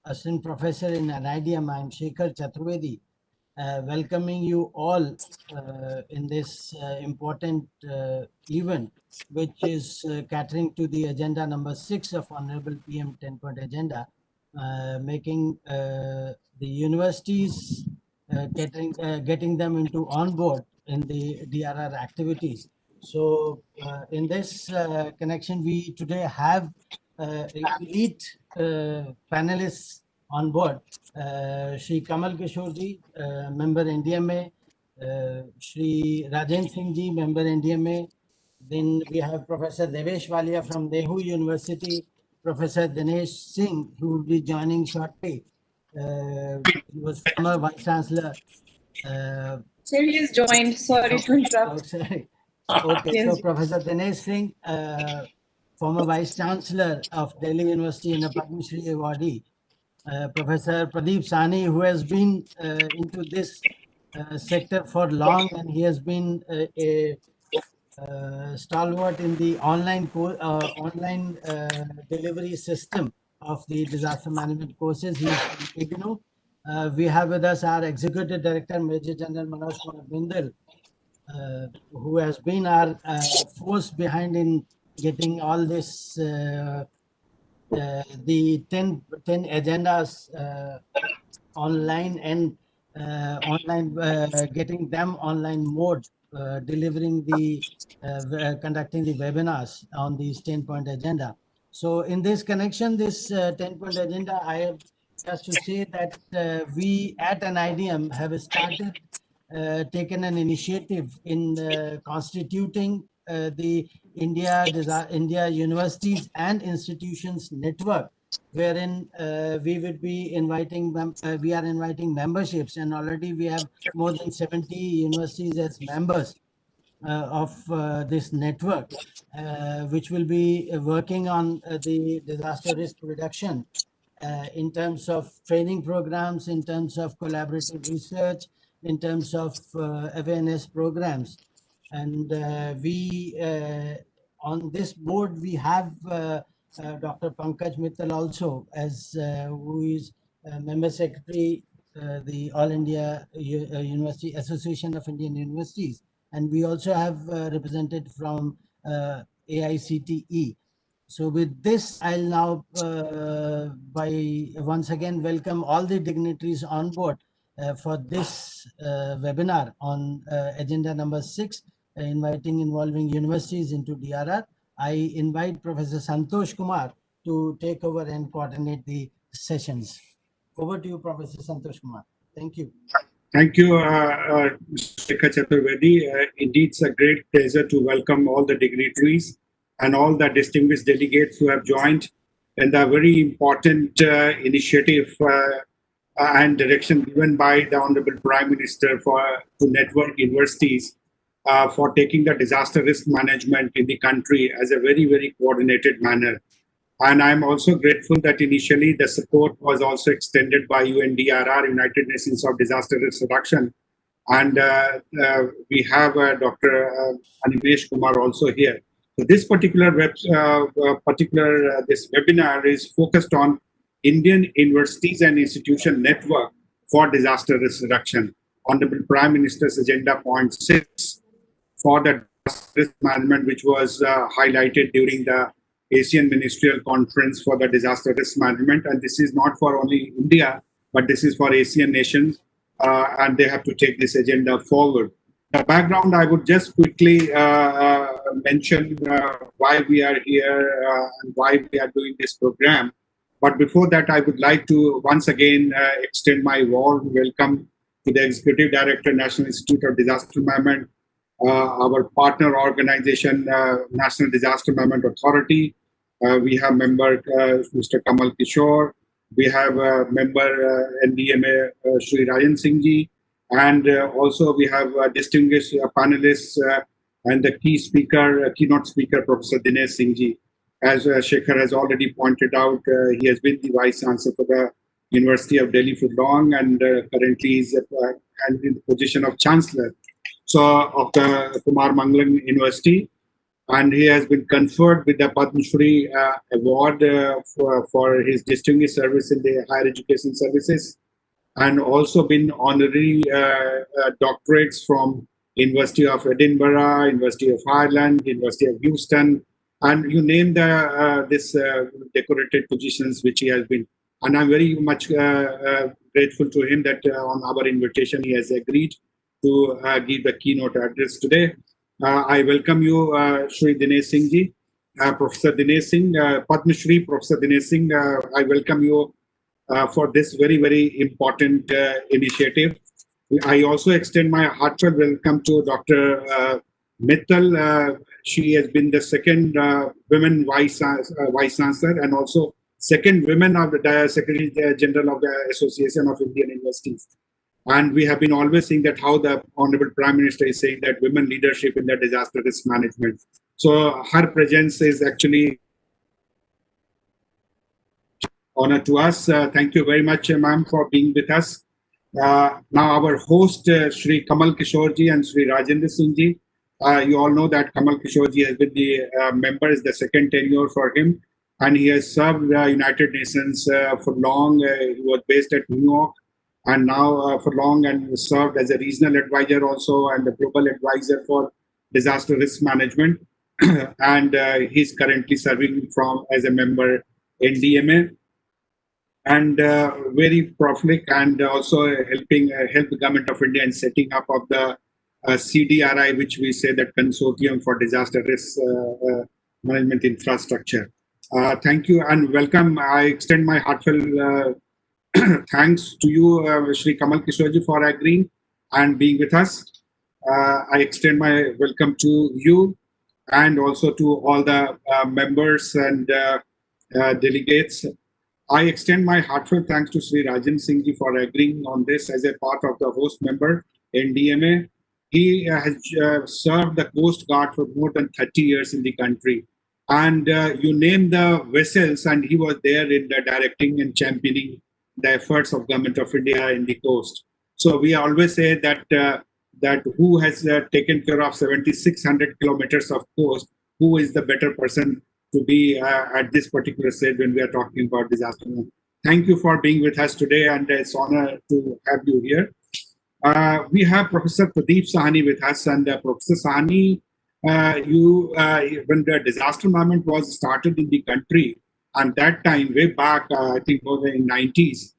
Assistant Professor in NIDM. I'm Shekhar Chaturvedi, welcoming you all in this important event, which is catering to the agenda number 6 of Honorable PM 10-point agenda, making the universities, getting them into on board in the DRR activities. So in this connection, we today have elite panelists on board. Shri Kamal Kishore ji, member NDMA, Shri Rajen Singh ji, member NDMA. Then we have Professor Devesh Walia from Nehu University, Professor Dinesh Singh, who will be joining shortly. He was former Vice Chancellor. So he is joined. Sorry to interrupt. Sorry. Okay, Yes. so Professor Dinesh Singh, former Vice Chancellor of Delhi University and a Padma Shri awardee. Professor Pradeep Sani, who has been into this sector for long, and he has been a stalwart in the online delivery system of the disaster management courses. He is from IGNOU. We have with us our Executive Director, Major General Manoj Kumar Bindal, who has been our force behind in getting all this, the 10 agendas online and getting them online mode, delivering the, conducting the webinars on these 10-point agenda. So in this connection, this 10-point agenda, I have just to say that we at NIDM have started taken an initiative in constituting the India Universities and Institutions Network, wherein we would be inviting we are inviting memberships, and already we have more than 70 universities as members of this network, which will be working on the disaster risk reduction in terms of training programs, in terms of collaborative research, in terms of awareness programs. And we, on this board, we have Dr. Pankaj Mittal also, as who is Member Secretary, the All India University Association of Indian Universities. And we also have represented from AICTE. So with this, I'll now once again welcome all the dignitaries on board for this webinar on agenda number 6, involving universities into DRR. I invite Professor Santosh Kumar to take over and coordinate the sessions. Over to you, Professor Santosh Kumar. Thank you. Thank you, Shekhar Chaturvedi. Indeed, it's a great pleasure to welcome all the dignitaries and all the distinguished delegates who have joined in the very important initiative and direction given by the Honorable Prime Minister to network universities for taking the disaster risk management in the country as a very, very coordinated manner. And I'm also grateful that initially the support was also extended by IUIN-DRR, United Nations of Disaster Risk Reduction. And we have Dr. Animesh Kumar also here. So this particular this webinar is focused on Indian Universities and Institution Network for Disaster Risk Reduction, Honorable Prime Minister's Agenda Point 6 for the disaster risk management, which was highlighted during the Asian Ministerial Conference for the Disaster Risk Management. And this is not for only India, but this is for Asian nations, and they have to take this agenda forward. The background, I would just quickly mention why we are here and why we are doing this program. But before that, I would like to once again extend my warm welcome to the Executive Director, National Institute of Disaster Management, our partner organization, National Disaster Management Authority. We have member Mr. Kamal Kishore. We have member NDMA Shri Rajan Singh ji. And also we have distinguished panelists and the keynote speaker, Professor Dinesh Singh ji. As Shekhar has already pointed out, he has been the Vice Chancellor for the University of Delhi for long, and currently is in the position of Chancellor of the Kumar Mangalam University. and he has been conferred with the Padma Shri award for his distinguished service in the higher education services, and also been honorary doctorates from University of Edinburgh, University of Ireland, University of Houston, and you name the this decorated positions which he has been. And I'm very much grateful to him that on our invitation he has agreed to give the keynote address today. I welcome you, Shri Dinesh Singh ji, Professor Dinesh Singh, Padma Shri Professor Dinesh Singh. I welcome you for this very, very important initiative. I also extend my heartfelt welcome to Dr. Mittal. She has been the second women vice chancellor and also second women of the Secretary General of the Association of Indian Universities. And we have been always seeing that how the Honorable Prime Minister is saying that women leadership in the disaster risk management. So her presence is actually honor to us. Thank you very much, ma'am, for being with us. Now our host, Shri Kamal Kishore and Shri Rajendra Singh ji. You all know that Kamal Kishore has been the member, is the second tenure for him. And he has served the United Nations for long. He was based at New York. And now for long and served as a regional advisor also and a global advisor for disaster risk management. And he's currently serving as a member in DMA. And very prolific and also helping help the government of India in setting up of the CDRI, which we say that Consortium for Disaster Risk Management Infrastructure. Thank you and welcome. I extend my heartfelt thanks to you, Shri Kamal Kishore, for agreeing and being with us. I extend my welcome to you and also to all the members and delegates. I extend my heartfelt thanks to Sri Rajan Singh ji for agreeing on this as a part of the host member in DMA. He has served the Coast Guard for more than 30 years in the country. And you name the vessels and he was there in the directing and championing the efforts of Government of India in the coast. So we always say that that who has taken care of 7,600 kilometers of coast, who is the better person to be at this particular stage when we are talking about disaster. Thank you for being with us today, and it's an honor to have you here. We have Professor Pradeep Sahni with us, and Professor Sahni, when the disaster management was started in the country, and that time, way back, I think more than in the 90s,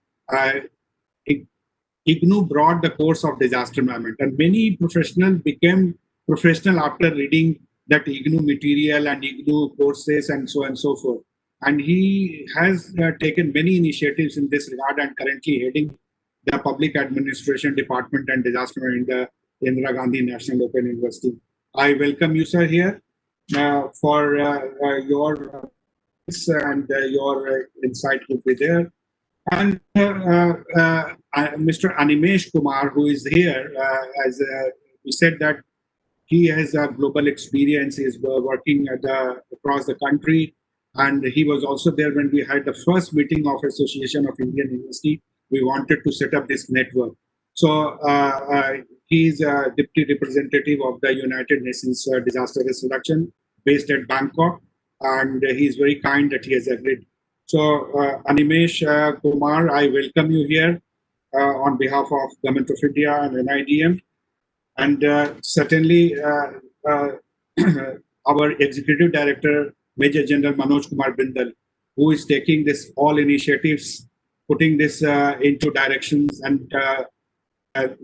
IGNU brought the course of disaster management, and many professionals became professional after reading that IGNU material and IGNU courses and so on and so forth. And he has taken many initiatives in this regard and currently heading the Public Administration Department and Disaster in the Indira Gandhi National Open University. I welcome you, sir, here for your and your insight will be there. And Mr. Animesh Kumar, who is here, as we said that he has a global experience. He is working across the country, and he was also there when we had the first meeting of Association of Indian University. We wanted to set up this network. So he is a deputy representative of the United Nations Disaster Risk Reduction based at Bangkok, and he is very kind that he has agreed. So Animesh Kumar, I welcome you here on behalf of Government of India and NIDM. And certainly our Executive Director, Major General Manoj Kumar Bindal, who is taking this all initiatives, putting this into directions and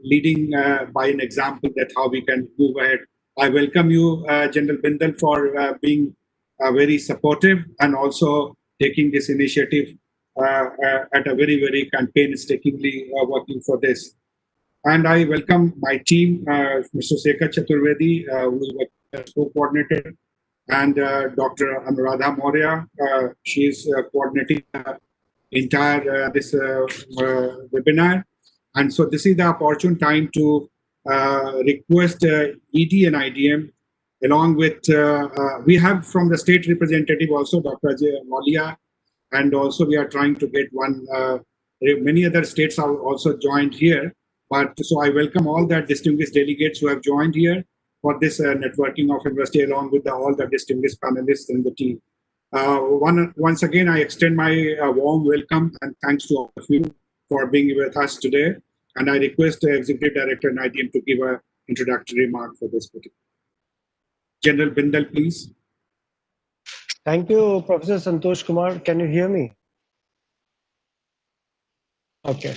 leading by an example that how we can move ahead. I welcome you, General Bindal, for being very supportive and also taking this initiative at a very, very painstakingly working for this. And I welcome my team, Mr. Sekhar Chaturvedi, who is a co-coordinator, and Dr. Anuradha Maurya. She is coordinating the entire this webinar. And so this is the opportune time to request ED and IDM, along with, we have from the state representative also, Dr. Ajay Walia, and also we are trying to get one, many other states have also joined here. But so I welcome all the distinguished delegates who have joined here. for this networking of university along with all the distinguished panelists in the team. Once again, I extend my warm welcome and thanks to all of you for being with us today. And I request the Executive Director and IDM to give an introductory remark for this meeting. General Bindal, please. Thank you, Professor Santosh Kumar. Can you hear me? Okay.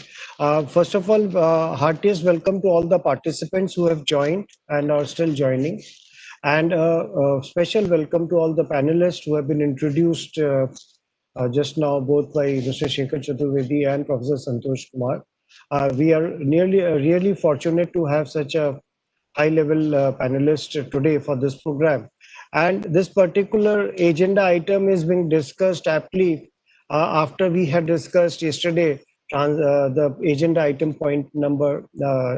First of all, heartiest welcome to all the participants who have joined and are still joining. And special welcome to all the panelists who have been introduced just now, both by Mr. Shekhar Chaturvedi and Professor Santosh Kumar. We are really fortunate to have such a high-level panelist today for this program. And this particular agenda item is being discussed aptly after we had discussed yesterday the agenda item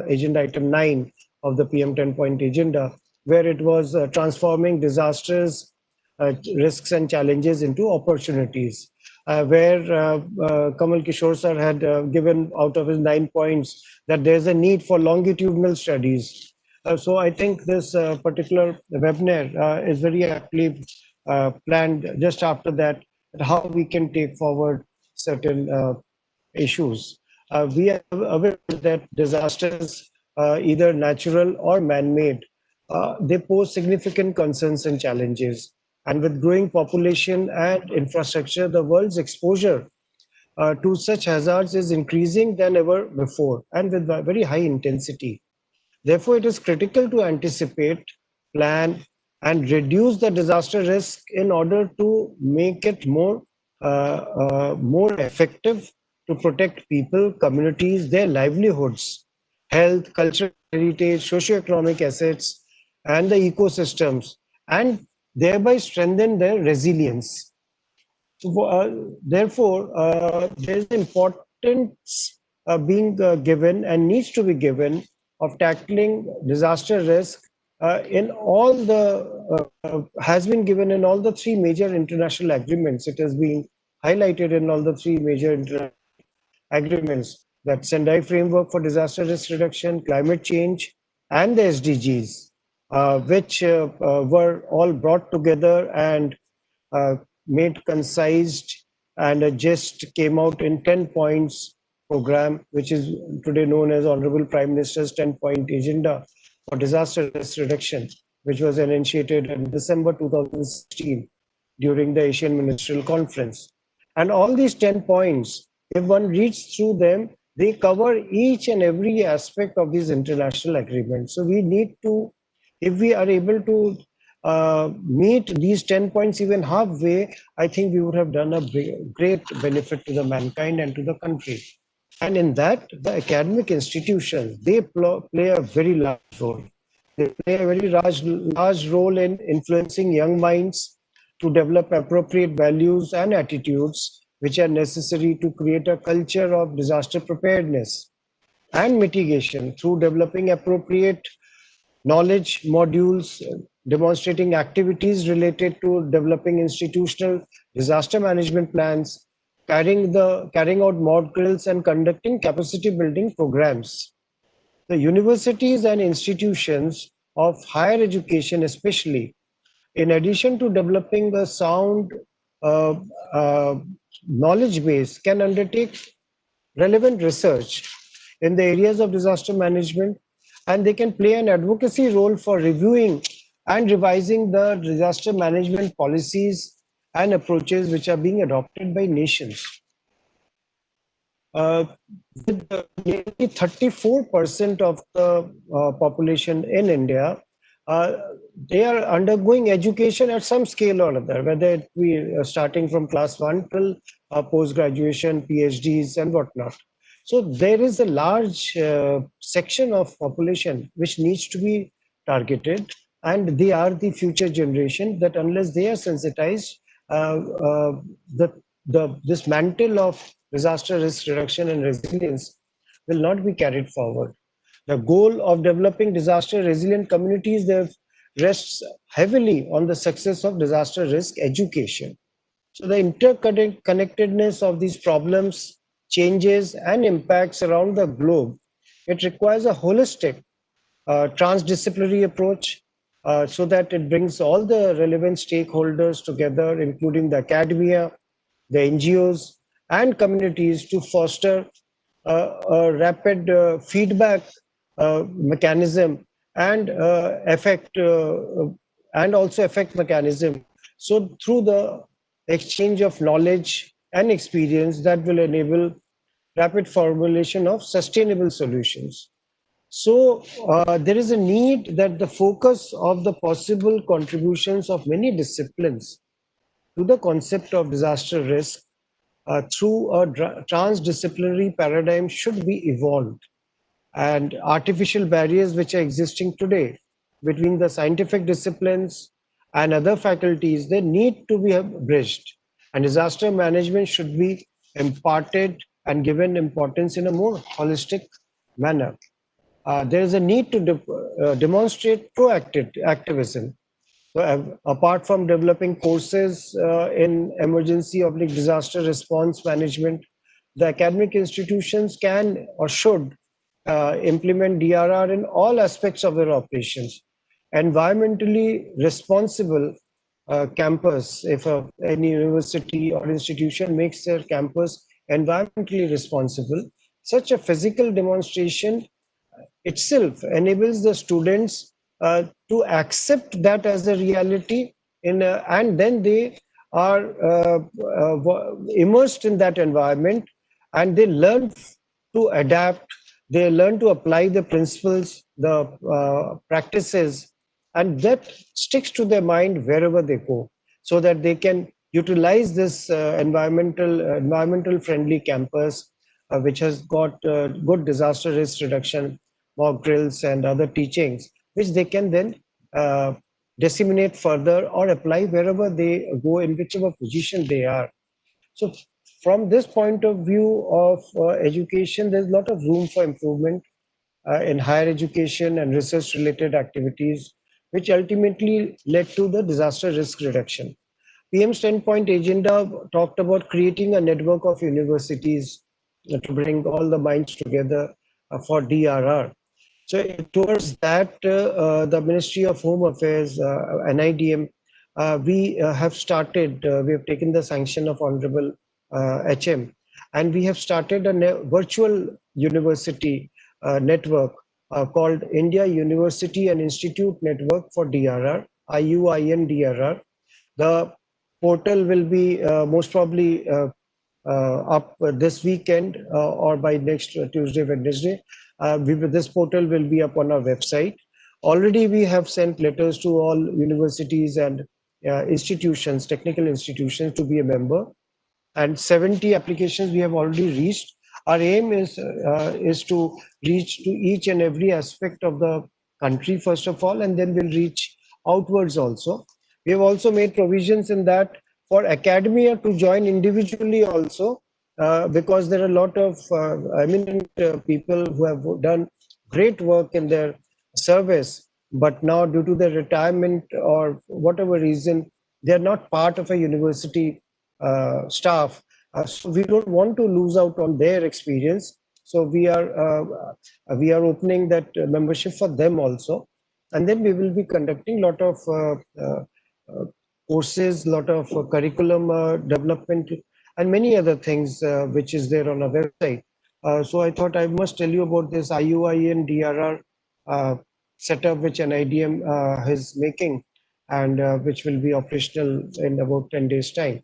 agenda item 9 of the PM 10-point agenda, where it was transforming disasters, risks and challenges into opportunities, where Kamal Kishore sir had given out of his 9 points that there's a need for longitudinal studies. So I think this particular webinar is very aptly planned just after that, how we can take forward certain issues. We are aware that disasters, either natural or man-made, they pose significant concerns and challenges. And with growing population and infrastructure, the world's exposure to such hazards is increasing than ever before and with very high intensity. Therefore, it is critical to anticipate, plan, and reduce the disaster risk in order to make it more effective to protect people, communities, their livelihoods, health, cultural heritage, socioeconomic assets, and the ecosystems, and thereby strengthen their resilience. So, therefore, there is importance being given and needs to be given of tackling disaster risk in all the has been given in all the 3 major international agreements. It has been highlighted in all the 3 major international agreements, that Sendai Framework for Disaster Risk Reduction, Climate Change, and the SDGs, which were all brought together and made concised and just came out in 10 points program, which is today known as Honorable Prime Minister's 10-point agenda for disaster risk reduction, which was initiated in December 2016 during the Asian Ministerial Conference. And all these 10 points, if one reads through them, they cover each and every aspect of these international agreements. So we need to, if we are able to meet these 10 points even halfway, I think we would have done a great benefit to the mankind and to the country. And in that, the academic institutions, they play a very large role. They play a very large role in influencing young minds to develop appropriate values and attitudes which are necessary to create a culture of disaster preparedness and mitigation through developing appropriate knowledge modules, demonstrating activities related to developing institutional disaster management plans, carrying out mock drills and conducting capacity building programs. The universities and institutions of higher education especially, in addition to developing a sound knowledge base, can undertake relevant research in the areas of disaster management, and they can play an advocacy role for reviewing and revising the disaster management policies and approaches which are being adopted by nations. With nearly 34% of the population in India, they are undergoing education at some scale or other, whether it be starting from class 1 till post-graduation, PhDs and whatnot. So there is a large section of population which needs to be targeted, and they are the future generation that unless they are sensitized, this mantle of disaster risk reduction and resilience will not be carried forward. The goal of developing disaster resilient communities there rests heavily on the success of disaster risk education. So the interconnectedness of these problems, changes and impacts around the globe, it requires a holistic transdisciplinary approach so that it brings all the relevant stakeholders together, including the academia, the NGOs, and communities to foster a rapid feedback mechanism and also effect mechanism. So through the exchange of knowledge and experience that will enable rapid formulation of sustainable solutions. So there is a need that the focus of the possible contributions of many disciplines to the concept of disaster risk through a transdisciplinary paradigm should be evolved, and artificial barriers which are existing today between the scientific disciplines and other faculties, they need to be bridged, and disaster management should be imparted and given importance in a more holistic manner. There is a need to demonstrate proactive activism. So apart from developing courses in emergency or disaster response management, the academic institutions can or should implement DRR in all aspects of their operations. Environmentally responsible campus, if any university or institution makes their campus environmentally responsible, such a physical demonstration itself enables the students to accept that as a reality and then they are immersed in that environment, and they learn to adapt, they learn to apply the principles, the practices, and that sticks to their mind wherever they go, so that they can utilize this environmental friendly campus which has got good disaster risk reduction mock drills and other teachings, which they can then disseminate further or apply wherever they go, in whichever position they are. So from this point of view of education, there's a lot of room for improvement in higher education and research related activities, which ultimately led to the disaster risk reduction. PM's 10-point agenda talked about creating a network of universities to bring all the minds together for DRR. So towards that, the Ministry of Home Affairs, NIDM, we have started, we have taken the sanction of Honorable HM, and we have started a virtual university network called India University and Institute Network for DRR, IUIN-DRR. The portal will be most probably up this weekend or by next Tuesday, Wednesday. This portal will be up on our website. Already we have sent letters to all universities and institutions, technical institutions, to be a member, and 70 applications we have already reached. Our aim is to reach to each and every aspect of the country first of all, and then we'll reach outwards also. We have also made provisions in that for academia to join individually also, because there are a lot of eminent people who have done great work in their service, but now due to their retirement or whatever reason, they are not part of a university staff. So we don't want to lose out on their experience. So we are opening that membership for them also, and then we will be conducting a lot of courses, lot of curriculum development, and many other things which is there on our website. So I thought I must tell you about this IUIN-DRR setup which NIDM is making, and which will be operational in about 10 days time.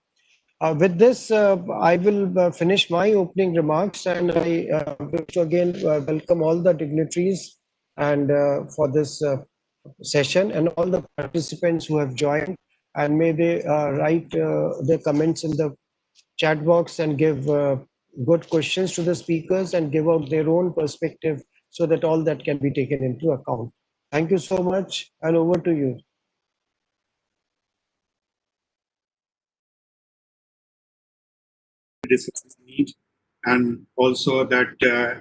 With this, I will finish my opening remarks, and I wish to again welcome all the dignitaries and for this session, and all the participants who have joined, and may they write their comments in the chat box and give good questions to the speakers and give out their own perspective, so that all that can be taken into account. Thank you so much, and over to you. Need, and also that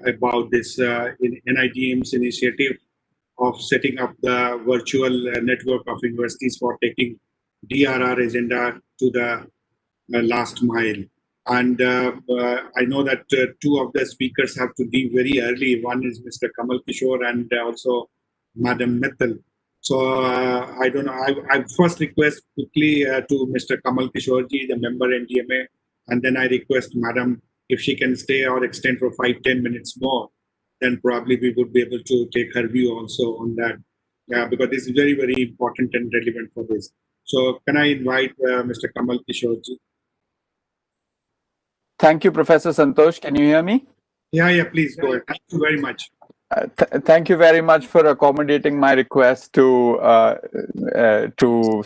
about this NIDM's initiative of setting up the virtual network of universities for taking DRR agenda to the last mile. And I know that two of the speakers have to leave very early. One is Mr. Kamal Kishore and also Madam Mittal. So I don't know. I first request quickly to Mr. Kamal Kishorji, the member NDMA, and then I request Madam if she can stay or extend for 5-10 minutes more. Then probably we would be able to take her view also on that. Yeah, because this is very, very important and relevant for this. So can I invite Mr. Kamal Kishorji? Thank you, Professor Santosh. Can you hear me? Yeah, please go ahead. Thank you very much. Thank you very much for accommodating my request to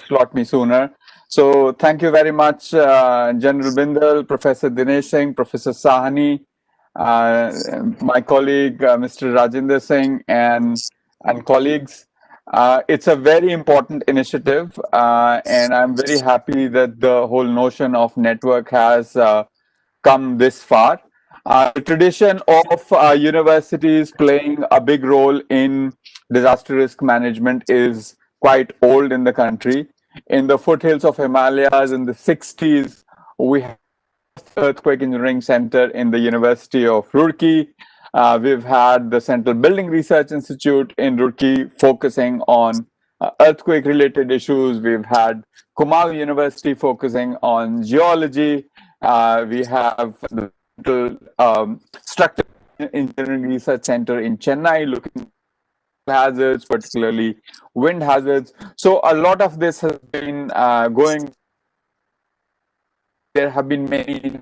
slot me sooner. So thank you very much, General Bindal, Professor Dinesh Singh, Professor Sahani, my colleague, Mr. Rajinder Singh, and colleagues. It's a very important initiative, and I'm very happy that the whole notion of network has come this far. The tradition of universities playing a big role in disaster risk management is quite old in the country. In the foothills of Himalayas in the 60s, we had the Earthquake Engineering Center in the University of Roorkee. We've had the Central Building Research Institute in Roorkee focusing on earthquake-related issues. We've had Kumail University focusing on geology. We have the Structural Engineering Research Center in Chennai looking at hazards, particularly wind hazards. So a lot of this has been going. There have been many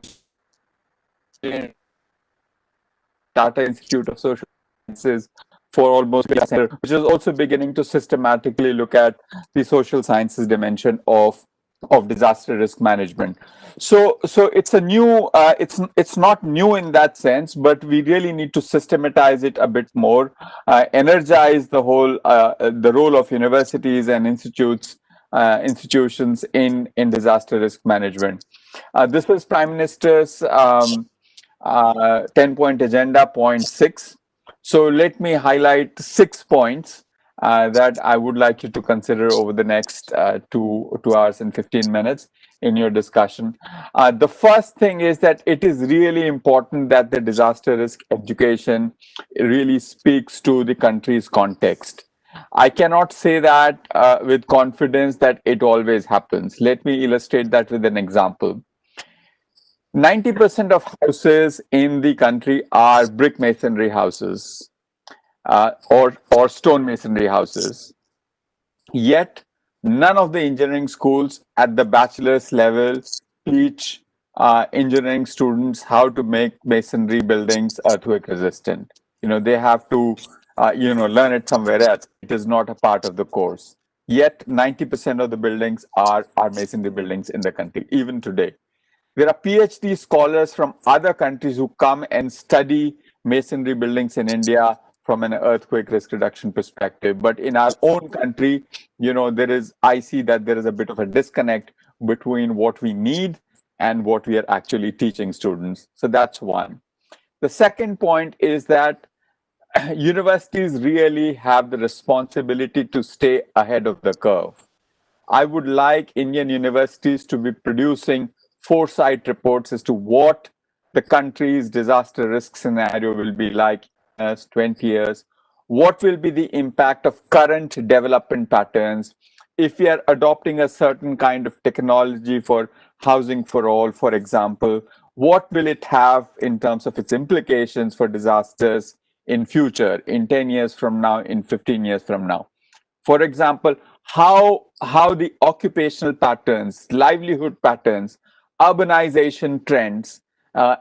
Tata Institute of Social Sciences for almost a year, which is also beginning to systematically look at the social sciences dimension of disaster risk management. So it's a new, it's not new in that sense, but we really need to systematize it a bit more, energize the whole, the role of universities and institutions in disaster risk management. This was Prime Minister's 10-point agenda, point 6. So let me highlight 6 points that I would like you to consider over the next 2 hours and 15 minutes in your discussion. The first thing is that it is really important that the disaster risk education really speaks to the country's context. I cannot say that with confidence that it always happens. Let me illustrate that with an example. 90% of houses in the country are brick masonry houses or stone masonry houses. Yet, none of the engineering schools at the bachelor's level teach engineering students how to make masonry buildings earthquake resistant. They have to, learn it somewhere else. It is not a part of the course. Yet, 90% of the buildings are masonry buildings in the country, even today. There are PhD scholars from other countries who come and study masonry buildings in India from an earthquake risk reduction perspective. But in our own country, I see that there is a bit of a disconnect between what we need and what we are actually teaching students. So that's one. The second point is that universities really have the responsibility to stay ahead of the curve. I would like Indian universities to be producing foresight reports as to what the country's disaster risk scenario will be like in 20 years. What will be the impact of current development patterns? If we are adopting a certain kind of technology for housing for all, for example, what will it have in terms of its implications for disasters in future, in 10 years from now, in 15 years from now? For example, how the occupational patterns, livelihood patterns, urbanization trends,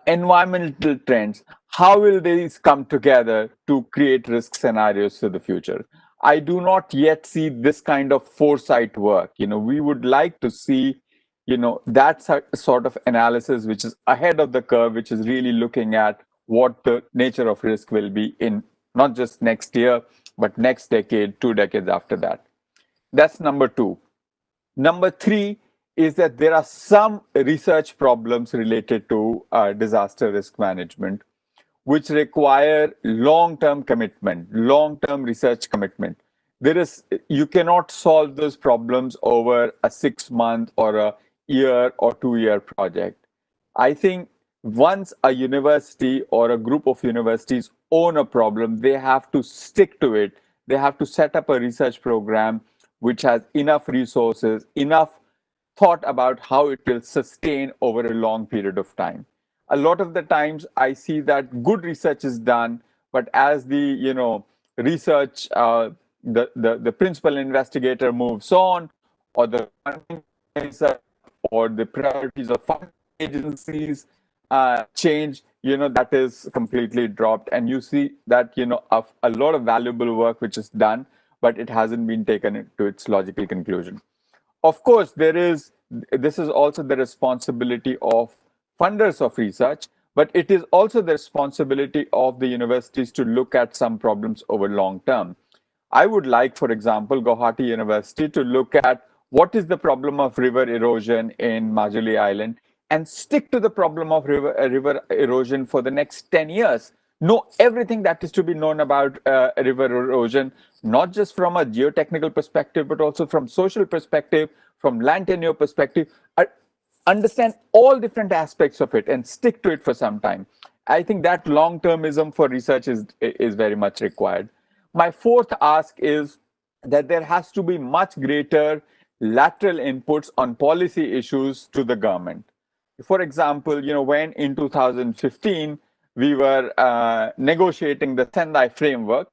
environmental trends, how will these come together to create risk scenarios for the future? I do not yet see this kind of foresight work. We would like to see, that sort of analysis which is ahead of the curve, which is really looking at what the nature of risk will be in not just next year, but next decade, 2 decades after that. That's number 2. Number 3 is that there are some research problems related to disaster risk management, which require long-term commitment, long-term research commitment. You cannot solve those problems over a 6-month or a year or 2-year project. I think once a university or a group of universities own a problem, they have to stick to it. they have to set up a research program which has enough resources, enough thought about how it will sustain over a long period of time. A lot of the times I see that good research is done, but as the research, the principal investigator moves on, or the funding or the priorities of funding agencies change, that is completely dropped, and you see that a lot of valuable work which is done, but it hasn't been taken to its logical conclusion. Of course, this is also the responsibility of funders of research, but it is also the responsibility of the universities to look at some problems over long term. I would like, for example, Guwahati University to look at what is the problem of river erosion in Majuli Island and stick to the problem of river erosion for the next 10 years. Know everything that is to be known about river erosion, not just from a geotechnical perspective, but also from social perspective, from land tenure perspective. Understand all different aspects of it and stick to it for some time. I think that long-termism for research is very much required. My fourth ask is that there has to be much greater lateral inputs on policy issues to the government. For example, when in 2015 we were negotiating the Sendai framework,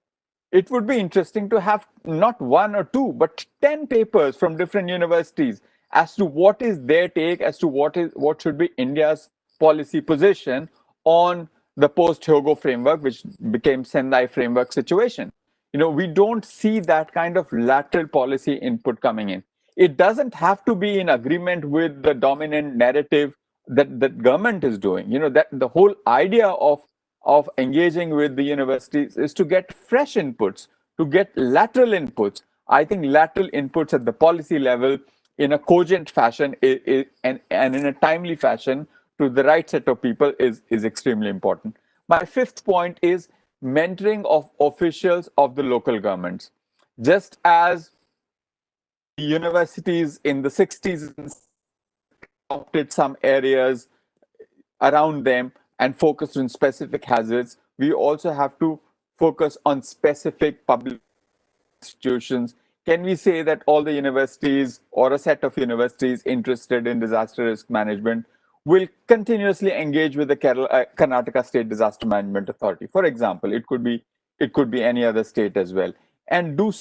it would be interesting to have not one or two, but 10 papers from different universities as to what is their take as to what should be India's policy position on the post-Hyogo framework, which became Sendai framework situation. We don't see that kind of lateral policy input coming in. It doesn't have to be in agreement with the dominant narrative that the government is doing. That the whole idea of engaging with the universities is to get fresh inputs, to get lateral inputs. I think lateral inputs at the policy level in a cogent fashion and in a timely fashion to the right set of people is extremely important. My fifth point is mentoring of officials of the local governments. Just as the universities in the 60s adopted some areas around them and focused on specific hazards, we also have to focus on specific public institutions. Can we say that all the universities or a set of universities interested in disaster risk management will continuously engage with the Karnataka State Disaster Management Authority? For example, it could be any other state as well, and do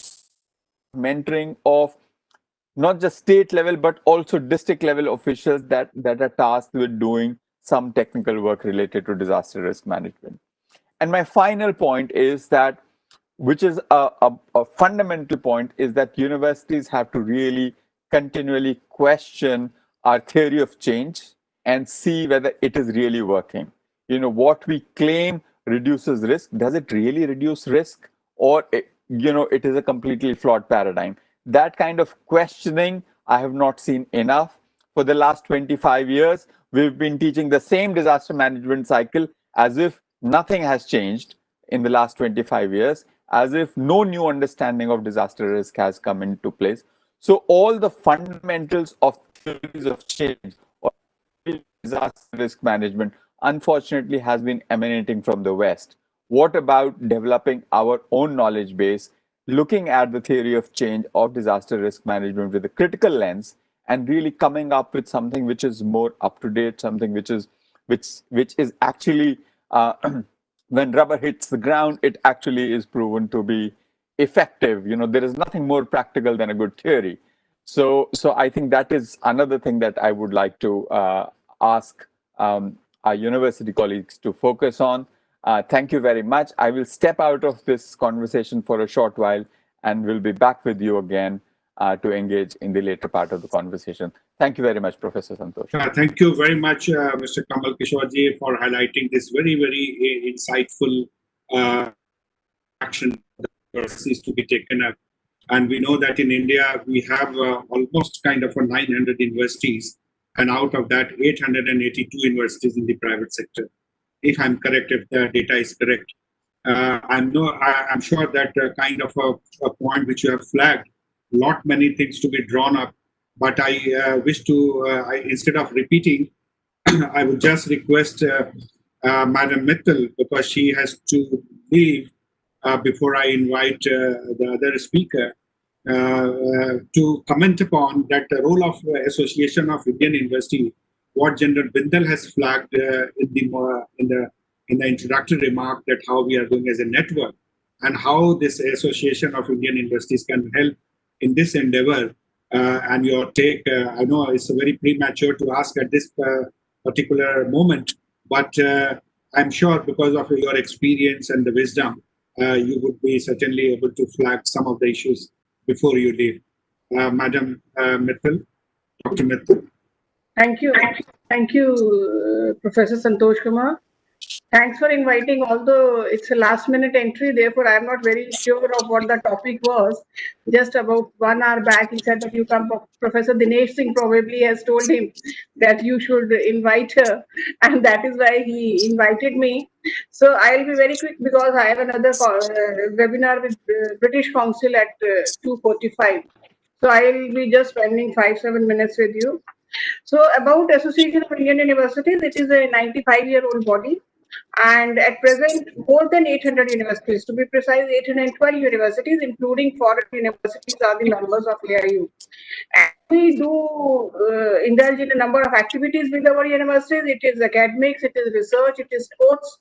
mentoring of not just state level but also district level officials that are tasked with doing some technical work related to disaster risk management. And my final point is that, which is a fundamental point, is that universities have to really continually question our theory of change and see whether it is really working. What we claim reduces risk, does it really reduce risk, or it is a completely flawed paradigm? That kind of questioning I have not seen enough. For the last 25 years, we've been teaching the same disaster management cycle as if nothing has changed in the last 25 years, as if no new understanding of disaster risk has come into place. So all the fundamentals of theories of change or disaster risk management, unfortunately, has been emanating from the West. What about developing our own knowledge base, looking at the theory of change of disaster risk management with a critical lens, and really coming up with something which is more up to date, something which is actually when rubber hits the ground, it actually is proven to be effective. There is nothing more practical than a good theory. So I think that is another thing that I would like to ask our university colleagues to focus on. Thank you very much. I will step out of this conversation for a short while and will be back with you again to engage in the later part of the conversation. Thank you very much, Professor Santosh. Thank you very much, Mr. Kamal Kishorji, for highlighting this very, very insightful action that is to be taken up. And we know that in India, we have almost kind of 900 universities, and out of that, 882 universities in the private sector. If I'm correct, if the data is correct. I'm sure that kind of a point which you have flagged, many things to be drawn up, but I wish to, instead of repeating, I would just request Madam Mittal, because she has to leave, before I invite the other speaker, to comment upon that the role of Association of Indian University, what General Bindal has flagged in the introductory remark, that how we are doing as a network, and how this Association of Indian Universities can help in this endeavor. And your take, I know it's very premature to ask at this particular moment, but I'm sure because of your experience and the wisdom, you would be certainly able to flag some of the issues before you leave. Madam Mittal, Dr. Mittal. Thank you. Thank you, Professor Santosh Kumar. Thanks for inviting, although it's a last minute entry, therefore I'm not very sure of what the topic was. Just about 1 hour back, he said that you come, Professor Dinesh Singh probably has told him that you should invite her, and that is why he invited me. So I'll be very quick because I have another webinar with British Council at 2:45. So I'll be just spending 5-7 minutes with you. So about Association of Indian Universities, it is a 95-year-old body. And at present, more than 800 universities, to be precise, 812 universities, including foreign universities, are the members of AIU. And we do indulge in a number of activities with our universities. It is academics, it is research, it is sports,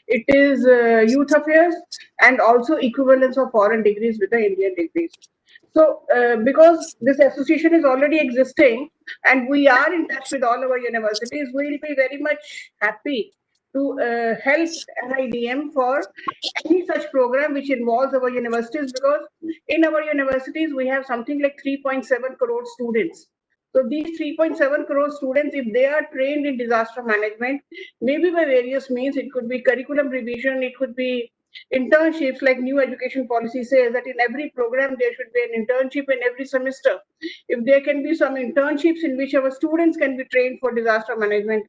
it is youth affairs, and also equivalence of foreign degrees with the Indian degrees. So because this association is already existing and we are in touch with all our universities, we will be very much happy to help NIDM for any such program which involves our universities, because in our universities we have something like 3.7 crore students. So these 3.7 crore students, if they are trained in disaster management, maybe by various means, it could be curriculum revision, it could be internships, like new education policy says that in every program there should be an internship in every semester. If there can be some internships in which our students can be trained for disaster management,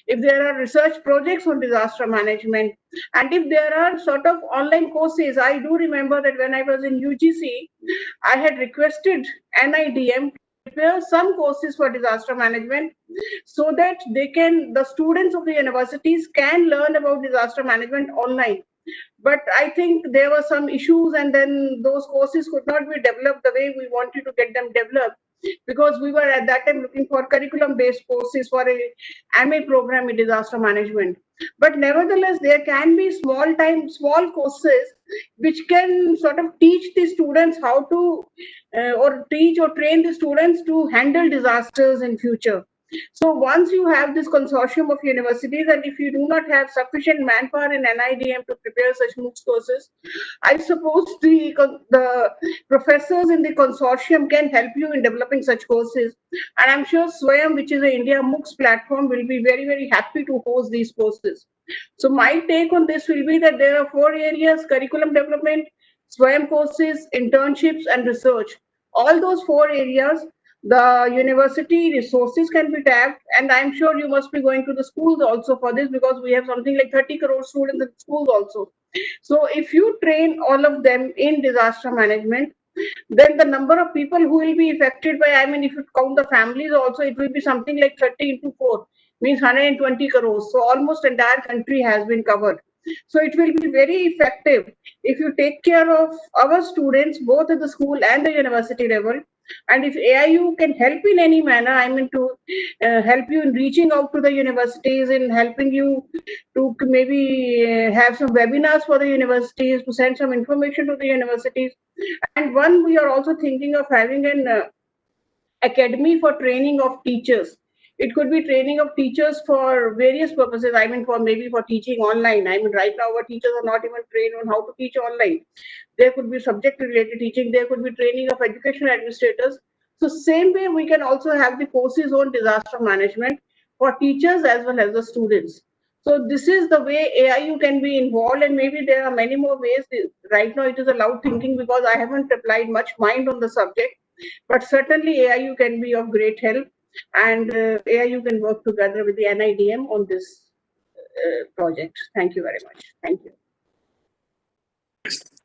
if there are research projects on disaster management, and if there are sort of online courses. I do remember that when I was in UGC, I had requested NIDM to prepare some courses for disaster management so that the students of the universities can learn about disaster management online. But I think there were some issues, and then those courses could not be developed the way we wanted to get them developed, because we were at that time looking for curriculum-based courses for a MA program in disaster management. But nevertheless, there can be small courses which can sort of teach the students how to, or teach or train the students to handle disasters in future. So once you have this consortium of universities, and if you do not have sufficient manpower in NIDM to prepare such MOOCs courses, I suppose the professors in the consortium can help you in developing such courses. And I'm sure Swayam, which is an India MOOCs platform, will be very, very happy to host these courses. So my take on this will be that there are 4 areas: curriculum development, Swayam courses, internships, and research. All those 4 areas, the university resources can be tapped, and I'm sure you must be going to the schools also for this, because we have something like 30 crore students in schools also. So if you train all of them in disaster management, then the number of people who will be affected by, I mean, if you count the families also, it will be something like 30 into 4, means 120 crores. So almost entire country has been covered. So it will be very effective if you take care of our students, both at the school and the university level. And if AIU can help in any manner, I mean, to help you in reaching out to the universities, in helping you to maybe have some webinars for the universities, to send some information to the universities. And one, we are also thinking of having an academy for training of teachers. It could be training of teachers for various purposes. I mean, for maybe for teaching online. I mean, right now our teachers are not even trained on how to teach online. There could be subject-related teaching. There could be training of education administrators. So same way, we can also have the courses on disaster management for teachers as well as the students. So this is the way AIU can be involved, and maybe there are many more ways. Right now, it is a loud thinking because I haven't applied much mind on the subject, but certainly AIU can be of great help, and AIU can work together with the NIDM on this project. Thank you very much. Thank you.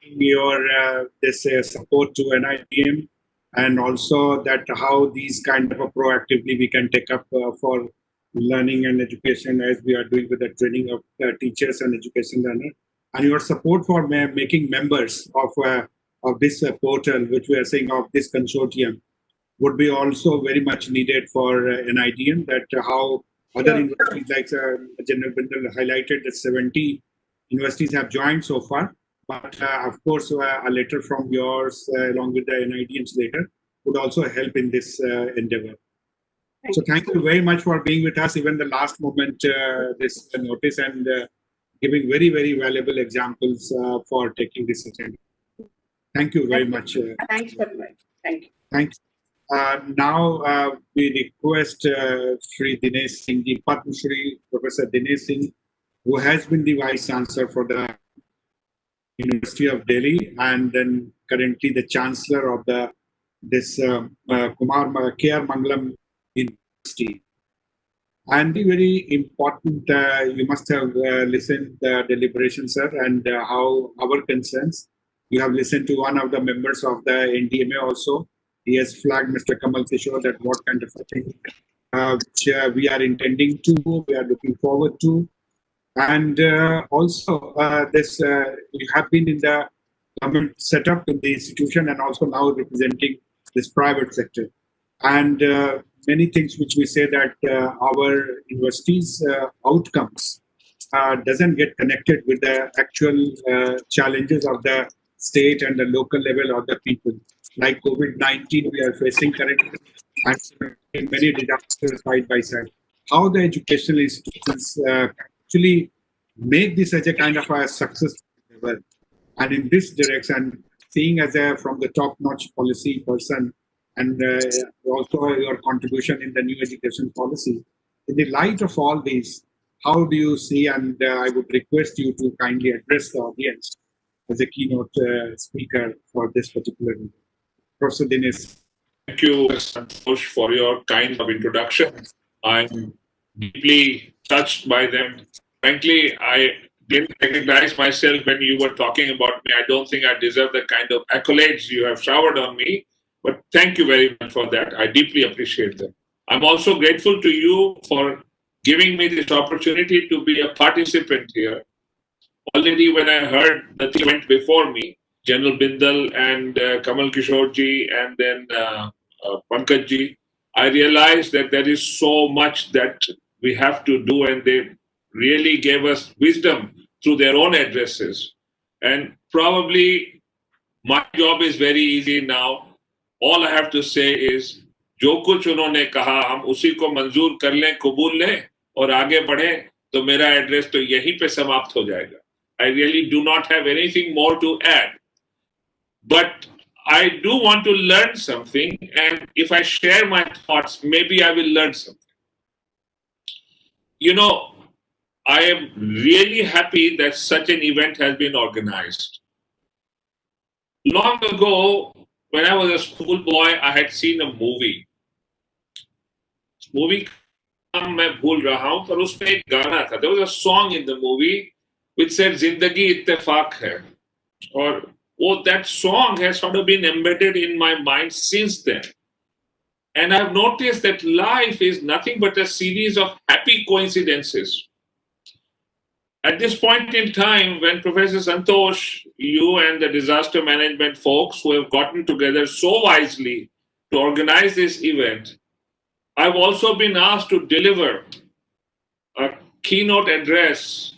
Your this support to NIDM, and also that how these kind of proactively we can take up for learning and education, as we are doing with the training of teachers and education learners. and your support for making members of this portal, which we are saying of this consortium, would be also very much needed for NIDM, that how other universities like General Bindal highlighted that 70 universities have joined so far. But of course, a letter from yours along with the NIDM's letter would also help in this endeavor. So thank you very much for being with us, even the last moment, this notice, and giving very, very valuable examples for taking this agenda. Thank you very much. Thanks very much. Thank you. Thanks. Now we request Shri Dinesh Singh ji, Padma Shri Professor Dinesh Singh, who has been the Vice Chancellor for the University of Delhi and then currently the Chancellor of this K.R. Mangalam University. And the very important, you must have listened the deliberation, sir, and how our concerns. You have listened to one of the members of the NDMA also. He has flagged Mr. Kamal Kishore that what kind of a thing which we are intending to, we are looking forward to. And also this, you have been in the government setup in the institution and also now representing this private sector. And many things which we say that our universities' outcomes doesn't get connected with the actual challenges of the state and the local level of the people. Like COVID-19 we are facing currently, and many disasters side by side. How the educational institutions actually make this such a kind of a success level. And in this direction, seeing as a from the top-notch policy person, and also your contribution in the new education policy, in the light of all these, how do you see, and I would request you to kindly address the audience as a keynote speaker for this particular meeting. Professor Dinesh. Thank you, Santosh, for your kind of introduction. I'm deeply touched by them. Frankly, I didn't recognize myself when you were talking about me. I don't think I deserve the kind of accolades you have showered on me, but thank you very much for that. I deeply appreciate them. I'm also grateful to you for giving me this opportunity to be a participant here. Already when I heard the thing went before me, General Bindal and Kamal Kishore ji and then Pankaj ji, I realized that there is so much that we have to do, and they really gave us wisdom through their own addresses. And probably my job is very easy now. All I have to say is, जो कुछ उन्होंने कहा हम उसी को मंजूर कर लें, कबूल लें और आगे बढ़ें, तो मेरा एड्रेस तो यहीं पे समाप्त हो जाएगा. I really do not have anything more to add. But I do want to learn something, and if I share my thoughts, maybe I will learn something. You know, I am really happy that such an event has been organized. Long ago, when I was a schoolboy, I had seen a movie. Movie मैं भूल रहा हूँ, पर उसमें एक गाना था. There was a song in the movie which said "Zindagi ittifaq hai," or that song has sort of been embedded in my mind since then. And I've noticed that life is nothing but a series of happy coincidences. At this point in time, when Professor Santosh, you and the disaster management folks who have gotten together so wisely to organize this event, I've also been asked to deliver a keynote address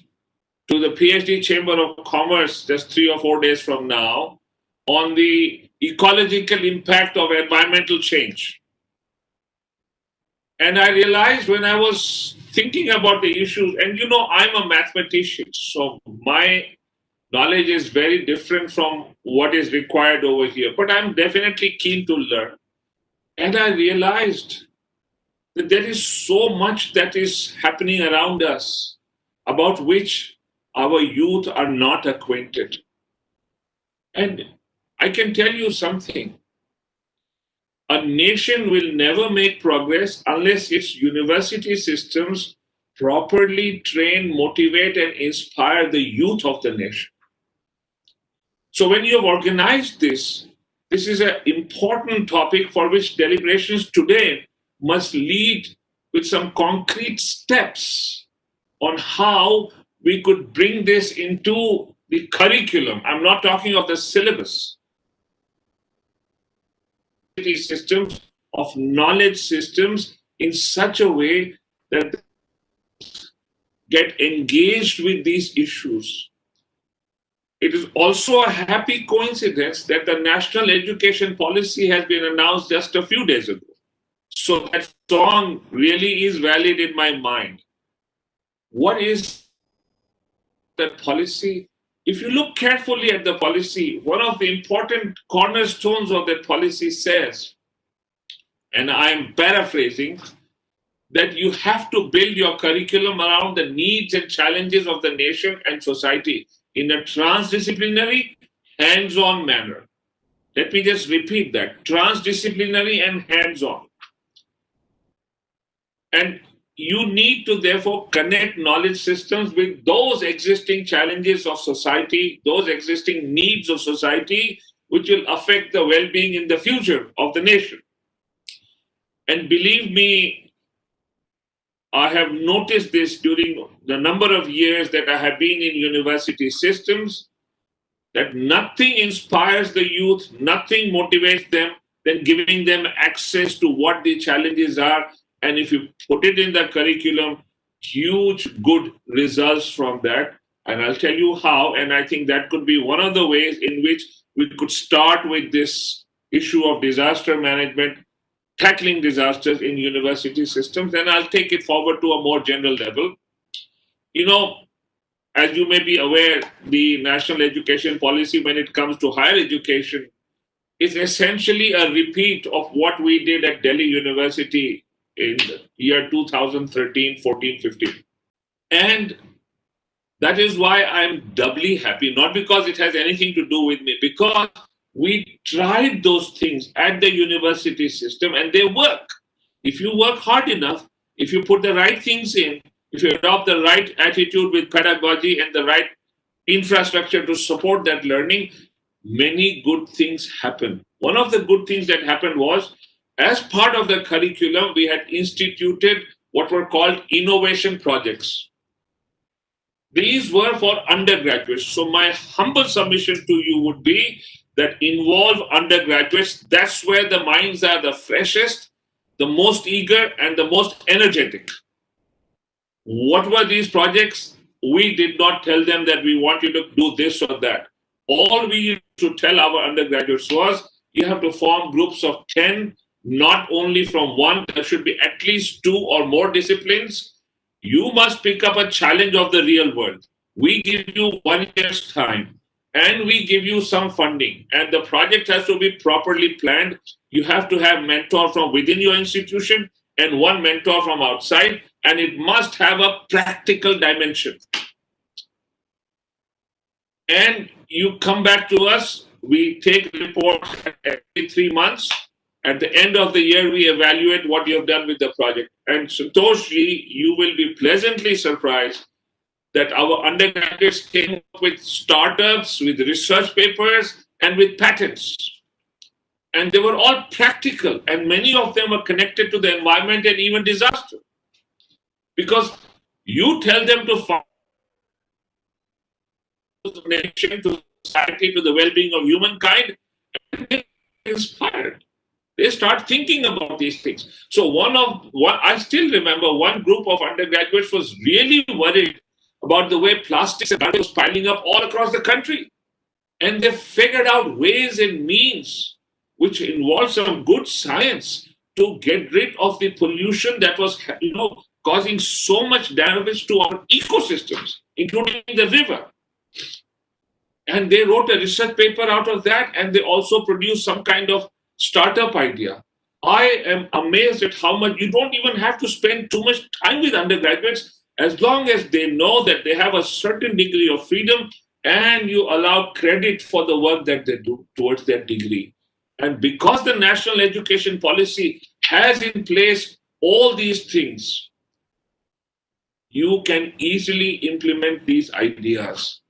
to the PhD Chamber of Commerce just 3 or 4 days from now on the ecological impact of environmental change. And I realized when I was thinking about the issues, and you know, I'm a mathematician, so my knowledge is very different from what is required over here, but I'm definitely keen to learn. And I realized that there is so much that is happening around us about which our youth are not acquainted. And I can tell you something. A nation will never make progress unless its university systems properly train, motivate, and inspire the youth of the nation. So when you have organized this is an important topic for which deliberations today must lead with some concrete steps on how we could bring this into the curriculum. I'm not talking of the syllabus. Systems of knowledge systems in such a way that they get engaged with these issues. It is also a happy coincidence that the national education policy has been announced just a few days ago. So that song really is valid in my mind. What is that policy? If you look carefully at the policy, one of the important cornerstones of that policy says, and I'm paraphrasing, that you have to build your curriculum around the needs and challenges of the nation and society in a transdisciplinary, hands-on manner. Let me just repeat that, transdisciplinary and hands-on. And you need to therefore connect knowledge systems with those existing challenges of society, those existing needs of society, which will affect the well-being in the future of the nation. And believe me, I have noticed this during the number of years that I have been in university systems, that nothing inspires the youth, nothing motivates them than giving them access to what the challenges are. And if you put it in the curriculum, huge good results from that. And I'll tell you how. And I think that could be one of the ways in which we could start with this issue of disaster management, tackling disasters in university systems. And I'll take it forward to a more general level. You know, as you may be aware, the national education policy when it comes to higher education is essentially a repeat of what we did at Delhi University in the year 2013, 14, 15. And that is why I'm doubly happy, not because it has anything to do with me, because we tried those things at the university system and they work. If you work hard enough, if you put the right things in, if you adopt the right attitude with pedagogy and the right infrastructure to support that learning, many good things happen. One of the good things that happened was, as part of the curriculum, we had instituted what were called innovation projects. These were for undergraduates. So my humble submission to you would be that involve undergraduates. That's where the minds are the freshest, the most eager, and the most energetic. What were these projects? We did not tell them that we want you to do this or that. All we used to tell our undergraduates was, you have to form groups of 10, not only from one, there should be at least 2 or more disciplines. You must pick up a challenge of the real world. We give you 1 year's time and we give you some funding, and the project has to be properly planned. You have to have mentor from within your institution and one mentor from outside, and it must have a practical dimension. And you come back to us, we take reports every 3 months. At the end of the year, we evaluate what you have done with the project. And Santoshji, you will be pleasantly surprised that our undergraduates came up with startups, with research papers, and with patents. And they were all practical, and many of them were connected to the environment and even disaster. Because you tell them to find the nation, to society, to the well-being of humankind, and they are inspired. They start thinking about these things. So I still remember one group of undergraduates was really worried about the way plastics and garbage was piling up all across the country. And they figured out ways and means, which involved some good science, to get rid of the pollution that was, causing so much damage to our ecosystems, including the river. And they wrote a research paper out of that, and they also produced some kind of startup idea. I am amazed at how much you don't even have to spend too much time with undergraduates, as long as they know that they have a certain degree of freedom and you allow credit for the work that they do towards that degree. And because the national education policy has in place all these things, you can easily implement these ideas.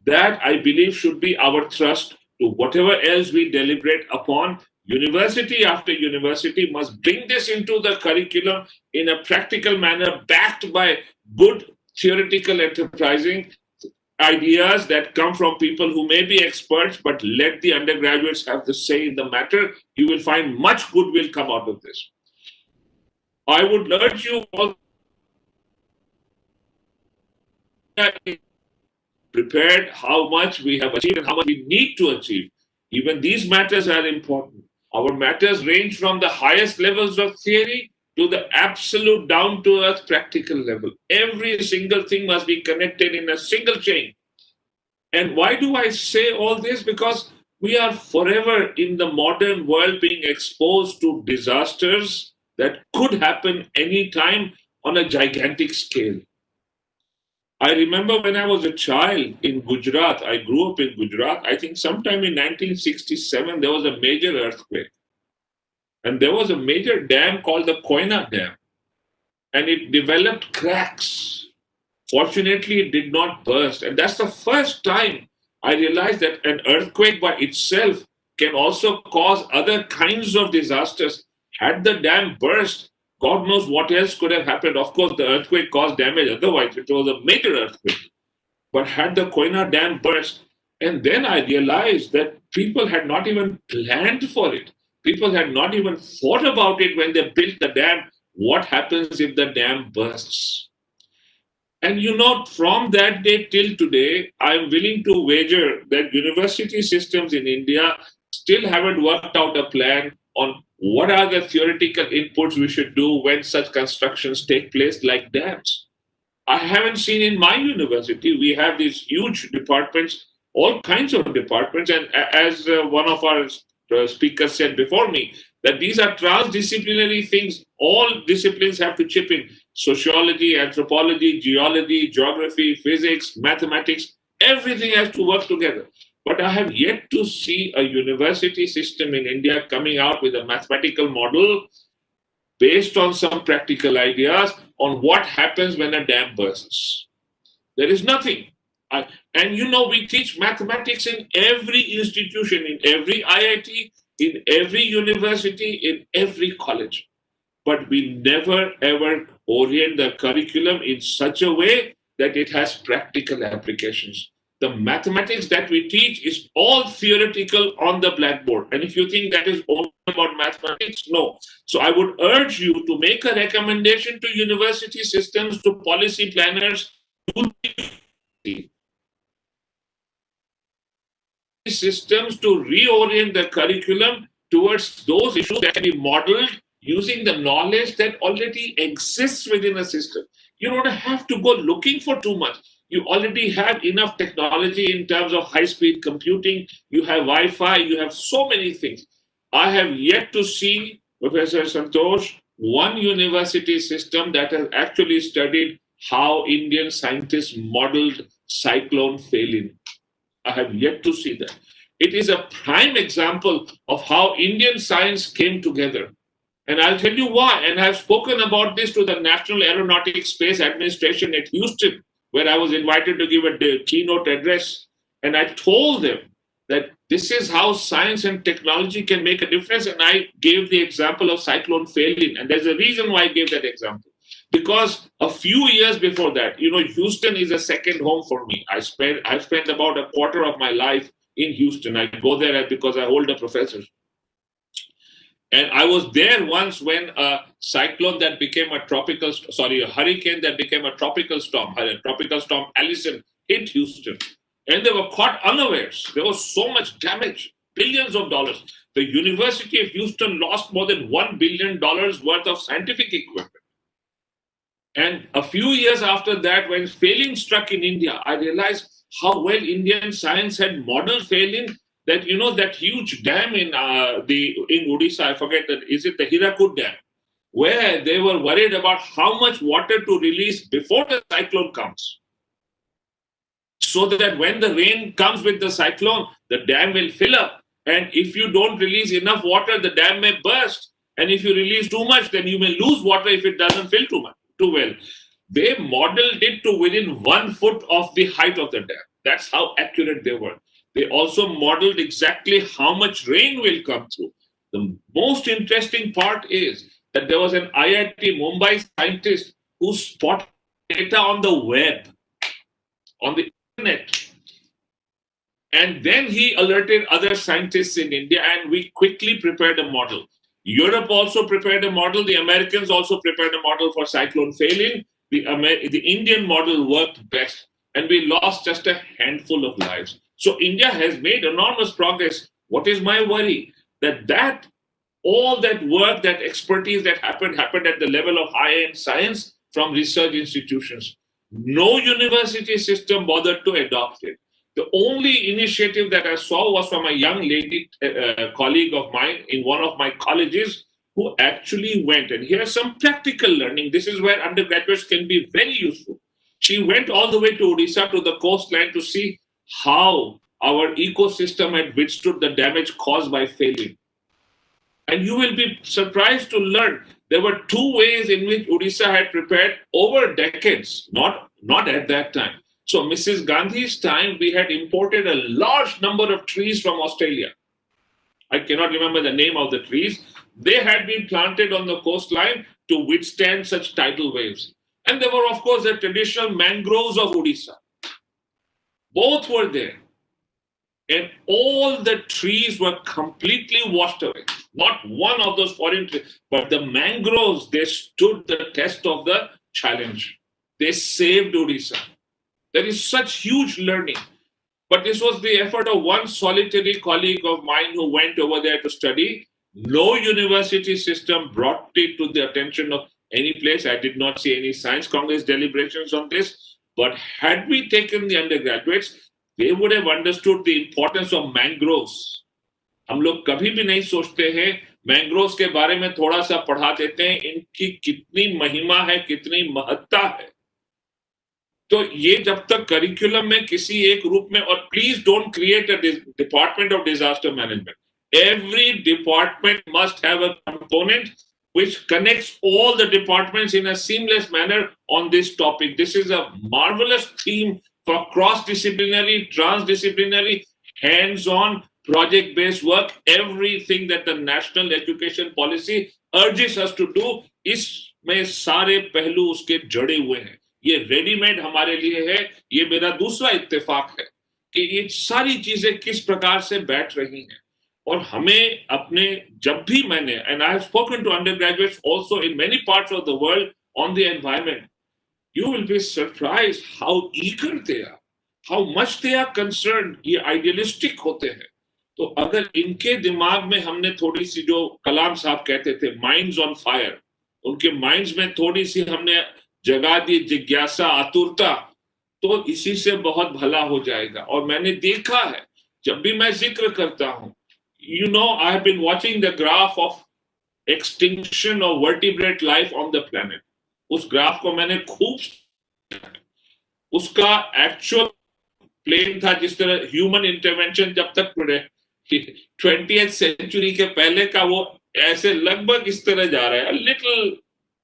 That, I believe, should be our thrust to whatever else we deliberate upon. University after university must bring this into the curriculum in a practical manner, backed by good theoretical enterprising. ideas that come from people who may be experts, but let the undergraduates have the say in the matter. You will find much good will come out of this. I would urge you all prepared how much we have achieved and how much we need to achieve. Even these matters are important. Our matters range from the highest levels of theory to the absolute down-to-earth practical level. Every single thing must be connected in a single chain. And why do I say all this? Because we are forever in the modern world being exposed to disasters that could happen anytime on a gigantic scale. I remember when I was a child in Gujarat, I grew up in Gujarat, I think sometime in 1967, there was a major earthquake. And there was a major dam called the Koyna Dam. And it developed cracks. Fortunately, it did not burst. And that's the first time I realized that an earthquake by itself can also cause other kinds of disasters. Had the dam burst, God knows what else could have happened. Of course, the earthquake caused damage. Otherwise, it was a major earthquake. But had the Koyna Dam burst, and then I realized that people had not even planned for it. People had not even thought about it when they built the dam. What happens if the dam bursts? And you know, from that day till today, I'm willing to wager that university systems in India still haven't worked out a plan on what are the theoretical inputs we should do when such constructions take place like dams. I haven't seen in my university, we have these huge departments, all kinds of departments. And as one of our speakers said before me, that these are transdisciplinary things. All disciplines have to chip in. Sociology, anthropology, geology, geography, physics, mathematics, everything has to work together. But I have yet to see a university system in India coming out with a mathematical model based on some practical ideas on what happens when a dam bursts. There is nothing. And you know, we teach mathematics in every institution, in every IIT, in every university, in every college. But we never ever orient the curriculum in such a way that it has practical applications. The mathematics that we teach is all theoretical on the blackboard. And if you think that is only about mathematics, no. So I would urge you to make a recommendation to university systems, to policy planners, to systems to reorient the curriculum towards those issues that can be modeled using the knowledge that already exists within a system. You don't have to go looking for too much. You already have enough technology in terms of high-speed computing. You have Wi-Fi. You have so many things. I have yet to see, Professor Santosh, one university system that has actually studied how Indian scientists modeled cyclone Phelan. I have yet to see that. It is a prime example of how Indian science came together. And I'll tell you why. And I've spoken about this to the National Aeronautics Space Administration at Houston, where I was invited to give a keynote address. And I told them that this is how science and technology can make a difference. And I gave the example of Cyclone Phelan. And there's a reason why I gave that example. Because a few years before that, you know, Houston is a second home for me. I've spent about a quarter of my life in Houston. I go there because I hold a professor. And I was there once when a cyclone that became a hurricane that became a tropical storm Allison hit Houston. And they were caught unawares. There was so much damage, billions of dollars. The University of Houston lost more than $1 billion worth of scientific equipment. And a few years after that, when Phelan struck in India, I realized how well Indian science had modeled Phelan. That, you know, that huge dam in Odisha, I forget that, is it the Hirakud Dam, where they were worried about how much water to release before the cyclone comes. So that when the rain comes with the cyclone, the dam will fill up. And if you don't release enough water, the dam may burst. And if you release too much, then you may lose water if it doesn't fill too well. They modeled it to within 1 foot of the height of the dam. That's how accurate they were. They also modeled exactly how much rain will come through. The most interesting part is that there was an IIT Mumbai scientist who spotted data on the web, on the internet. And then he alerted other scientists in India, and we quickly prepared a model. Europe also prepared a model. The Americans also prepared a model for cyclone failing. The Indian model worked best, and we lost just a handful of lives. So India has made enormous progress. What is my worry? That all that work, that expertise that happened at the level of high-end science from research institutions. No university system bothered to adopt it. The only initiative that I saw was from a young lady, colleague of mine in one of my colleges, who actually went. And here's some practical learning. This is where undergraduates can be very useful. She went all the way to Odisha, to the coastline, to see how our ecosystem had withstood the damage caused by failing. And you will be surprised to learn there were two ways in which Odisha had prepared over decades, not at that time. So Mrs. Gandhi's time, we had imported a large number of trees from Australia. I cannot remember the name of the trees. They had been planted on the coastline to withstand such tidal waves. And there were, of course, the traditional mangroves of Odisha. Both were there. And all the trees were completely washed away. Not one of those foreign trees, but the mangroves, they stood the test of the challenge. They saved Odisha. There is such huge learning. But this was the effort of one solitary colleague of mine who went over there to study. No university system brought it to the attention of any place. I did not see any Science Congress deliberations on this. But had we taken the undergraduates, they would have understood the importance of mangroves. हम लोग कभी भी नहीं सोचते हैं, mangroves के बारे में थोड़ा सा पढ़ा देते हैं, इनकी कितनी महिमा है, कितनी महत्ता है. तो ये जब तक करिकुलम में किसी एक रूप में, और please don't create a department of disaster management. Every department must have a component which connects all the departments in a seamless manner on this topic. This is a marvelous theme for cross-disciplinary, transdisciplinary, hands-on, project-based work. Everything that the National Education Policy urges us to do, इसमें सारे पहलू उसके जड़े हुए हैं. ये readymade हमारे लिए है. ये मेरा दूसरा इत्तेफाक है कि ये सारी चीजें किस प्रकार से बैठ रही हैं. और हमें अपने, जब भी मैंने, and I have spoken to undergraduates also in many parts of the world on the environment, you will be surprised how eager they are, how much they are concerned. ये idealistic होते हैं. तो अगर इनके दिमाग में हमने थोड़ी सी, जो कलाम साहब कहते थे, minds on fire, उनके minds में थोड़ी सी हमने जगा दी जिज्ञासा, आतुरता, तो इसी से बहुत भला हो जाएगा. और मैंने देखा है, जब भी मैं जिक्र करता हूं, you know, I have been watching the graph of extinction of vertebrate life on the planet. उस ग्राफ को मैंने खूब, उसका एक्चुअल प्लेन था जिस तरह ह्यूमन इंटरवेंशन जब तक 20th सेंचुरी के पहले का, वो ऐसे लगभग इस तरह जा रहा है. लिटिल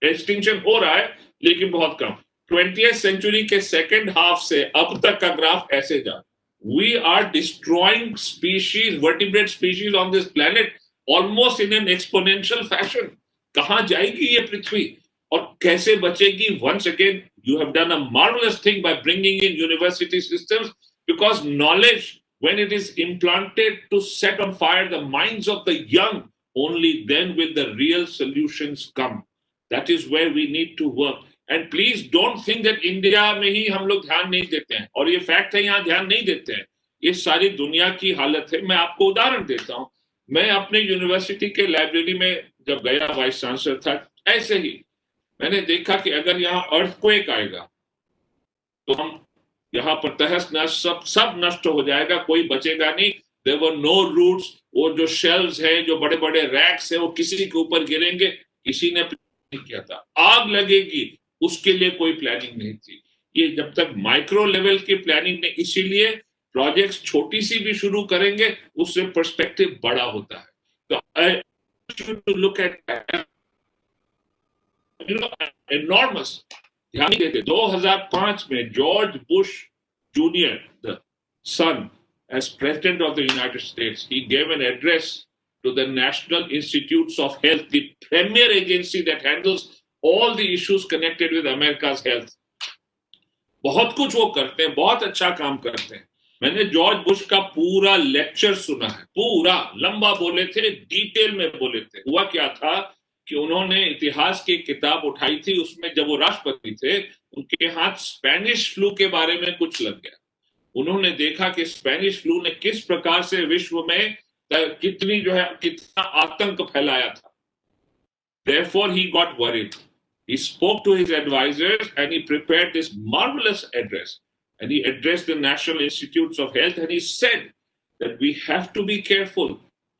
एक्सटिंक्शन हो रहा है लेकिन बहुत कम. 20th सेंचुरी के सेकेंड हाफ से अब तक का ग्राफ ऐसे जा. We are destroying species, vertebrate species on this planet almost in an exponential fashion. कहाँ जाएगी ये पृथ्वी और कैसे बचेगी? Once again, you have done a marvelous thing by bringing in university systems, because knowledge, when it is implanted to set on fire the minds of the young, only then will the real solutions come. That is where we need to work. And please don't think that India में ही हम लोग ध्यान नहीं देते हैं, और ये fact है, यहाँ ध्यान नहीं देते हैं. ये सारी दुनिया की हालत है. मैं आपको उदाहरण देता हूँ. मैं अपने यूनिवर्सिटी के लाइब्रेरी में जब गया, वाइस चांसलर था, ऐसे ही मैंने देखा कि अगर यहाँ अर्थक्वेक आएगा तो हम यहाँ पर तहस नहस सब नष्ट हो जाएगा, कोई बचेगा नहीं. There were no roots. वो जो शेल्व्स है, जो बड़े बड़े रैक्स है, वो किसी के ऊपर गिरेंगे, किसी ने नहीं किया था. आग लगेगी, उसके लिए कोई प्लानिंग नहीं थी. ये जब तक माइक्रो लेवल की प्लानिंग नहीं, इसीलिए प्रोजेक्ट्स छोटी सी भी शुरू करेंगे, उससे पर्सपेक्टिव बड़ा होता है. तो I to look at, you know, enormous. ध्यान देते 2005 में George Bush junior, the son, as president of the United States, he gave an address to the National Institutes of Health, the premier agency that handles all the issues connected with America's health. बहुत कुछ वो करते हैं, बहुत अच्छा काम करते हैं। मैंने जॉर्ज बुश का पूरा लेक्चर सुना है, पूरा लंबा बोले थे, डिटेल में बोले थे। हुआ क्या था कि उन्होंने इतिहास की किताब उठाई थी, उसमें जब वो राष्ट्रपति थे उनके हाथ स्पेनिश फ्लू के बारे में कुछ लग गया। उन्होंने देखा कि स्पेनिश फ्लू ने किस प्रकार से विश्व में कितना आतंक फैलाया था। Therefore, he got worried. He spoke to his advisors and he prepared this marvelous address. And he addressed the National Institutes of Health and he said that we have to be careful.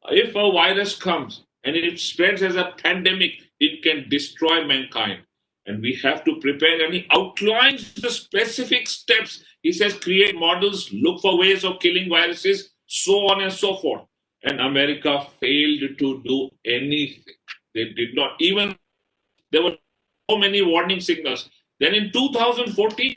If a virus comes and it spreads as a pandemic, it can destroy mankind. And we have to prepare. And he outlines the specific steps. He says, create models, look for ways of killing viruses, so on and so forth. And America failed to do anything. They did not even, there were so many warning signals. Then in 2014,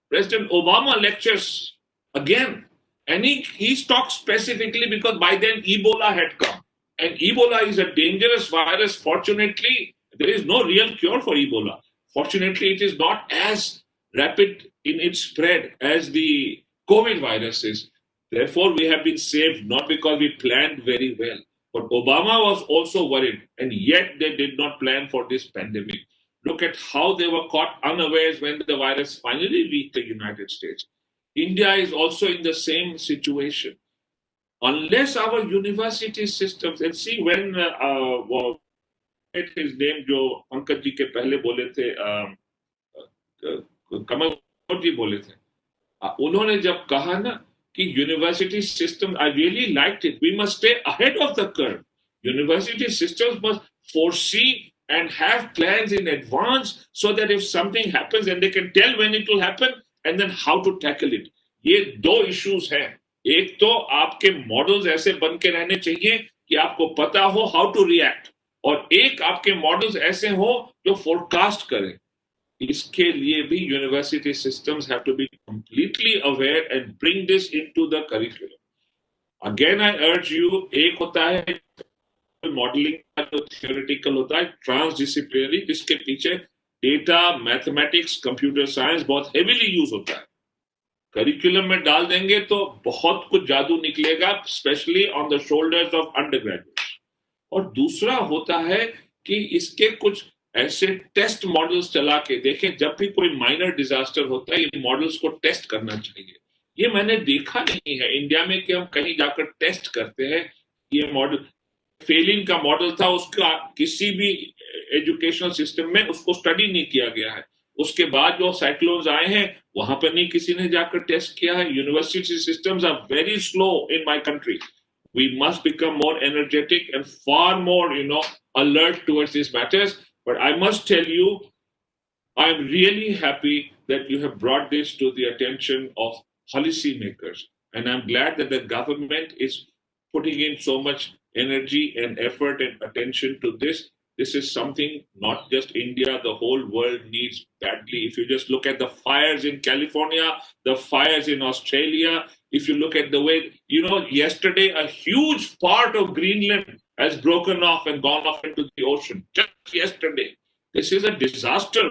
President Obama lectures again. And he talks specifically because by then Ebola had come. And Ebola is a dangerous virus. Fortunately, there is no real cure for Ebola. Fortunately, it is not as rapid in its spread as the COVID virus is. Therefore, we have been saved not because we planned very well. But Obama was also worried, and yet they did not plan for this pandemic. Look at how they were caught unawares when the virus finally reached the United States. India is also in the same situation. Unless our university systems, and see when his name जो पंकज जी के पहले बोले थे, कमल जी बोले थे, उन्होंने जब कहा ना कि university system, I really liked it. We must stay ahead of the curve. University systems must foresee and have plans in advance so that if something happens, and they can tell when it will happen and then how to tackle it. ये दो issues हैं. एक तो आपके models ऐसे बन के रहने चाहिए कि आपको पता हो how to react, और एक आपके मॉडल्स ऐसे हो जो forecast करें. इसके लिए भी university systems have to be completely aware and bring this into the curriculum. Again I urge you, एक होता है मॉडलिंग का जो थियोरेटिकल होता है, ट्रांसडिसिप्लिनरी, जिसके पीछे डेटा, मैथमेटिक्स, कंप्यूटर साइंस बहुत हेवीली यूज होता है. करिकुलम में डाल देंगे तो बहुत कुछ जादू निकलेगा, specially on the shoulders of undergraduates. और दूसरा होता है कि इसके कुछ ऐसे टेस्ट मॉडल्स चला के देखें. जब भी कोई माइनर डिजास्टर होता है, ये मॉडल्स को टेस्ट करना चाहिए. ये मैंने देखा नहीं है इंडिया में कि हम कहीं जाकर टेस्ट करते हैं. ये मॉडल फेलिंग का मॉडल था, उसका किसी भी एजुकेशनल सिस्टम में उसको स्टडी नहीं किया गया है. उसके बाद जो साइक्लोन्स आए हैं वहां पर नहीं किसी ने जाकर टेस्ट किया है. University systems are very slow in my country. We must become more energetic and far more, alert towards these matters. But I must tell you, I'm really happy that you have brought this to the attention of policymakers. And I'm glad that the government is putting in so much energy and effort and attention to this. This is something not just India, the whole world needs badly. If you just look at the fires in California, the fires in Australia, if you look at the way, yesterday a huge part of Greenland has broken off and gone off into the ocean. Just yesterday. This is a disaster.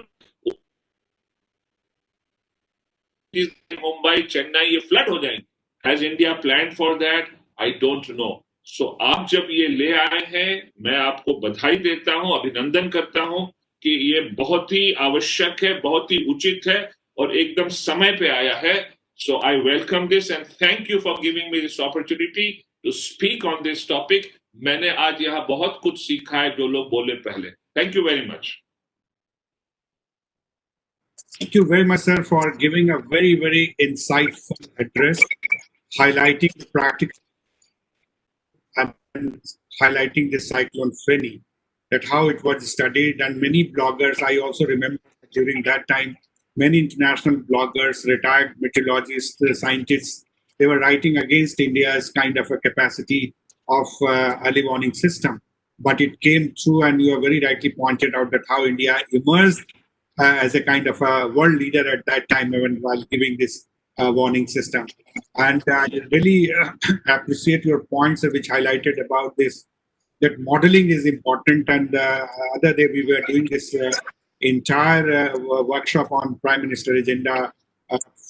Mumbai, Chennai, ये flood हो जाएंगे. Has India planned for that? I don't know. So आप जब ये ले आए हैं, मैं आपको बधाई देता हूं, अभिनंदन करता हूं कि ये बहुत ही आवश्यक है, बहुत ही उचित है और एकदम समय पे आया है. So I welcome this and thank you for giving me this opportunity to speak on this topic. मैंने आज यहाँ बहुत कुछ सीखा है जो लोग बोले पहले. Thank you very much. Thank you very much, sir, for giving a very, very insightful address, highlighting the practical and highlighting the cyclone Feni, that how it was studied, and many bloggers, I also remember during that time, many international bloggers, retired meteorologists, scientists, they were writing against India's kind of a capacity of early warning system. But it came through, and you have very rightly pointed out that how India emerged as a kind of a world leader at that time while giving this warning system. And I really appreciate your points which highlighted about this, that modeling is important. And other day we were doing this entire workshop on Prime Minister Agenda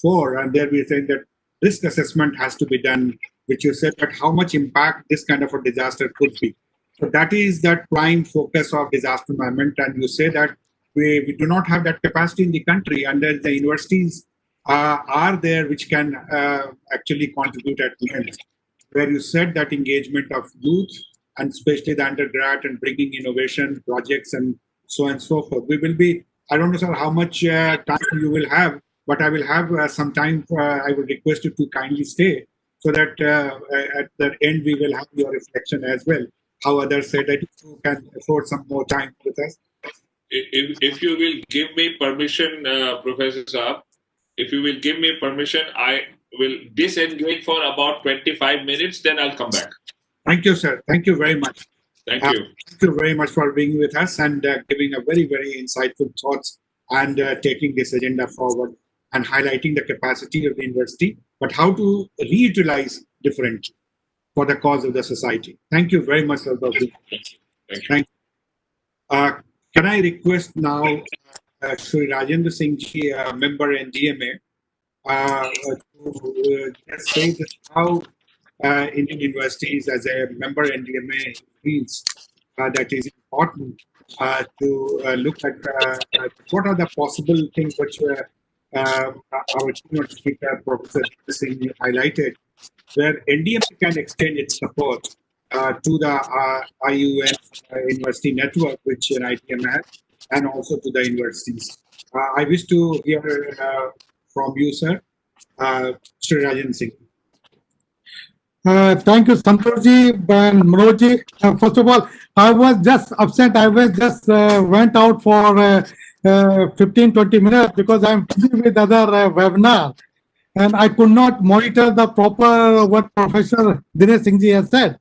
4, and there we saying that risk assessment has to be done, which you said that how much impact this kind of a disaster could be. So that is that prime focus of disaster management, and you say that we do not have that capacity in the country, and the universities are there which can actually contribute at length, where you said that engagement of youth and especially the undergrad and bringing innovation projects and so on and so forth. We will be, I don't know, sir, how much time you will have, but I will have some time. I would request you to kindly stay so that at the end we will have your reflection as well. How others said that you can afford some more time with us. If you will give me permission, Professor Saab, if you will give me permission, I will disengage for about 25 minutes, then I'll come back. Thank you, sir. Thank you very much. Thank you. Thank you very much for being with us and giving a very, very insightful thoughts and taking this agenda forward and highlighting the capacity of the university, but how to reutilize differently for the cause of the society. Thank you very much, sir. Thank you. Can I request now Shri Rajendra Singh ji, member NDMA, to just say that how Indian universities as a member NDMA feels that is important to look at what are the possible things which our keynote speaker, Professor Singh, highlighted, where NDMA can extend its support to the IUN University Network, which ITM has, and also to the universities. I wish to hear from you, sir. Shri Rajan Singh. Thank you, Santoshji and Manojji. First of all, I was just absent. I was just went out for 15-20 minutes because I'm busy with other webinar, and I could not monitor the proper what Professor Dinesh Singh ji has said.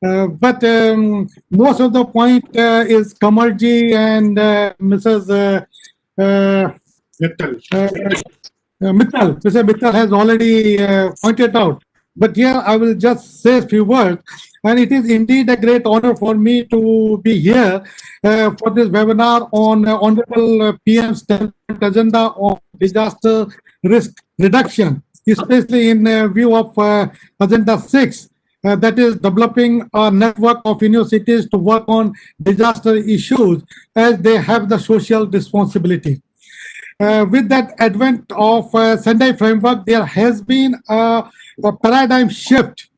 But most of the point is Kamalji and Mrs. Mittal. Mr. Mittal has already pointed out. But here I will just say a few words, and it is indeed a great honor for me to be here for this webinar on Honorable PM's agenda of disaster risk reduction, especially in view of Agenda 6, that is developing a network of universities to work on disaster issues as they have the social responsibility. With that advent of Sendai framework, there has been a paradigm shift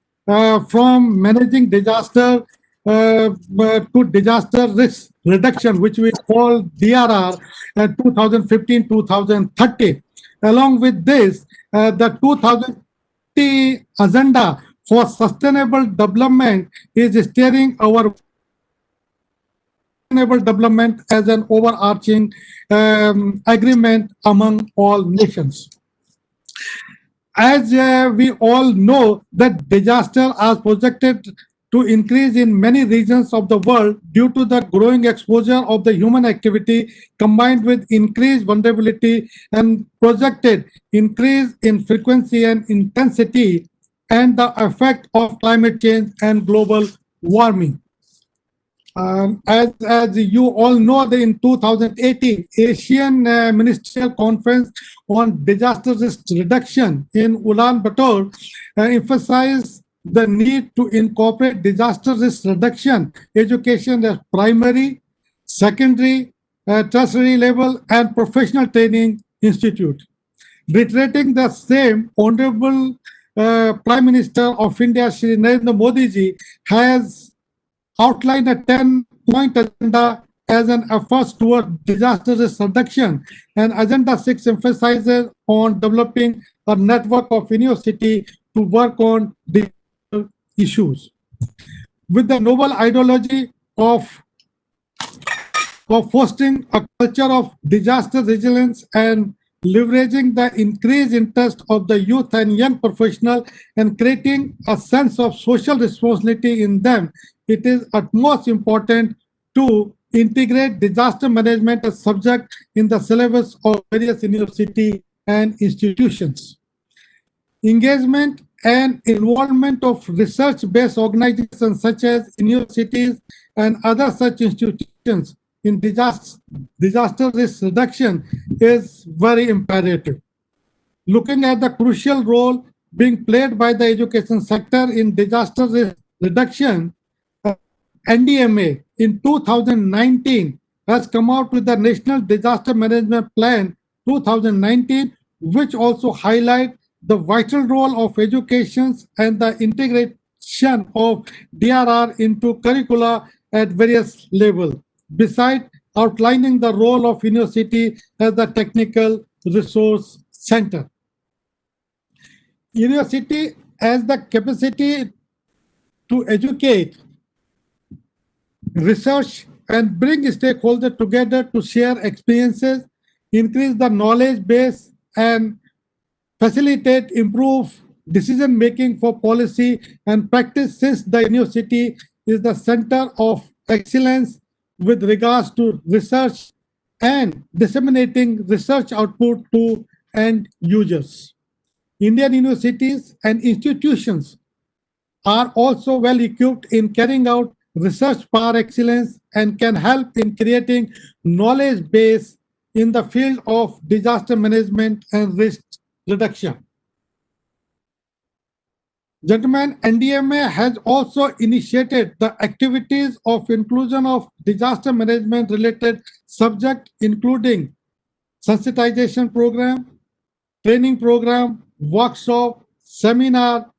from managing disaster to disaster risk reduction, which we call DRR 2015-2030. Along with this, the 2030 agenda for sustainable development is steering our sustainable development as an overarching agreement among all nations. As we all know, that disasters are projected to increase in many regions of the world due to the growing exposure of the human activity combined with increased vulnerability and projected increase in frequency and intensity and the effect of climate change and global warming. As you all know, in 2018, Asian Ministerial Conference on Disaster Risk Reduction in Ulaanbaatar emphasized the need to incorporate disaster risk reduction education as primary, secondary, tertiary level, and professional training institute. Reiterating the same, Honorable Prime Minister of India, Shri Narendra Modi ji, has outlined a 10-point agenda as an effort toward disaster risk reduction, and Agenda 6 emphasizes on developing a network of universities to work on disaster issues. With the noble ideology of fostering a culture of disaster resilience and leveraging the increased interest of the youth and young professionals and creating a sense of social responsibility in them, it is utmost important to integrate disaster management as subject in the syllabus of various universities and institutions. Engagement and involvement of research-based organizations such as universities and other such institutions in disaster risk reduction is very imperative. looking at the crucial role being played by the education sector in disaster risk reduction, NDMA in 2019 has come out with the National Disaster Management Plan 2019, which also highlight the vital role of education and the integration of DRR into curricula at various levels, besides outlining the role of university as the technical resource center. University has the capacity to educate, research, and bring stakeholders together to share experiences, increase the knowledge base, and facilitate, improve decision making for policy and practice, since the university is the center of excellence with regards to research and disseminating research output to end users. Indian universities and institutions are also well equipped in carrying out research par excellence and can help in creating knowledge base in the field of disaster management and risk reduction. Gentlemen, NDMA has also initiated the activities of inclusion of disaster management related subject, including sensitization program, training program, workshop, seminar,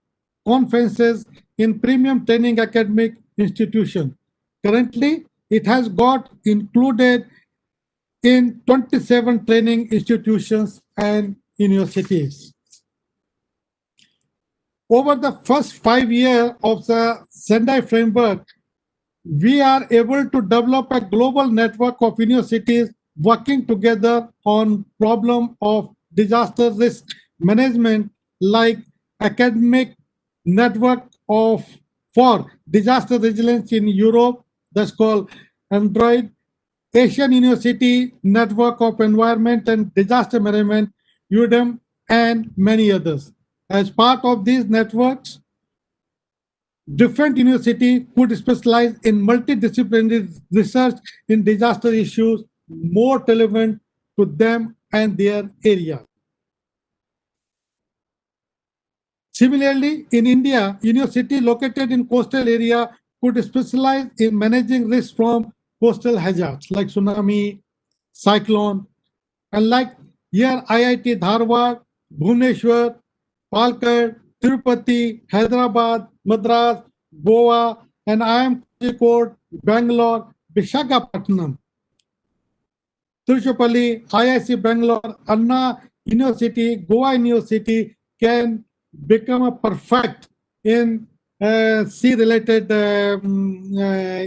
conferences in premium training academic institution. Currently, it has got included in 27 training institutions and universities. Over the first 5 years of the Sendai framework, we are able to develop a global network of universities working together on problem of disaster risk management, like academic network for disaster resilience in Europe, that's called Android, Asian University Network of Environment and Disaster Management, UDEM, and many others. As part of these networks, different universities could specialize in multidisciplinary research in disaster issues more relevant to them and their area. Similarly, in India, university located in coastal area could specialize in managing risks from coastal hazards like tsunami, cyclone, and like here IIT Dharwad, Bhubaneswar, Palkad, Tirupati, Hyderabad, Madras, Goa, and IIM Kozhikode, Bangalore, Visakhapatnam, Tiruchirappalli, IIC Bangalore, Anna University, Goa University can become a perfect in sea-related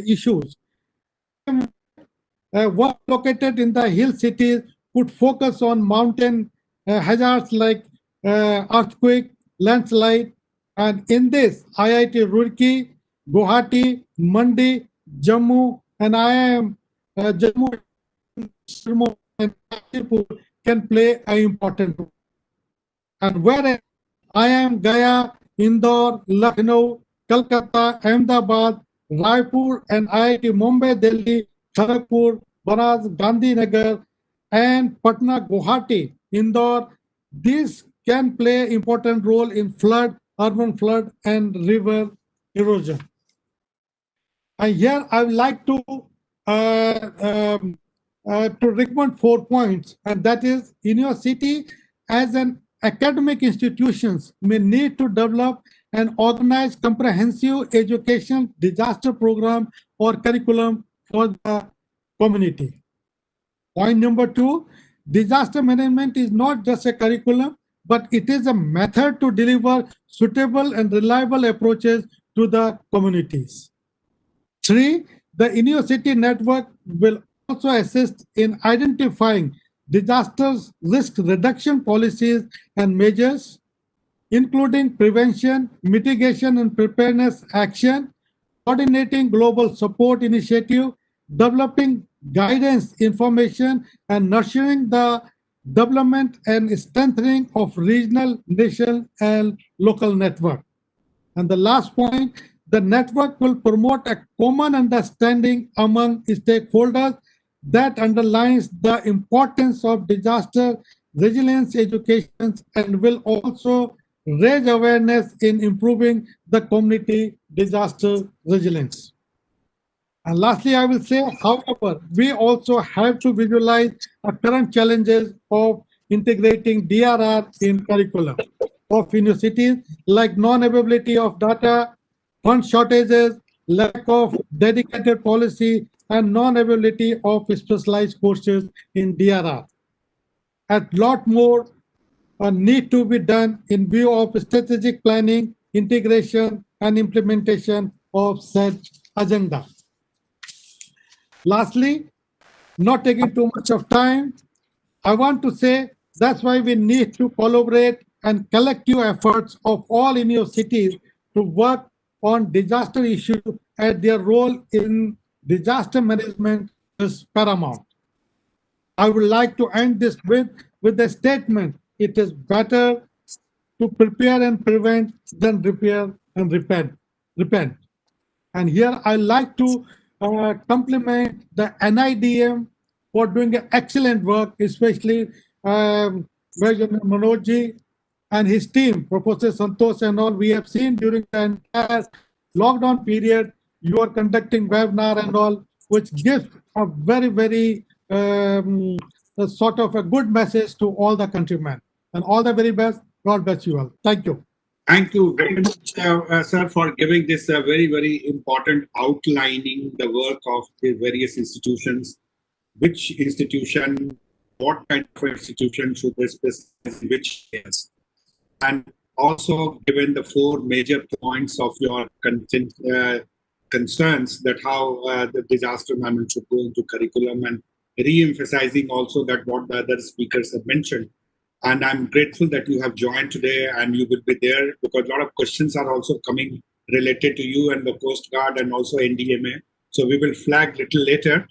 issues. Work located in the hill cities could focus on mountain hazards like earthquake, landslide, and in this, IIT Roorkee, Guwahati, Mandi, Jammu, and IIM Jammu and Kashmir can play an important role. And whereas IIM Gaya, Indore, Lucknow, Kolkata, Ahmedabad, Raipur, and IIT Mumbai, Delhi, Kharagpur, Baras, Gandhinagar, and Patna, Guwahati, Indore, these can play important role in flood, urban flood, and river erosion. And here I would like to recommend 4 points, and that is university as an academic institutions may need to develop and organize comprehensive education disaster program or curriculum for the community. Point number 2, disaster management is not just a curriculum, but it is a method to deliver suitable and reliable approaches to the communities. 3, the university network will also assist in identifying disaster risk reduction policies and measures, including prevention, mitigation, and preparedness action, coordinating global support initiative, developing guidance information, and nurturing the development and strengthening of regional, national, and local network. And the last point, the network will promote a common understanding among stakeholders that underlines the importance of disaster resilience education, and will also raise awareness in improving the community disaster resilience. And lastly, I will say, however, we also have to visualize the current challenges of integrating DRR in curriculum of universities, like non-availability of data, fund shortages, lack of dedicated policy, and non-availability of specialized courses in DRR. A lot more need to be done in view of strategic planning, integration, and implementation of such agenda. Lastly, not taking too much of time, I want to say that's why we need to collaborate and collective efforts of all universities to work on disaster issues, as their role in disaster management is paramount. I would like to end this with the statement: it is better to prepare and prevent than repair and repent. And here I like to compliment the NIDM for doing excellent work, especially Major Manojji and his team, Professor Santosh and all. We have seen during the entire lockdown period, you are conducting webinar and all, which gives a very a sort of a good message to all the countrymen. And all the very best. God bless you all. Thank you. Thank you very much, sir, for giving this very important outlining the work of the various institutions. Which institution, what kind of institution should they specialize in which areas? And also given the four major points of your concerns, that how the disaster management should go into curriculum, and re-emphasizing also that what the other speakers have mentioned. And I'm grateful that you have joined today and you will be there, because a lot of questions are also coming related to you and the Coast Guard and also NDMA. So we will flag little later.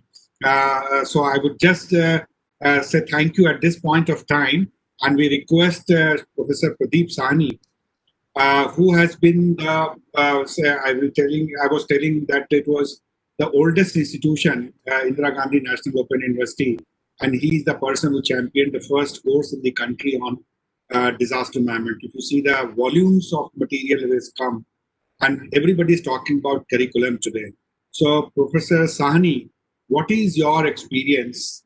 So I would just say thank you at this point of time. And we request Professor Pradeep Sahni, who has been, I was telling that it was the oldest institution, Indira Gandhi National Open University. And he is the person who championed the first course in the country on disaster management. If you see the volumes of material that has come, and everybody is talking about curriculum today. So, Professor Sahni, what is your experience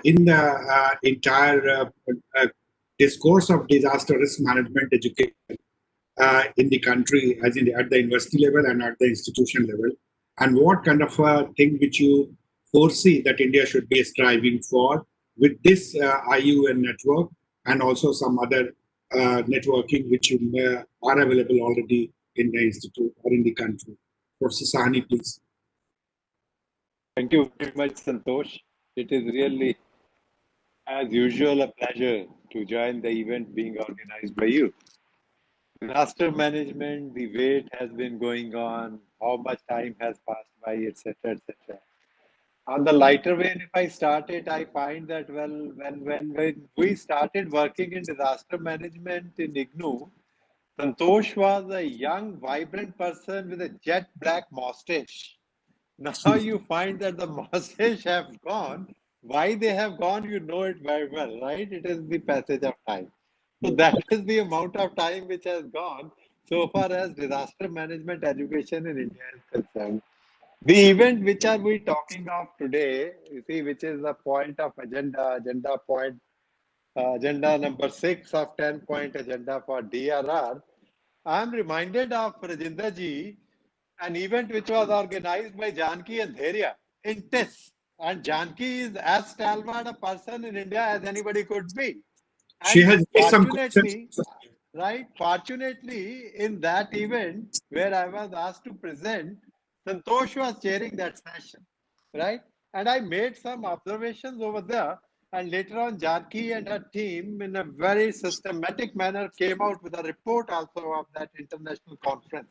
in the entire discourse of disaster risk management education in the country, as in at the university level and at the institution level? And what kind of thing which you foresee that India should be striving for with this IUN network, and also some other networking which are available already in the institute or in the country? Professor Sahni, please. Thank you very much, Santosh. It is really, as usual, a pleasure to join the event being organized by you. Disaster management, the way it has been going on, how much time has passed by, etc., etc. On the lighter vein, if I start it, I find that, well, when we started working in disaster management in IGNOU, Santosh was a young, vibrant person with a jet black mustache. Now you find that the mustache have gone. Why they have gone, you know it very well, right? It is the passage of time. So that is the amount of time which has gone so far as disaster management education in India is concerned. The event which are we talking of today, you see, which is the point of agenda number 6 of 10-point agenda for DRR. I am reminded of Rajinder ji, an event which was organized by Janki and Dheria in TIS. And Janki is as stalwart a person in India as anybody could be. And she has some questions. Right, fortunately, in that event where I was asked to present, Santosh was chairing that session, right? And I made some observations over there. And later on, Janki and her team, in a very systematic manner, came out with a report also of that international conference.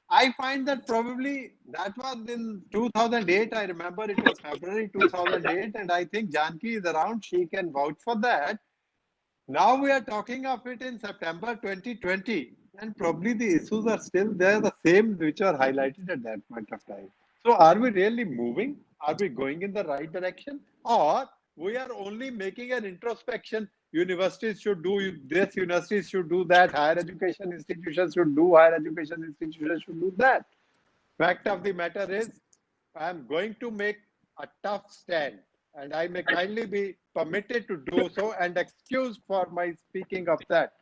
I find that probably that was in 2008. I remember it was February 2008. And I think Janki is around. She can vouch for that. Now we are talking of it in September 2020, and probably the issues are still there, the same which are highlighted at that point of time. So are we really moving? Are we going in the right direction? Or we are only making an introspection universities should do this, universities should do that, higher education institutions should do, higher education institutions should do that. Fact of the matter is, I am going to make a tough stand, and I may kindly be permitted to do so and excused for my speaking of that.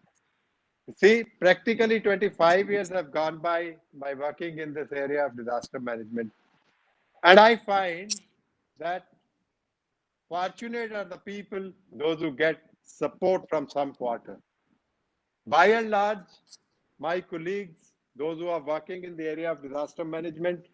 See, practically 25 years have gone by working in this area of disaster management. And I find that fortunate are the people, those who get support from some quarter. By and large, my colleagues, those who are working in the area of disaster management,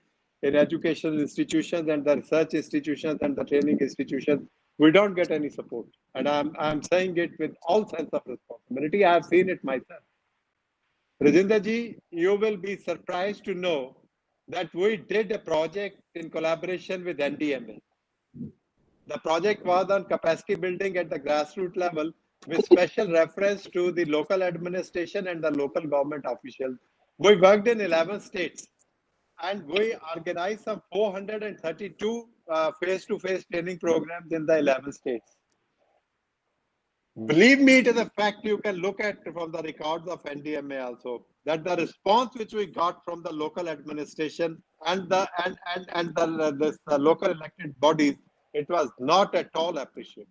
in educational institutions and the research institutions and the training institutions, we don't get any support. And I'm saying it with all sense of responsibility. I have seen it myself. Rajinder ji, you will be surprised to know that we did a project in collaboration with NDMA. The project was on capacity building at the grassroots level with special reference to the local administration and the local government officials. We worked in 11 states and we organized some 432 face-to-face training programs in the 11 states. Believe me, it is a fact you can look at from the records of NDMA also, that the response which we got from the local administration and the local elected bodies, it was not at all appreciated.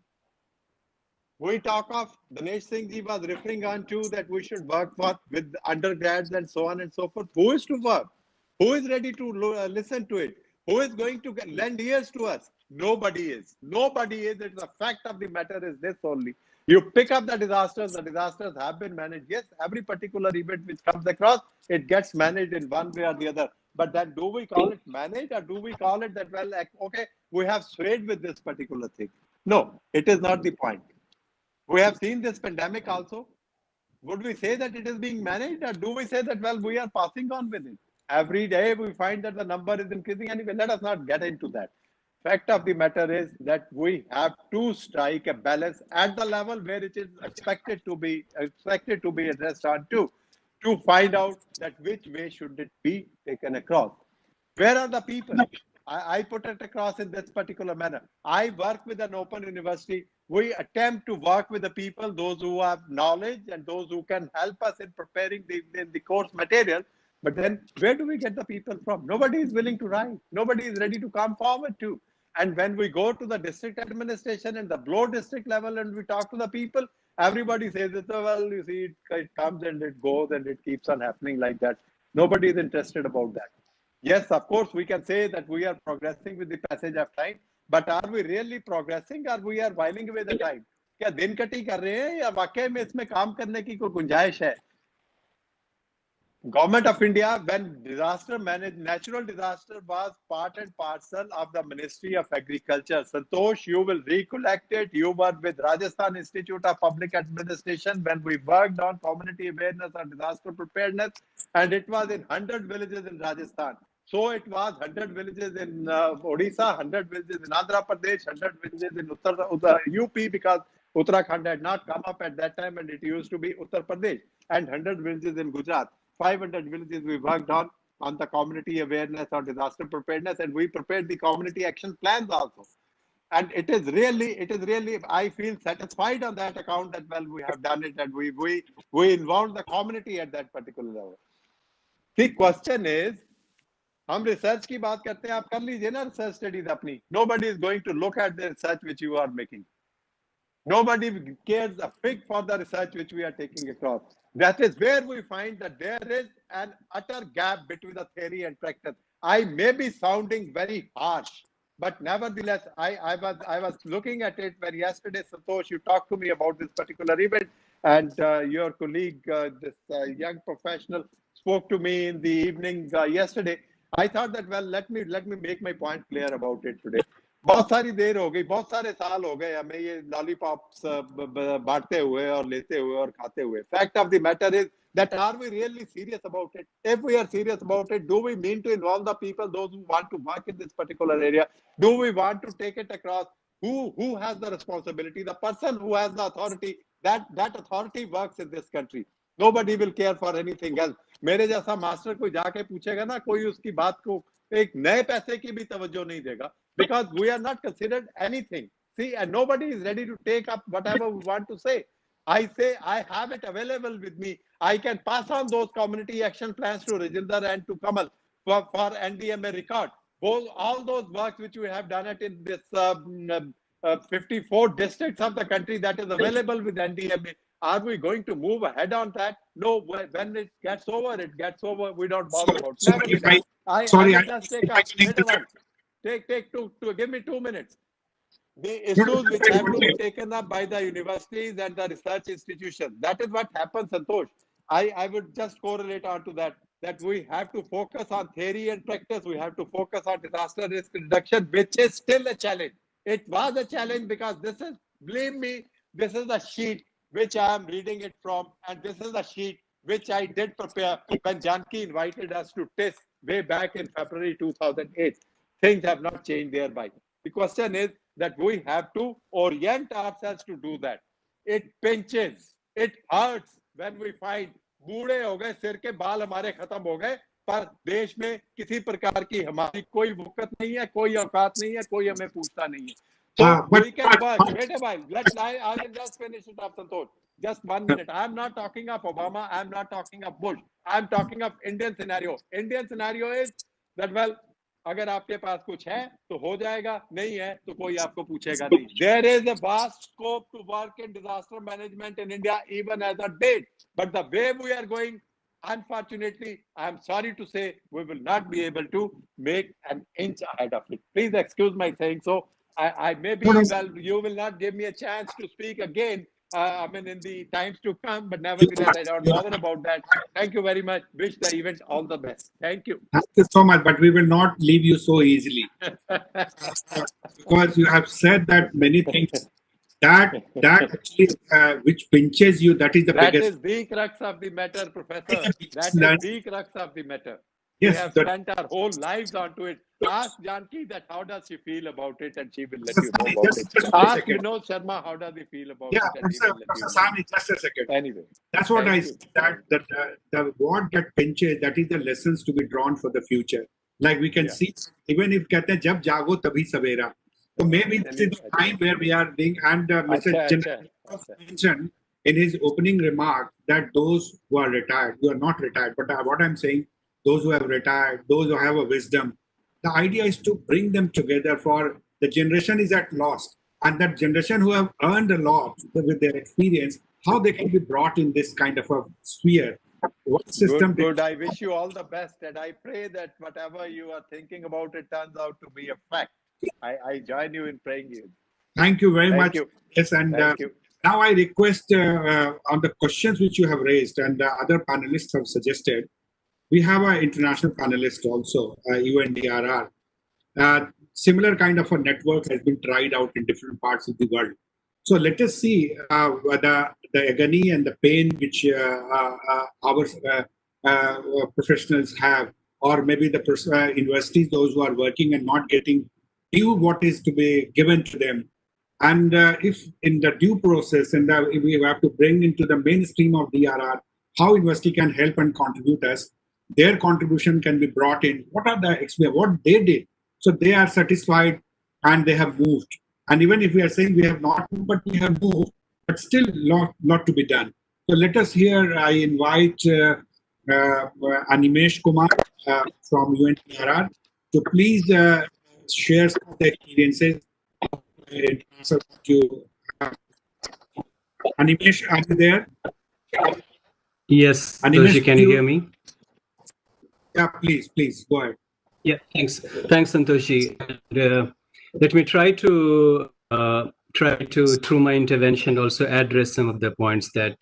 We talk of, Dinesh Singh ji was referring on to that we should work with undergrads and so on and so forth. Who is to work? Who is ready to listen to it? Who is going to lend ears to us? Nobody is. Nobody is. It's a fact of the matter is this only. You pick up the disasters have been managed. Yes, every particular event which comes across, it gets managed in one way or the other. But then do we call it managed or do we call it that, well, like, okay, we have swayed with this particular thing? No, it is not the point. We have seen this pandemic also. Would we say that it is being managed or do we say that, well, we are passing on with it? Every day we find that the number is increasing. Anyway, let us not get into that. Fact of the matter is that we have to strike a balance at the level where it is expected to be addressed on to find out that which way should it be taken across. Where are the people? I put it across in this particular manner. I work with an open university. We attempt to work with the people, those who have knowledge and those who can help us in preparing the course material. But then where do we get the people from? Nobody is willing to write. Nobody is ready to come forward to. And when we go to the district administration and the below district level and we talk to the people, everybody says, well, you see, it comes and it goes and it keeps on happening like that. Nobody is interested about that. Yes, of course, we can say that we are progressing with the passage of time, but are we really progressing or we are whiling away the time? क्या दिन कटी कर रहे हैं या वाकई में इसमें काम करने की कोई गुंजाइश है? Government of India, when natural disaster was part and parcel of the Ministry of Agriculture. Santosh, you will recollect it. You were with Rajasthan Institute of Public Administration when we worked on community awareness and disaster preparedness, and it was in 100 villages in Rajasthan. So it was 100 villages in Odisha, 100 villages in Andhra Pradesh, 100 villages in UP, because Uttarakhand had not come up at that time and it used to be Uttar Pradesh, and 100 villages in Gujarat. 500 villages we worked on the community awareness or disaster preparedness, and we prepared the community action plans also. And it is really, I feel satisfied on that account that, well, we have done it and we involved the community at that particular level. The question is, हम research की बात करते हैं, आप कर लीजिए ना research studies अपनी. Nobody is going to look at the research which you are making. Nobody cares a fig for the research which we are taking across. That is where we find that there is an utter gap between the theory and practice. I may be sounding very harsh, but nevertheless, I was looking at it when yesterday, Santosh, you talked to me about this particular event, and your colleague, this young professional, spoke to me in the evening yesterday. I thought that, well, let me make my point clear about it today. बहुत सारी देर हो गई, बहुत सारे साल हो गए हमें ये लॉलीपॉप्स बांटते हुए और लेते हुए और खाते हुए. Fact of the matter is that are we really serious about it? If we are serious about it, do we mean to involve the people, those who want to work in this particular area? Do we want to take it across? Who has the responsibility? The person who has the authority, that authority works in this country. Nobody will care for anything else. मेरे जैसा master कोई जाके पूछेगा ना, कोई उसकी बात को एक नए पैसे की भी तवज्जो नहीं देगा, because we are not considered anything. See, and nobody is ready to take up whatever we want to say. I say I have it available with me. I can pass on those community action plans to Rajinder and to Kamal for NDMA record. All those works which we have done it in this 54 districts of the country that is available with NDMA. Are we going to move ahead on that? No, when it gets over, it gets over. We don't bother about it. I will just take up. Wait a while. Take two, give me 2 minutes. The issues which have to be taken up by the universities and the research institutions. That is what happens, Santosh. I would just correlate on to that we have to focus on theory and practice. We have to focus on disaster risk reduction, which is still a challenge. It was a challenge because this is, believe me, this is the sheet which I am reading it from, and this is the sheet which I did prepare when Janki invited us to test way back in February 2008. Things have not changed thereby. The question is that we have to orient ourselves to do that. It pinches, it hurts when we find बूढ़े हो गए, सिर के बाल हमारे खत्म हो गए, पर देश में किसी प्रकार की हमारी कोई वक़्त नहीं है, कोई औकात नहीं है, कोई हमें पूछता नहीं है. So we can work. Wait a while. I will just finish it up, Santosh. Just 1 minute. I am not talking of Obama. I am not talking of Bush. I am talking of Indian scenario. Indian scenario is that, well, अगर आपके पास कुछ है तो हो जाएगा, नहीं है तो कोई आपको पूछेगा नहीं. There is a vast scope to work in disaster management in India even as a date, but the way we are going, unfortunately, I am sorry to say, we will not be able to make an inch ahead of it. Please excuse my saying so. I maybe, well, you will not give me a chance to speak again. I mean, in the times to come, but nevertheless, I don't bother about that. Thank you very much. Wish the event all the best. Thank you. Thank you so much, but we will not leave you so easily. Because you have said that many things that actually, which pinches you, that is the biggest. That is the crux of the matter, Professor. That is the crux of the matter. Yes, we have spent our whole lives onto it. Ask Janki that how does she feel about it, and she will let you know about it. Ask Vinod Sharma how does he feel about it, and he will let you know. Sami, just a second. Anyway, that's what I said. That what get pinches, that is the lessons to be drawn for the future. Like we can see, even if कहते हैं जब जागो तभी सवेरा. So maybe this is the time where we are being, and Mr. Chancellor mentioned in his opening remark that those who are retired, you are not retired, but what I'm saying, those who have retired, those who have a wisdom, the idea is to bring them together. For the generation is at lost, and that generation who have earned a lot with their experience, how they can be brought in this kind of a sphere. What system? Good. I wish you all the best, and I pray that whatever you are thinking about, it turns out to be a fact. I join you in praying you. Thank you very much. You. Yes, and now I request on the questions which you have raised and other panelists have suggested, we have an international panelist also, IUIN-DRR. Similar kind of a network has been tried out in different parts of the world. So let us see whether the agony and the pain which our professionals have, or maybe the universities, those who are working and not getting due what is to be given to them. And if in the due process, and if we have to bring into the mainstream of DRR, how university can help and contribute us, their contribution can be brought in. What are the what they did? So they are satisfied and they have moved. And even if we are saying we have not moved, but we have moved, but still lot to be done. So let us hear, I invite Animesh Kumar from IUIN-DRR to please share some of the experiences in terms of you. Animesh, are you there? Yes, Animesh, can you hear me? Yeah, please go ahead. Yeah, thanks, Santoshi. Let me try to through my intervention also address some of the points that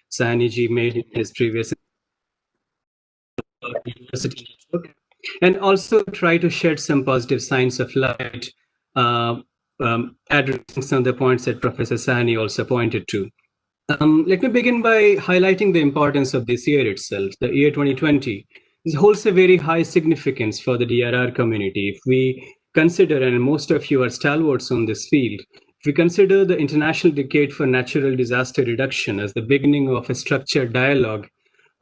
Sahaniji made in his previous university network, and also try to shed some positive signs of light, addressing some of the points that Professor Sahani also pointed to. Let me begin by highlighting the importance of this year itself, the year 2020. This holds a very high significance for the DRR community. If we consider, and most of you are stalwarts on this field, if we consider the International Decade for Natural Disaster Reduction as the beginning of a structured dialogue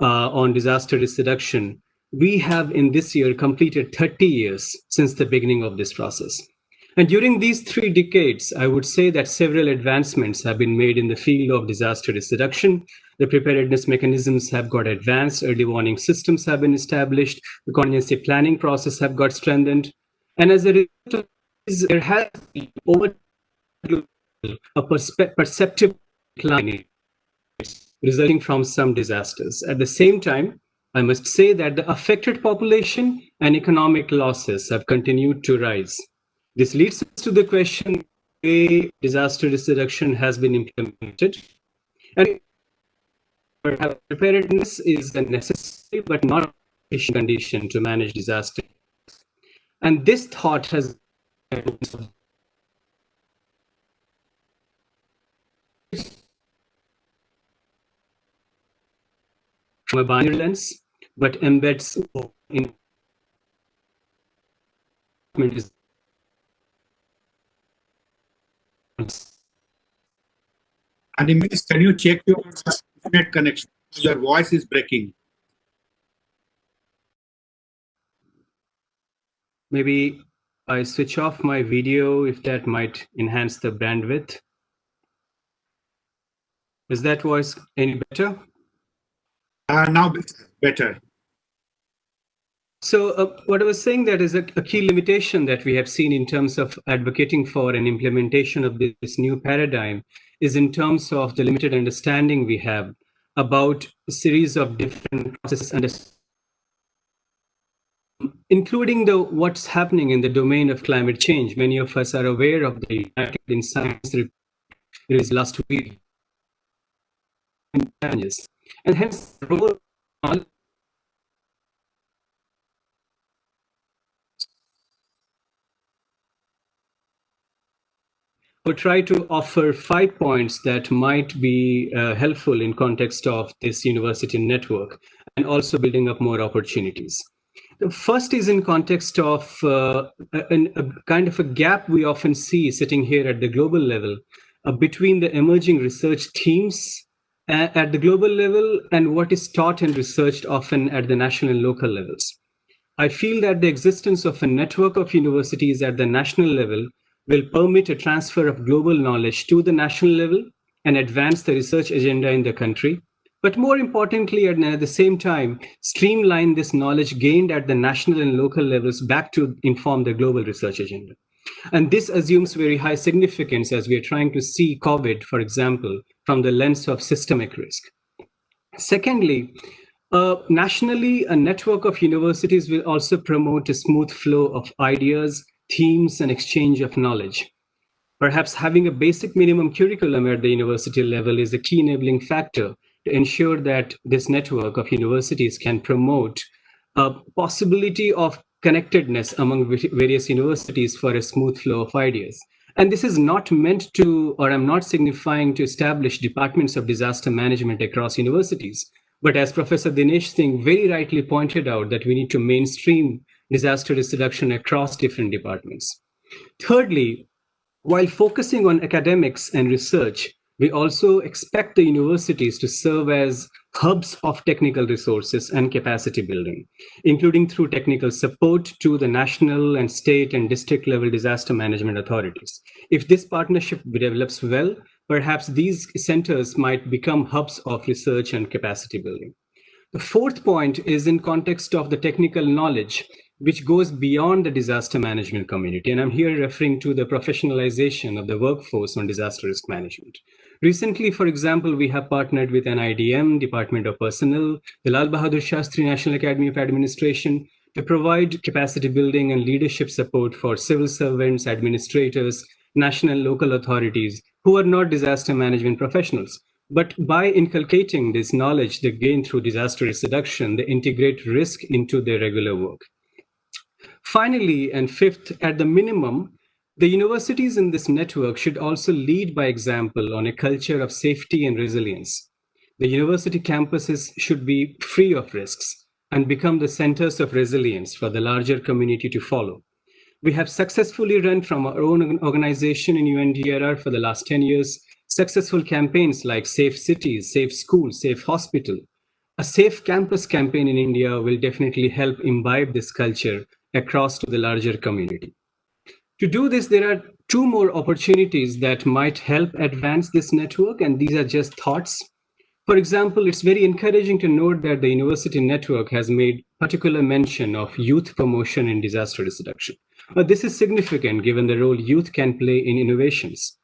on disaster risk reduction, we have in this year completed 30 years since the beginning of this process. And during these 3 decades, I would say that several advancements have been made in the field of disaster risk reduction. The preparedness mechanisms have got advanced, early warning systems have been established, the contingency planning process have got strengthened. And as a result of this, there has been over a perceptible decline resulting from some disasters. At the same time, I must say that the affected population and economic losses have continued to rise. This leads us to the question why disaster risk reduction has been implemented. And preparedness is a necessary but not sufficient condition to manage disaster. And this thought has from a binary lens, but embeds in Animesh, can you check your internet connection? Your voice is breaking. Maybe I switch off my video if that might enhance the bandwidth. Is that voice any better? Now better. So what I was saying, that is a key limitation that we have seen in terms of advocating for an implementation of this new paradigm is in terms of the limited understanding we have about a series of different processes, including what's happening in the domain of climate change. Many of us are aware of the in science released last week, and hence the role I would try to offer 5 points that might be helpful in context of this university network and also building up more opportunities. The first is in context of a kind of a gap we often see sitting here at the global level between the emerging research themes at the global level and what is taught and researched often at the national and local levels. I feel that the existence of a network of universities at the national level will permit a transfer of global knowledge to the national level and advance the research agenda in the country. But more importantly, and at the same time, streamline this knowledge gained at the national and local levels back to inform the global research agenda. And this assumes very high significance as we are trying to see COVID, for example, from the lens of systemic risk. Secondly, nationally, a network of universities will also promote a smooth flow of ideas, themes, and exchange of knowledge. Perhaps having a basic minimum curriculum at the university level is a key enabling factor to ensure that this network of universities can promote a possibility of connectedness among various universities for a smooth flow of ideas. And this is not meant to, or I'm not signifying to establish departments of disaster management across universities. But as Professor Dinesh Singh very rightly pointed out, that we need to mainstream disaster risk reduction across different departments. Thirdly, while focusing on academics and research, we also expect the universities to serve as hubs of technical resources and capacity building, including through technical support to the national and state and district level disaster management authorities. If this partnership develops well, perhaps these centers might become hubs of research and capacity building. The fourth point is in context of the technical knowledge, which goes beyond the disaster management community. And I'm here referring to the professionalization of the workforce on disaster risk management. Recently, for example, we have partnered with NIDM, Department of Personnel, the Lal Bahadur Shastri National Academy of Administration to provide capacity building and leadership support for civil servants, administrators, national and local authorities who are not disaster management professionals. But by inculcating this knowledge they gain through disaster risk reduction, they integrate risk into their regular work. Finally, and fifth, at the minimum, the universities in this network should also lead by example on a culture of safety and resilience. The university campuses should be free of risks and become the centers of resilience for the larger community to follow. We have successfully run from our own organization in IUIN-DRR for the last 10 years, successful campaigns like Safe Cities, Safe Schools, Safe Hospital. A Safe Campus campaign in India will definitely help imbibe this culture across to the larger community. To do this, there are two more opportunities that might help advance this network, and these are just thoughts. For example, it's very encouraging to note that the university network has made particular mention of youth promotion in disaster risk reduction. This is significant given the role youth can play in innovations.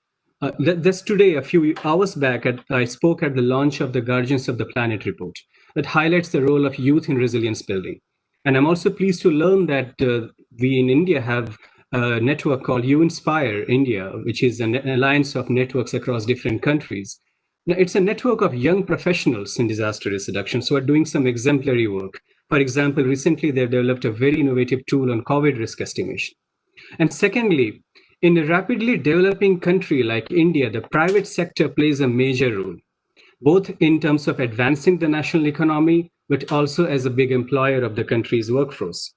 Just today, a few hours back, I spoke at the launch of the Guardians of the Planet report that highlights the role of youth in resilience building. And I'm also pleased to learn that we in India have a network called IUIN-DRR India, which is an alliance of networks across different countries. Now, it's a network of young professionals in disaster risk reduction who are doing some exemplary work. For example, recently they've developed a very innovative tool on COVID risk estimation. And secondly, in a rapidly developing country like India, the private sector plays a major role, both in terms of advancing the national economy, but also as a big employer of the country's workforce.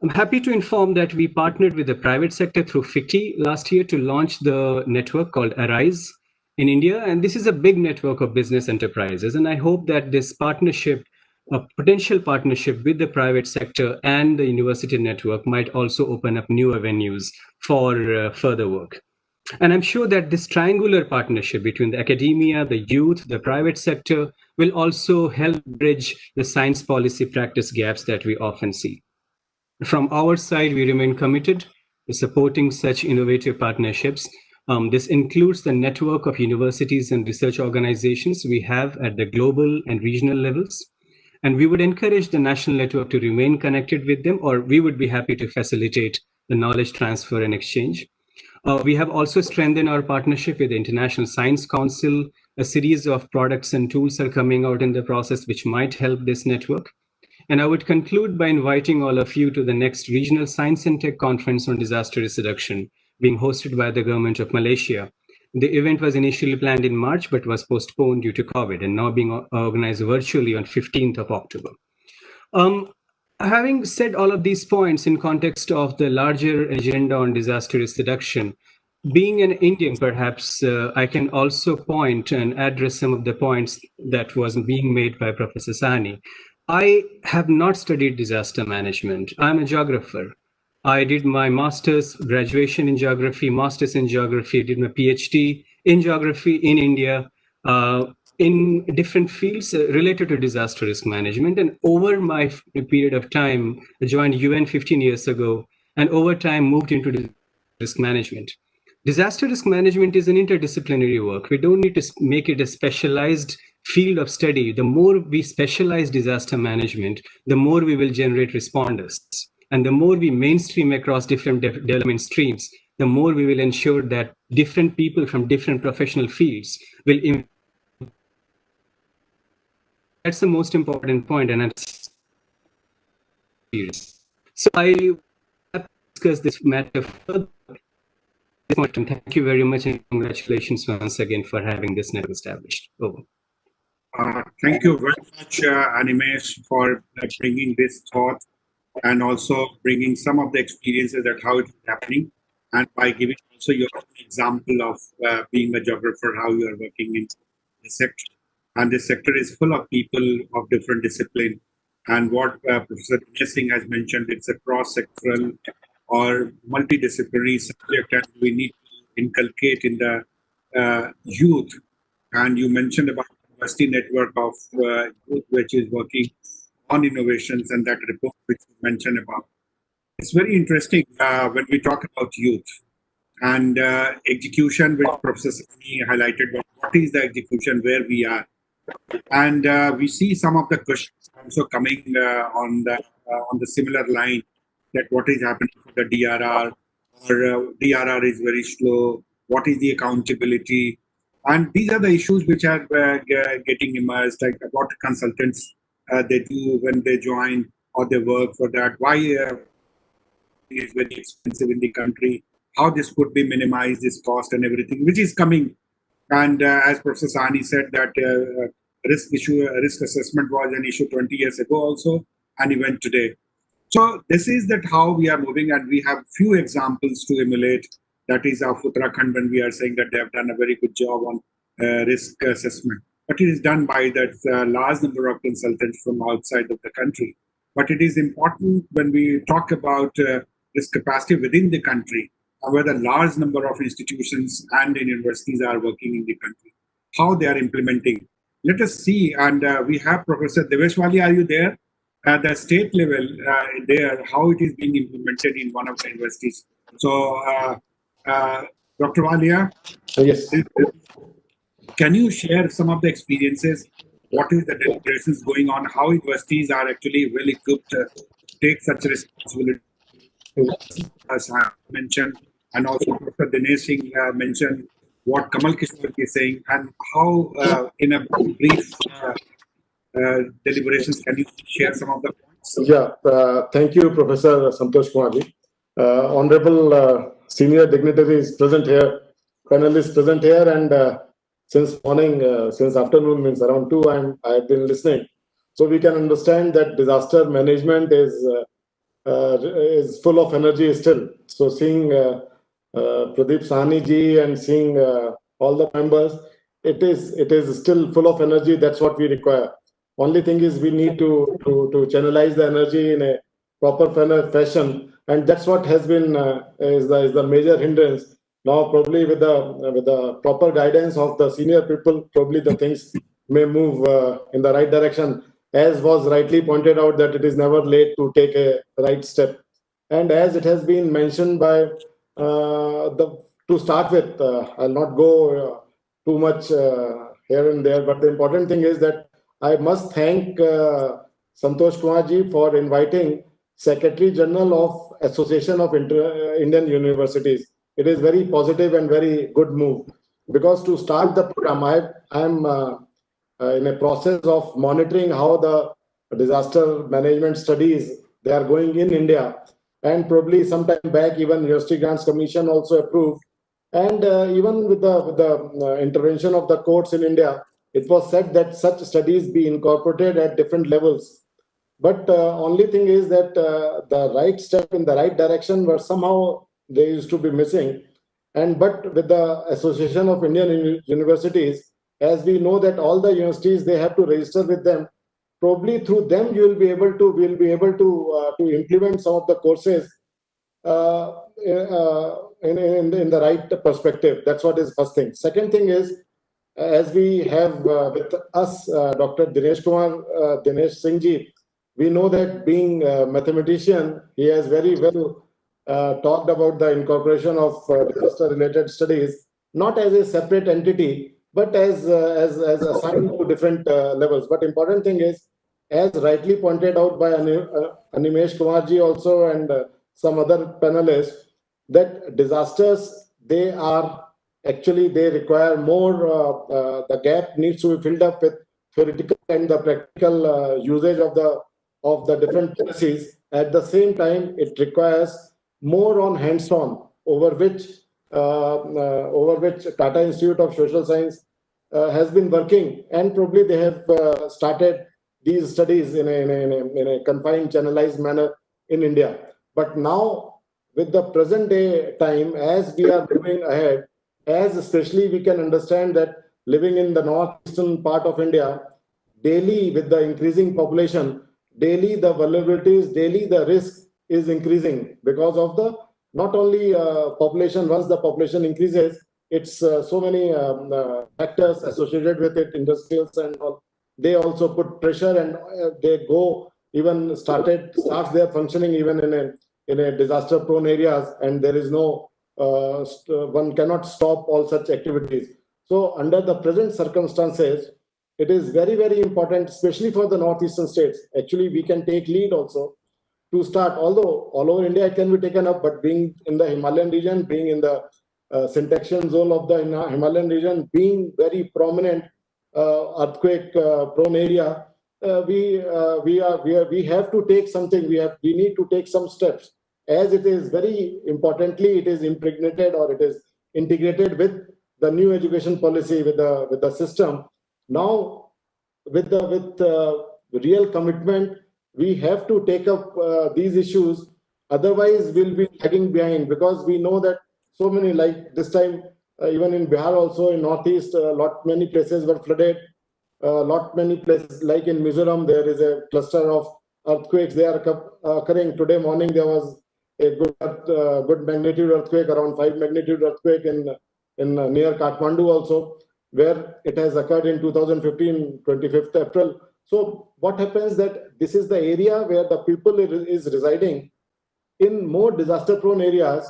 I'm happy to inform that we partnered with the private sector through FICCI last year to launch the network called Arise in India. And this is a big network of business enterprises. And I hope that this partnership, a potential partnership with the private sector and the university network might also open up new avenues for further work. And I'm sure that this triangular partnership between the academia, the youth, the private sector will also help bridge the science policy practice gaps that we often see. From our side, we remain committed to supporting such innovative partnerships. This includes the network of universities and research organizations we have at the global and regional levels. And we would encourage the national network to remain connected with them, or we would be happy to facilitate the knowledge transfer and exchange. We have also strengthened our partnership with the International Science Council. A series of products and tools are coming out in the process which might help this network. And I would conclude by inviting all of you to the next Regional Science and Tech Conference on Disaster Risk Reduction, being hosted by the government of Malaysia. The event was initially planned in March, but was postponed due to COVID and now being organized virtually on 15th of October. Having said all of these points in context of the larger agenda on disaster risk reduction, being an Indian, perhaps I can also point and address some of the points that was being made by Professor Sahni. I have not studied disaster management. I'm a geographer. I did my master's graduation in geography, master's in geography, did my PhD in geography in India, in different fields related to disaster risk management. And over my period of time, I joined UN 15 years ago, and over time moved into risk management. Disaster risk management is an interdisciplinary work. We don't need to make it a specialized field of study. The more we specialize disaster management, the more we will generate responders. And the more we mainstream across different development streams, the more we will ensure that different people from different professional fields will. That's the most important point, and so I discuss this matter further. Thank you very much, and congratulations once again for having this network established. Over. Thank you very much, Animesh, for bringing this thought and also bringing some of the experiences that how it's happening, and by giving also your example of being a geographer, how you are working in the sector. And this sector is full of people of different discipline. And what Professor Singh has mentioned, it's a cross-sectoral or multidisciplinary subject, and we need to inculcate in the youth. And you mentioned about the university network of youth, which is working on innovations, and that report which you mentioned about. It's very interesting when we talk about youth and execution, which Professor Sani highlighted. What is the execution, where we are? And we see some of the questions also coming on the similar line, that what is happening to the DRR, or DRR is very slow. What is the accountability? And these are the issues which are getting emerged, like what consultants they do when they join or they work for that. Why is very expensive in the country? How this could be minimized, this cost and everything, which is coming. And as Professor Sahni said, that risk assessment was an issue 20 years ago also, and even today. So this is that how we are moving, and we have few examples to emulate. That is of Uttarakhand, when we are saying that they have done a very good job on risk assessment. But it is done by that large number of consultants from outside of the country. But it is important when we talk about risk capacity within the country. where the large number of institutions and universities are working in the country, how they are implementing. Let us see, and we have Professor Deveshwali, are you there? At the state level, there, how it is being implemented in one of the universities. So, Dr. Walia, yes, can you share some of the experiences? What is the deliberations going on? How universities are actually well equipped to take such responsibility? As I mentioned, and also Dr. Dinesh Singh mentioned what Kamal Kishore is saying, and how, in a brief deliberations, can you share some of the points? yeah. Thank you, Professor Santosh Kumarji. Honorable senior dignitaries present here, panelists present here, and since morning, since afternoon means around 2, I've been listening. So we can understand that disaster management is full of energy still. So seeing Pradeep Sahni ji and seeing all the members, it is still full of energy. That's what we require. Only thing is we need to channelize the energy in a proper fashion, and that's what has been is the major hindrance. Now probably with the proper guidance of the senior people, probably the things may move in the right direction. As was rightly pointed out, that it is never late to take a right step. And as it has been mentioned by to start with, I'll not go too much here and there, but the important thing is that I must thank Santosh Kumarji for inviting Secretary General of Association of Indian Universities. It is very positive and very good move, because to start the program, I'm in a process of monitoring how the disaster management studies they are going in India, and probably sometime back even University Grants Commission also approved, and even with the intervention of the courts in India, it was said that such studies be incorporated at different levels. But only thing is that the right step in the right direction were somehow they used to be missing. And but with the Association of Indian Universities, as we know that all the universities they have to register with them, probably through them we'll be able to implement some of the courses in the right perspective. That's what is first thing. Second thing is, as we have with us Dr. Dinesh Singh ji, we know that being a mathematician, he has very well talked about the incorporation of disaster-related studies, not as a separate entity, but as assigned to different levels. But important thing is, as rightly pointed out by Animesh Kumarji also and some other panelists, that disasters, they require more, the gap needs to be filled up with theoretical and the practical usage of the different policies. At the same time, it requires more on hands-on, over which Tata Institute of Social Science has been working, and probably they have started these studies in a confined, channelized manner in India. But now, with the present day time, as we are moving ahead, as especially we can understand that living in the northeastern part of India, daily with the increasing population, daily the vulnerabilities, daily the risk is increasing because of the not only population. Once the population increases, it's so many factors associated with it, industrials and all. They also put pressure, and they go even starts their functioning even in a disaster prone areas, and there is no one cannot stop all such activities. So under the present circumstances, it is very, very important, especially for the northeastern states. Actually, we can take lead also to start, although all over India it can be taken up, but being in the Himalayan region, being in the syntaxian zone of the Himalayan region, being very prominent earthquake prone area, we have to take something. We need to take some steps, as it is very importantly, it is impregnated or it is integrated with the new education policy, with the system. Now, with real commitment, we have to take up these issues. Otherwise, we'll be lagging behind, because we know that so many, like this time, even in Bihar also, in Northeast, many places were flooded. Many places, like in Mizoram, there is a cluster of earthquakes. They are occurring. Today morning, there was a good magnitude earthquake, around 5 magnitude earthquake in near Kathmandu also, where it has occurred in 2015, 25th April. So what happens that this is the area where the people is residing in more disaster-prone areas,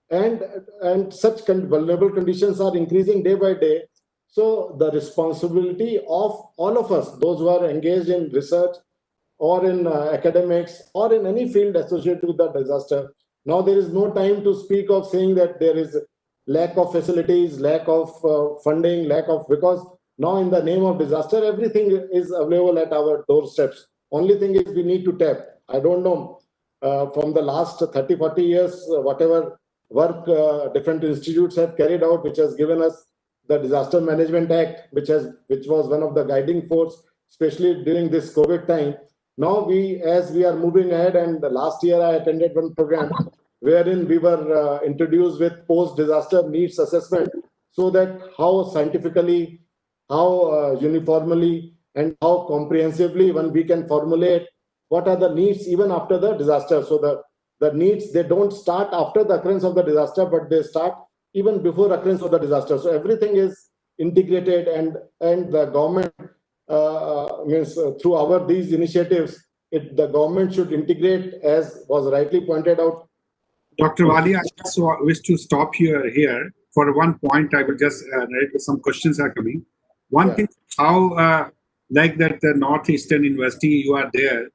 and such vulnerable conditions are increasing day by day. So the responsibility of all of us, those who are engaged in research or in academics or in any field associated with the disaster, now there is no time to speak of saying that there is lack of facilities, lack of funding, because now in the name of disaster, everything is available at our doorsteps. Only thing is we need to tap. I don't know, from the last 30, 40 years, whatever work different institutes have carried out, which has given us the Disaster Management Act, which was one of the guiding force, especially during this COVID time. Now as we are moving ahead, and last year I attended one program wherein we were introduced with post-disaster needs assessment, so that how scientifically, how uniformly, and how comprehensively when we can formulate what are the needs even after the disaster. So the needs, they don't start after the occurrence of the disaster, but they start even before occurrence of the disaster. So everything is integrated, and the government through these initiatives, the government should integrate, as was rightly pointed out. Dr. Wali, I just wish to stop here. For one point, I will just some questions are coming. One thing, how like that the Northeastern University, you are there,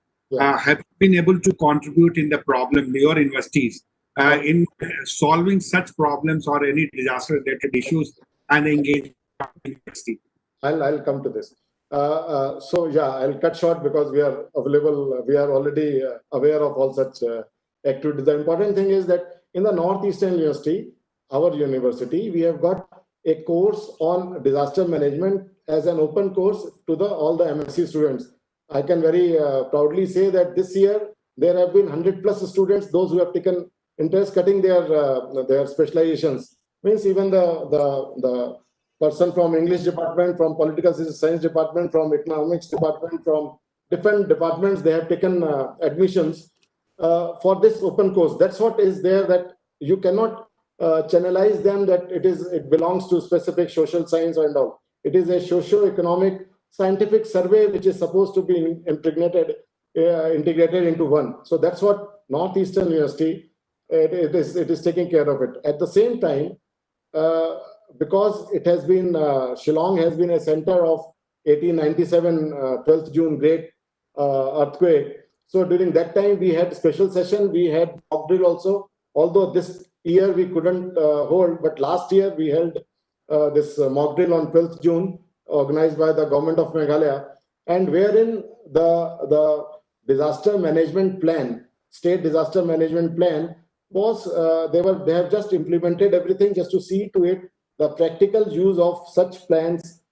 have you been able to contribute in the problem, your universities, in solving such problems or any disaster-related issues and engage university? I'll come to this. So yeah, I'll cut short because we are available. We are already aware of all such activities. The important thing is that in the Northeastern University, our university, we have got a course on disaster management as an open course to all the MSc students. I can very proudly say that this year there have been 100+ students, those who have taken interest cutting their specializations. Means even the person from English department, from political science department, from economics department, from different departments, they have taken admissions for this open course. That's what is there, that you cannot channelize them that it belongs to specific social science and all. It is a socio-economic scientific survey which is supposed to be integrated into one. So that's what Northeastern University it is taking care of it. At the same time, because it has been Shillong has been a center of 1897 12th June great earthquake. So during that time we had special session, we had mock drill also. Although this year we couldn't hold, but last year we held this mock drill on 12th June, organized by the government of Meghalaya, and wherein the disaster management plan, state disaster management plan, was they have just implemented everything just to see to it the practical use of such plans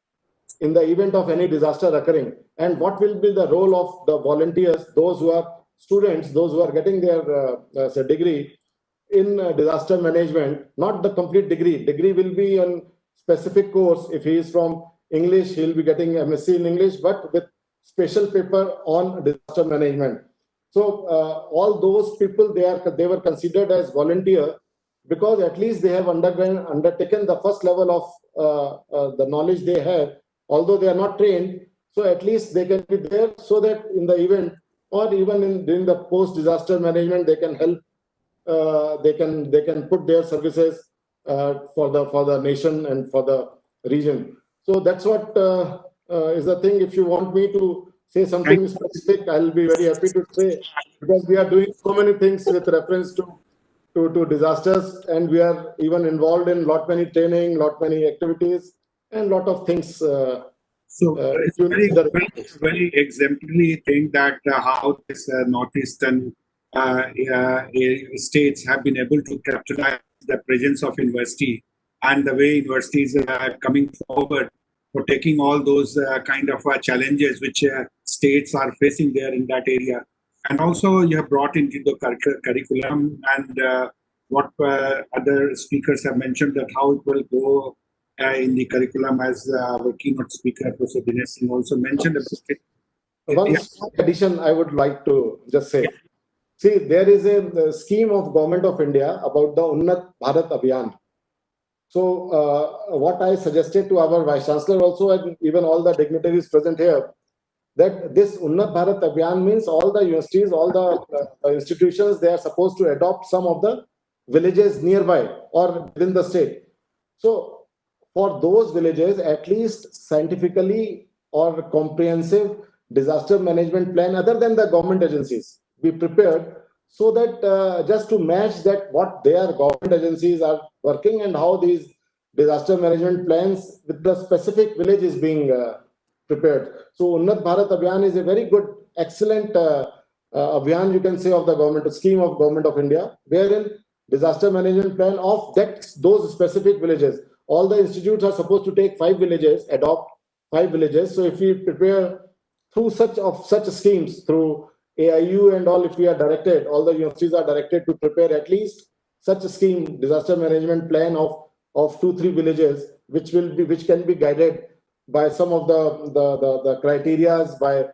in the event of any disaster occurring, and what will be the role of the volunteers, those who are students, those who are getting their degree in disaster management. Not the complete degree. Degree will be on specific course. If he is from English, he will be getting MSc in English, but with special paper on disaster management. So all those people, they were considered as volunteer, because at least they have undertaken the first level of the knowledge they have, although they are not trained. So at least they can be there, so that in the event, or even during the post-disaster management, they can help. They can put their services for the nation and for the region. So that's what is the thing. If you want me to say something specific, I'll be very happy to say, because we are doing so many things with reference to disasters, and we are even involved in many training, many activities, and lot of things. So it's very exemplary thing that how this Northeastern states have been able to capitalize the presence of university, and the way universities are coming forward for taking all those kind of challenges which states are facing there in that area. And also you have brought into the curriculum, and what other speakers have mentioned, that how it will go in the curriculum, as our keynote speaker, Professor Dinesh Singh, also mentioned about it. One addition I would like to just say. See, there is a scheme of Government of India about the Unnat Bharat Abhiyan. So what I suggested to our Vice Chancellor also, and even all the dignitaries present here, that this Unnat Bharat Abhiyan means all the universities, all the institutions, they are supposed to adopt some of the villages nearby or within the state. So for those villages, at least scientifically or comprehensive disaster management plan other than the government agencies be prepared, so that just to match that what their government agencies are working and how these disaster management plans with the specific village is being prepared. So Unnat Bharat Abhiyan is a very good, excellent Abhiyan, you can say, of the government, a scheme of Government of India, wherein disaster management plan of those specific villages. All the institutes are supposed to take 5 villages, adopt 5 villages. So if we prepare through such schemes, through AIU and all, if we are directed, all the universities are directed to prepare at least such a scheme, disaster management plan of 2-3 villages, which can be guided by some of the criterias by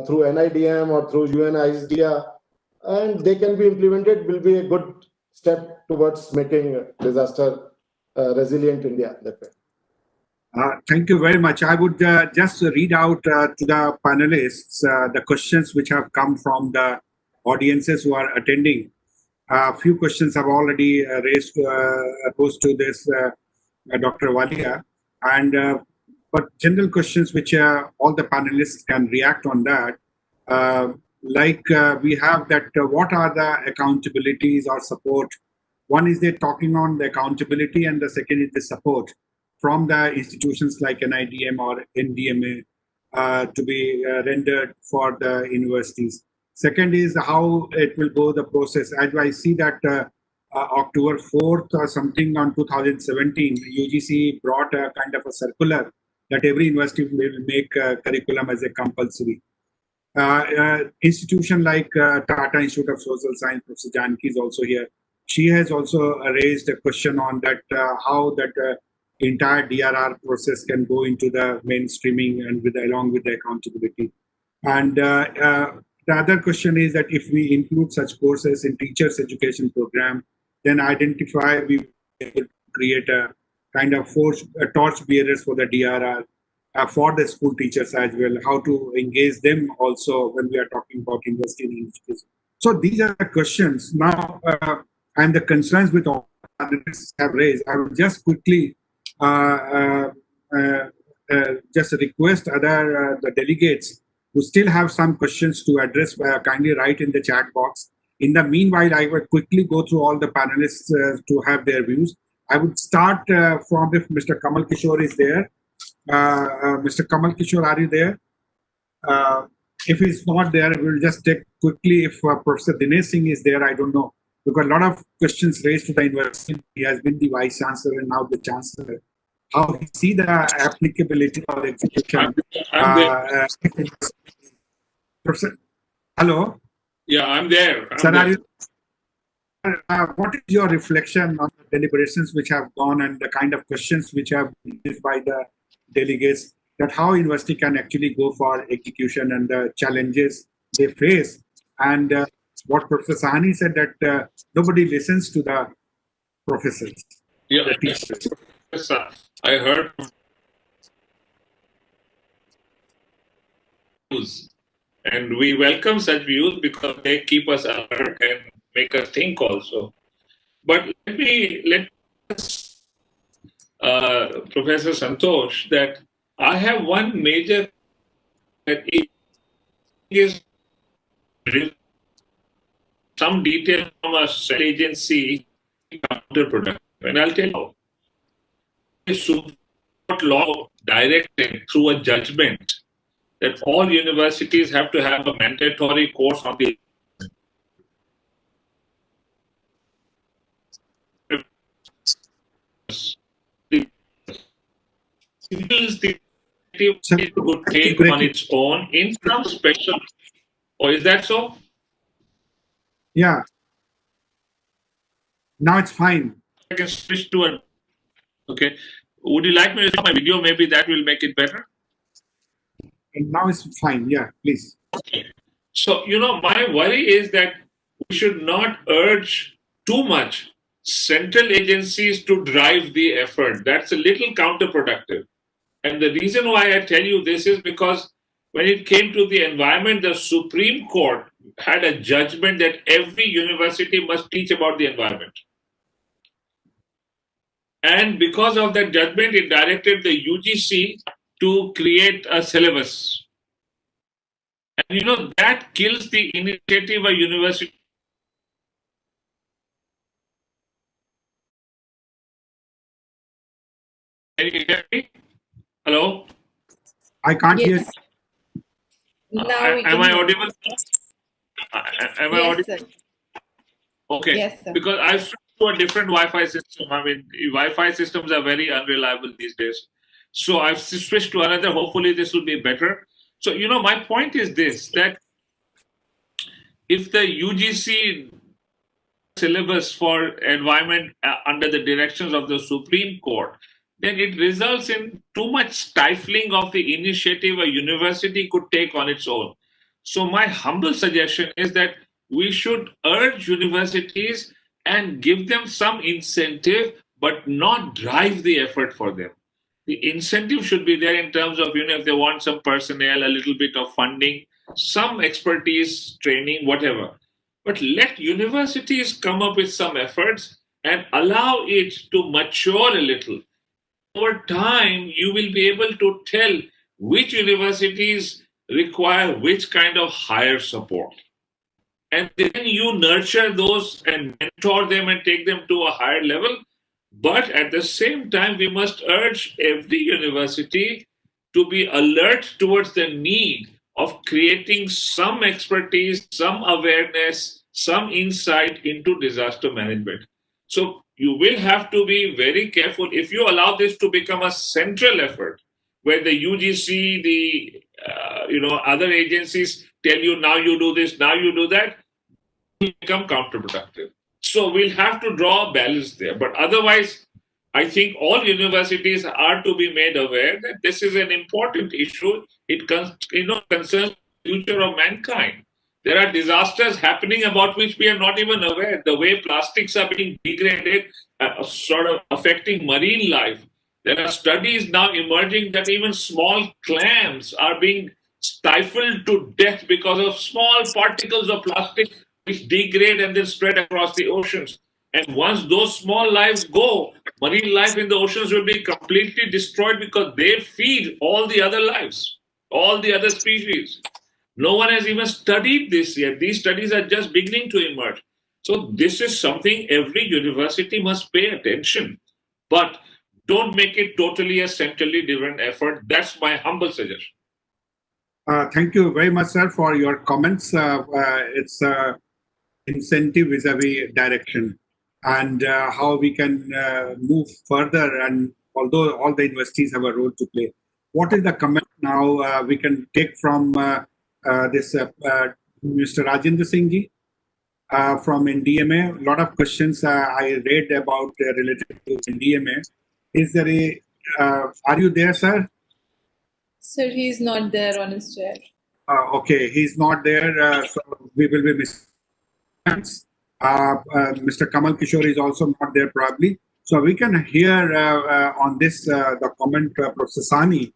through NIDM or through UNISDR, and they can be implemented, will be a good step towards making disaster resilient India. That way. Thank you very much. I would just read out to the panelists the questions which have come from the audiences who are attending. A few questions have already posed to this Dr. Walia, and but general questions which all the panelists can react on that. We have that what are the accountabilities or support? One is they're talking on the accountability, and the second is the support from the institutions like NIDM or NDMA to be rendered for the universities. Second is how it will go, the process. As I see that October 4th or something on 2017, UGC brought a kind of a circular that every university will make curriculum as a compulsory. Institution like Tata Institute of Social Science, Professor Janki is also here. She has also raised a question on that, how that entire DRR process can go into the mainstreaming and along with the accountability. And the other question is that if we include such courses in teachers' education program, then we will create a kind of torch bearers for the DRR for the school teachers as well, how to engage them also when we are talking about investing in education. So these are the questions now, and the concerns which all panelists have raised. I will just quickly just request the delegates who still have some questions to address, kindly write in the chat box. In the meanwhile, I will quickly go through all the panelists to have their views. I would start from if Mr. Kamal Kishore is there. Mr. Kamal Kishore, are you there? If he's not there, we'll just take quickly if Professor Dinesh Singh is there. I don't know, because a lot of questions raised to the university. He has been the Vice Chancellor and now the Chancellor. How he see the applicability of execution? Professor, hello? Yeah, I'm there. Sir, what is your reflection on the deliberations which have gone and the kind of questions which have been raised by the delegates, that how university can actually go for execution and the challenges they face? And what Professor Sahani said, that nobody listens to the professors, the teachers. I heard views, and we welcome such views because they keep us alert and make us think also. But let Professor Santosh, that I have one major that is some detail from a agency counterproductive, and I'll tell you. Supreme Court law directed through a judgment that all universities have to have a mandatory course on the would take on its own in some special. Or is that so? Yeah. Now it's fine. I can switch to a. Okay. Would you like me to show my video? Maybe that will make it better. And now it's fine. Yeah, please. Okay. So, my worry is that we should not urge too much central agencies to drive the effort. That's a little counterproductive. And the reason why I tell you this is because when it came to the environment, the Supreme Court had a judgment that every university must teach about the environment. And because of that judgment, it directed the UGC to create a syllabus. And that kills the initiative of university. Can you hear me? Hello? I can't hear. Now we Am can I hear. audible? Am I Yes, audible? sir. Okay. Yes, sir. Because I've switched to a different Wi-Fi system. I mean, Wi-Fi systems are very unreliable these days. So I've switched to another. Hopefully this will be better. So, my point is this, that if the UGC syllabus for environment under the directions of the Supreme Court, then it results in too much stifling of the initiative a university could take on its own. So my humble suggestion is that we should urge universities and give them some incentive, but not drive the effort for them. The incentive should be there in terms of, if they want some personnel, a little bit of funding, some expertise, training, whatever. But let universities come up with some efforts and allow it to mature a little. Over time, you will be able to tell which universities require which kind of higher support. And then you nurture those and mentor them and take them to a higher level. But at the same time, we must urge every university to be alert towards the need of creating some expertise, some awareness, some insight into disaster management. So you will have to be very careful. If you allow this to become a central effort, where the UGC, the other agencies tell you now you do this, now you do that, it will become counterproductive. So we'll have to draw a balance there. But otherwise, I think all universities are to be made aware that this is an important issue. It concerns the future of mankind. There are disasters happening about which we are not even aware. The way plastics are being degraded, sort of affecting marine life. There are studies now emerging that even small clams are being stifled to death because of small particles of plastic which degrade and then spread across the oceans. And once those small lives go, marine life in the oceans will be completely destroyed because they feed all the other lives, all the other species. No one has even studied this yet. These studies are just beginning to emerge. So this is something every university must pay attention. But don't make it totally a centrally driven effort. That's my humble suggestion. Thank you very much, sir, for your comments. It's incentive vis-a-vis direction and how we can move further. And although all the universities have a role to play, what is the comment now we can take from this Mr. Rajendra Singh ji from NDMA? A lot of questions I read about related to NDMA. Is there a, are you there, sir? Sir, he's not there on his chair. Okay, he's not there, so we will be missing. Mr. Kamal Kishore is also not there probably. So we can hear on this the comment, Professor Sani.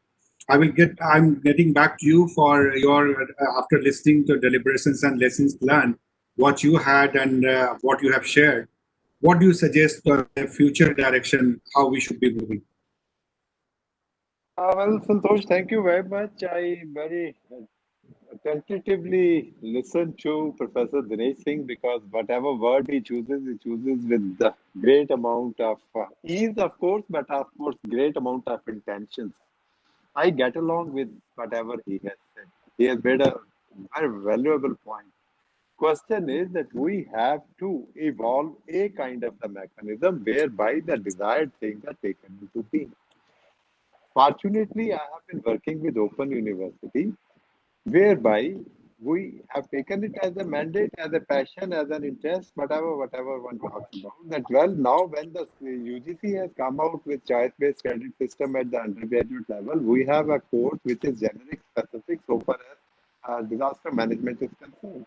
I'm getting back to you for your, after listening to deliberations and lessons learned, what you had and what you have shared. What do you suggest for the future direction, how we should be moving? Well, Santosh, thank you very much. I very tentatively listened to Professor Dinesh Singh because whatever word he chooses with the great amount of ease, of course, but of course, great amount of intentions. I get along with whatever he has said. He has made a very valuable point. Question is that we have to evolve a kind of the mechanism whereby the desired things are taken into being. Fortunately, I have been working with Open University, whereby we have taken it as a mandate, as a passion, as an interest, whatever one talks about. That well, now when the UGC has come out with choice-based credit system at the undergraduate level, we have a course which is generic specific so far as disaster management is concerned.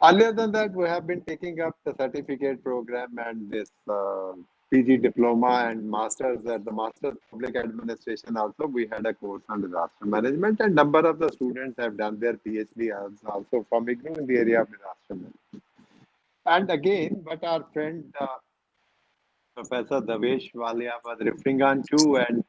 Earlier than that, we have been taking up the certificate program and this PG diploma and masters at the Master's Public Administration. Also, we had a course on disaster management, and number of the students have done their PhD also from IGNOU in the area of disaster management. And again, what our friend Professor Davesh Walia was referring on to, and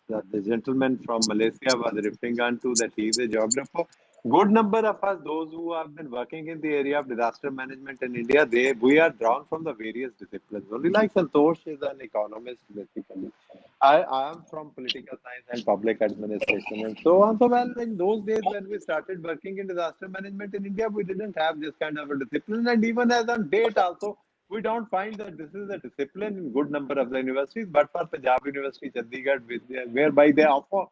the gentleman from Malaysia was referring on to, that he is a geographer. Good number of us, those who have been working in the area of disaster management in India, we are drawn from the various disciplines. Only like Santosh is an economist, basically. I am from political science and public administration and so on. So, well, in those days when we started working in disaster management in India, we didn't have this kind of a discipline. And even as on date also, we don't find that this is a discipline in good number of the universities, but for Punjab University, Chandigarh, whereby they offer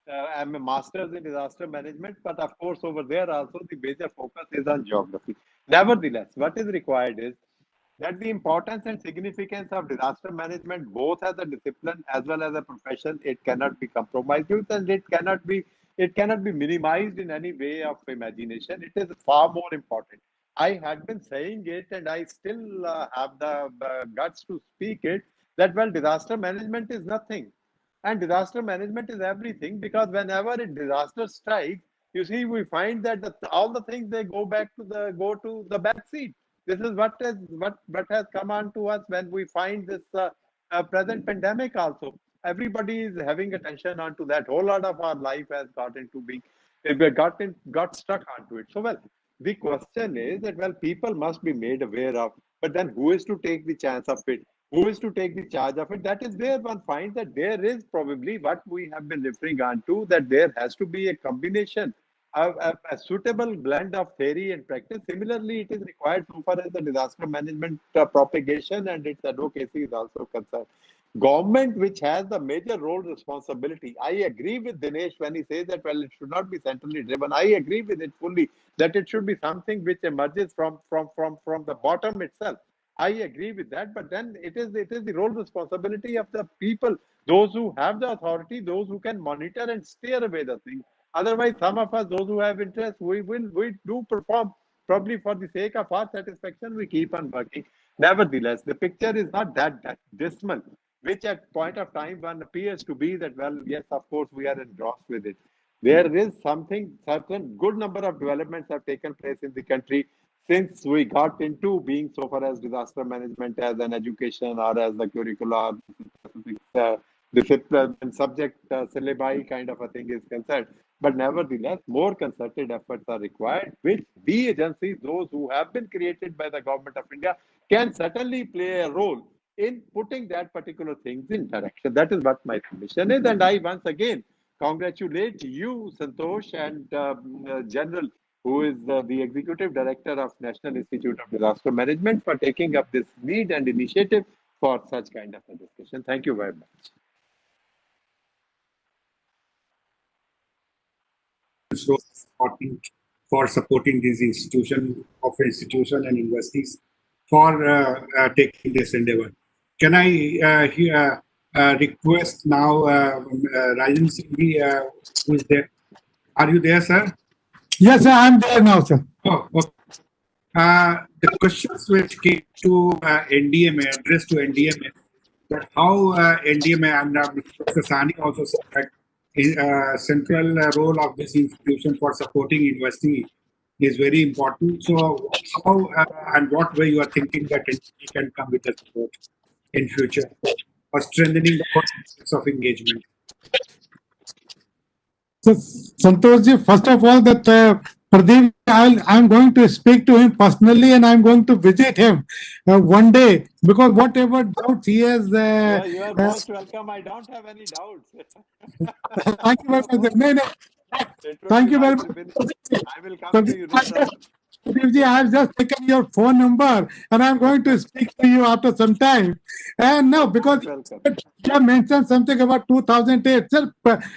a master's in disaster management, but of course over there also the major focus is on geography. Nevertheless, what is required is that the importance and significance of disaster management, both as a discipline as well as a profession, it cannot be compromised with, and it cannot be minimized in any way of imagination. It is far more important. I had been saying it, and I still have the guts to speak it, that, well, disaster management is nothing. And disaster management is everything, because whenever a disaster strikes, you see, we find that all the things, they go to the back seat. This is what has come on to us when we find this present pandemic also. Everybody is having attention onto that. Whole lot of our life has got stuck onto it. So, well, the question is that, well, people must be made aware of, but then who is to take the chance of it? Who is to take the charge of it? That is where one finds that there is probably what we have been referring on to, that there has to be a combination of a suitable blend of theory and practice. Similarly, it is required so far as the disaster management propagation and its advocacy is also concerned. Government, which has the major role responsibility. I agree with Dinesh when he says that, well, it should not be centrally driven. I agree with it fully, that it should be something which emerges from the bottom itself. I agree with that, but then it is the role responsibility of the people, those who have the authority, those who can monitor and steer away the thing. Otherwise, some of us, those who have interest, we do perform probably for the sake of our satisfaction. We keep on working. Nevertheless, the picture is not that dismal, which at point of time one appears to be that, well, yes, of course, we are engrossed with it. There is certain good number of developments have taken place in the country since we got into being so far as disaster management as an education or as the curricula discipline and subject syllabi kind of a thing is concerned. But nevertheless, more concerted efforts are required, which the agencies, those who have been created by the government of India, can certainly play a role in putting that particular things in direction. That is what my submission is. And I once again congratulate you, Santosh, and General, who is the Executive Director of National Institute of Disaster Management, for taking up this lead and initiative for such kind of a discussion. Thank you very much. For supporting these institutions and universities for taking this endeavor. Can I request now Rajan Singh, who is there? Are you there, sir? Yes, sir, I'm there now, sir. Oh, okay. The questions which came to NDMA, addressed to NDMA, but how NDMA and Professor Sani also said that central role of this institution for supporting university is very important. So how and what way you are thinking that it can come with the support in future for strengthening the process of engagement? So, Santoshji, first of all, that Pradeep, I'm going to speak to him personally, and I'm going to visit him one day, because whatever doubts he has. Yeah, you are most welcome. I don't have any doubts. Thank you very much. No. Thank you very much. I will come to you. Pradeepji, I have just taken your phone number, and I'm going to speak to you after some time. And no, because you mentioned something about 2008. Sir,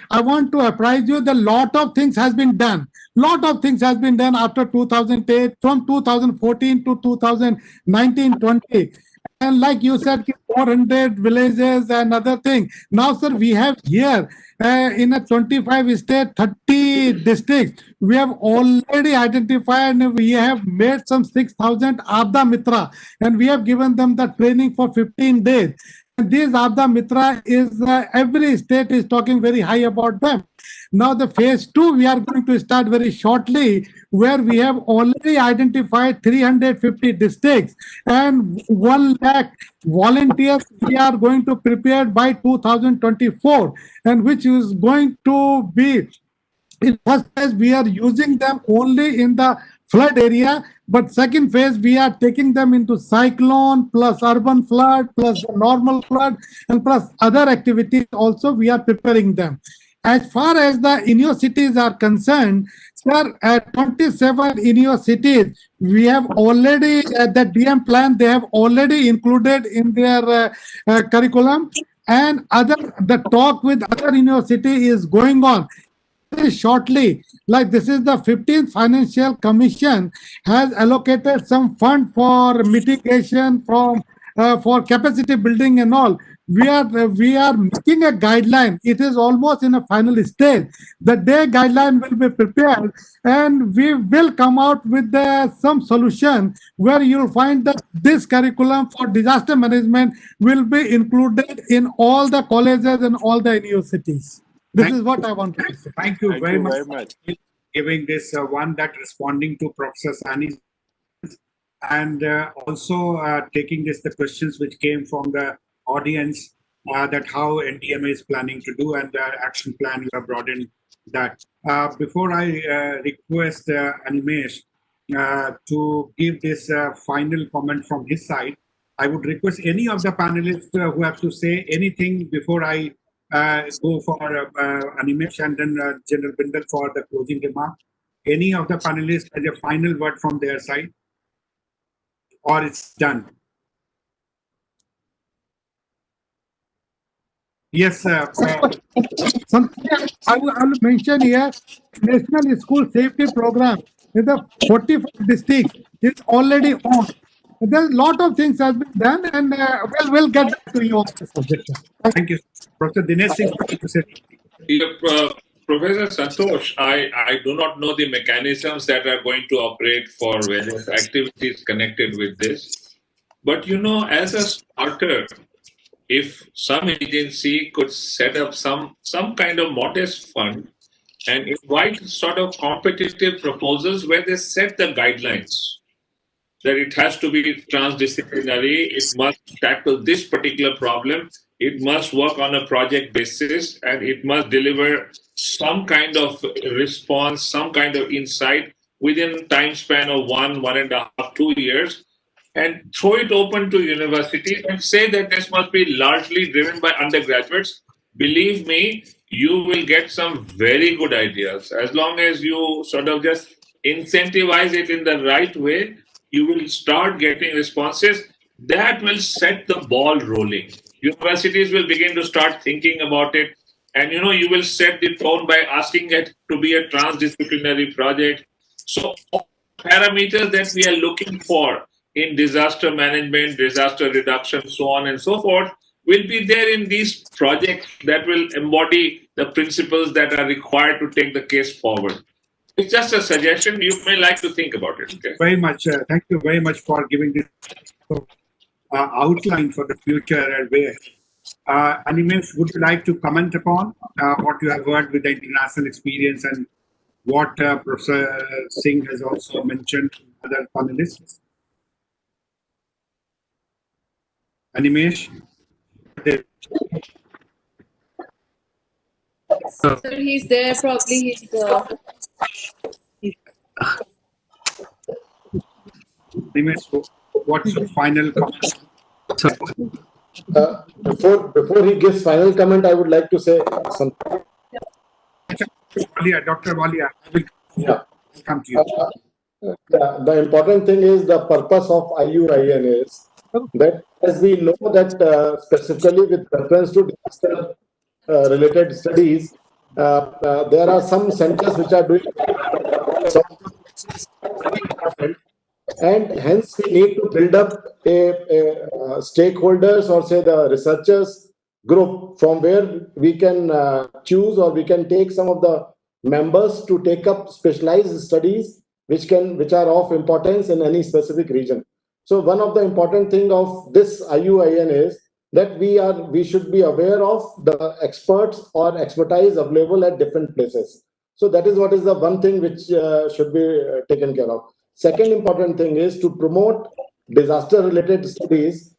I want to apprise you that a lot of things has been done. Lot of things has been done after 2008, from 2014 to 2019-20. And like you said, 400 villages and other thing. Now, sir, we have here in a 25 state, 30 districts. We have already identified and we have made some 6,000 Abda Mitra, and we have given them the training for 15 days. And these Abda Mitra is every state is talking very high about them. Now the phase 2 we are going to start very shortly, where we have already identified 350 districts and 1 lakh volunteers we are going to prepare by 2024, and which is going to be, in first phase we are using them only in the flood area, but second phase we are taking them into cyclone plus urban flood plus normal flood and plus other activities also we are preparing them. As far as the universities are concerned, sir, at 27 universities, we have already, the DM plan, they have already included in their curriculum, and the talk with other university is going on. Very shortly, like this is the 15th Financial Commission has allocated some fund for mitigation from for capacity building and all. We are making a guideline. It is almost in a final stage. The day guideline will be prepared, and we will come out with some solution where you'll find that this curriculum for disaster management will be included in all the colleges and all the universities. This is what I want to say. Thank you very much for giving this one that responding to Professor Sani's and also taking the questions which came from the audience that how NDMA is planning to do and the action plan you have brought in that. Before I request Animesh to give this final comment from his side, I would request any of the panelists who have to say anything before I go for Animesh and then General Bindal for the closing remark. Any of the panelists has a final word from their side, or it's done? Yes, I will mention here National School Safety Program in the 45 districts is already on. There's a lot of things has been done, and we'll get back to you on this subject. Thank you, Professor Dinesh Singh. Professor Santosh, I do not know the mechanisms that are going to operate for various activities connected with this, but you know, as a starter, if some agency could set up some kind of modest fund and invite sort of competitive proposals where they set the guidelines that it has to be transdisciplinary, it must tackle this particular problem, it must work on a project basis, and it must deliver some kind of response, some kind of insight within time span of 1.5, 2 years, and throw it open to universities and say that this must be largely driven by undergraduates. Believe me, you will get some very good ideas. As long as you sort of just incentivize it in the right way, you will start getting responses that will set the ball rolling. Universities will begin to start thinking about it, and you know, you will set the tone by asking it to be a transdisciplinary project. So all parameters that we are looking for in disaster management, disaster reduction, so on and so forth, will be there in these projects that will embody the principles that are required to take the case forward. It's just a suggestion. You may like to think about it. Okay? Very much. Thank you very much for giving this outline for the future. Animesh, would you like to comment upon what you have heard with the international experience and what Professor Singh has also mentioned, other panelists? Animesh? Sir, he's there. Probably he's. Animesh, what's your final comment? Before he gives final comment, I would like to say something. Dr. Walia, I will come to you. The important thing is the purpose of IUIN is that, as we know that specifically with reference to disaster related studies, there are some centers which are doing and hence we need to build up a stakeholders or say the researchers group from where we can choose, or we can take some of the members to take up specialized studies which are of importance in any specific region. So one of the important thing of this IUIN is that we should be aware of the experts or expertise available at different places. So that is what is the one thing which should be taken care of. Second important thing is to promote disaster related studies.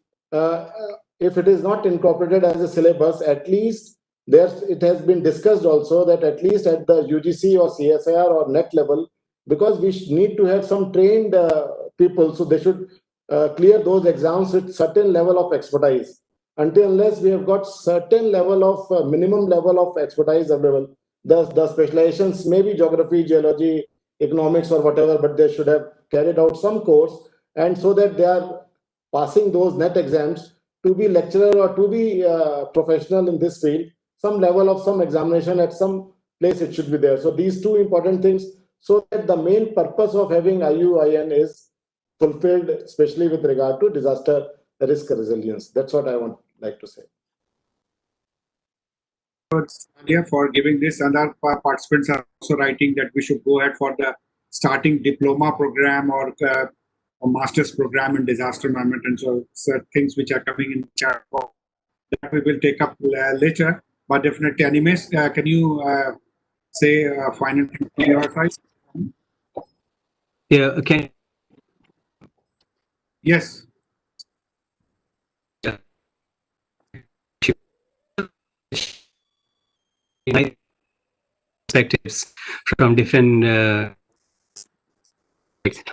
If it is not incorporated as a syllabus, at least it has been discussed also that at least at the UGC or CSIR or NET level, because we need to have some trained people, so they should clear those exams with certain level of expertise. Until unless we have got certain level of minimum level of expertise available, the specializations may be geography, geology, economics or whatever, but they should have carried out some course, and so that they are passing those NET exams to be lecturer or to be professional in this field, some level of some examination at some place it should be there. So these two important things, so that the main purpose of having IUIN is fulfilled, especially with regard to disaster risk resilience. That's what I want like to say. For giving this, and our participants are also writing that we should go ahead for the starting diploma program or a master's program in disaster management, and so things which are coming in the chat box that we will take up later. But definitely, Animes, can you say final thing from your side? Yeah, okay. Yes. My perspectives from different.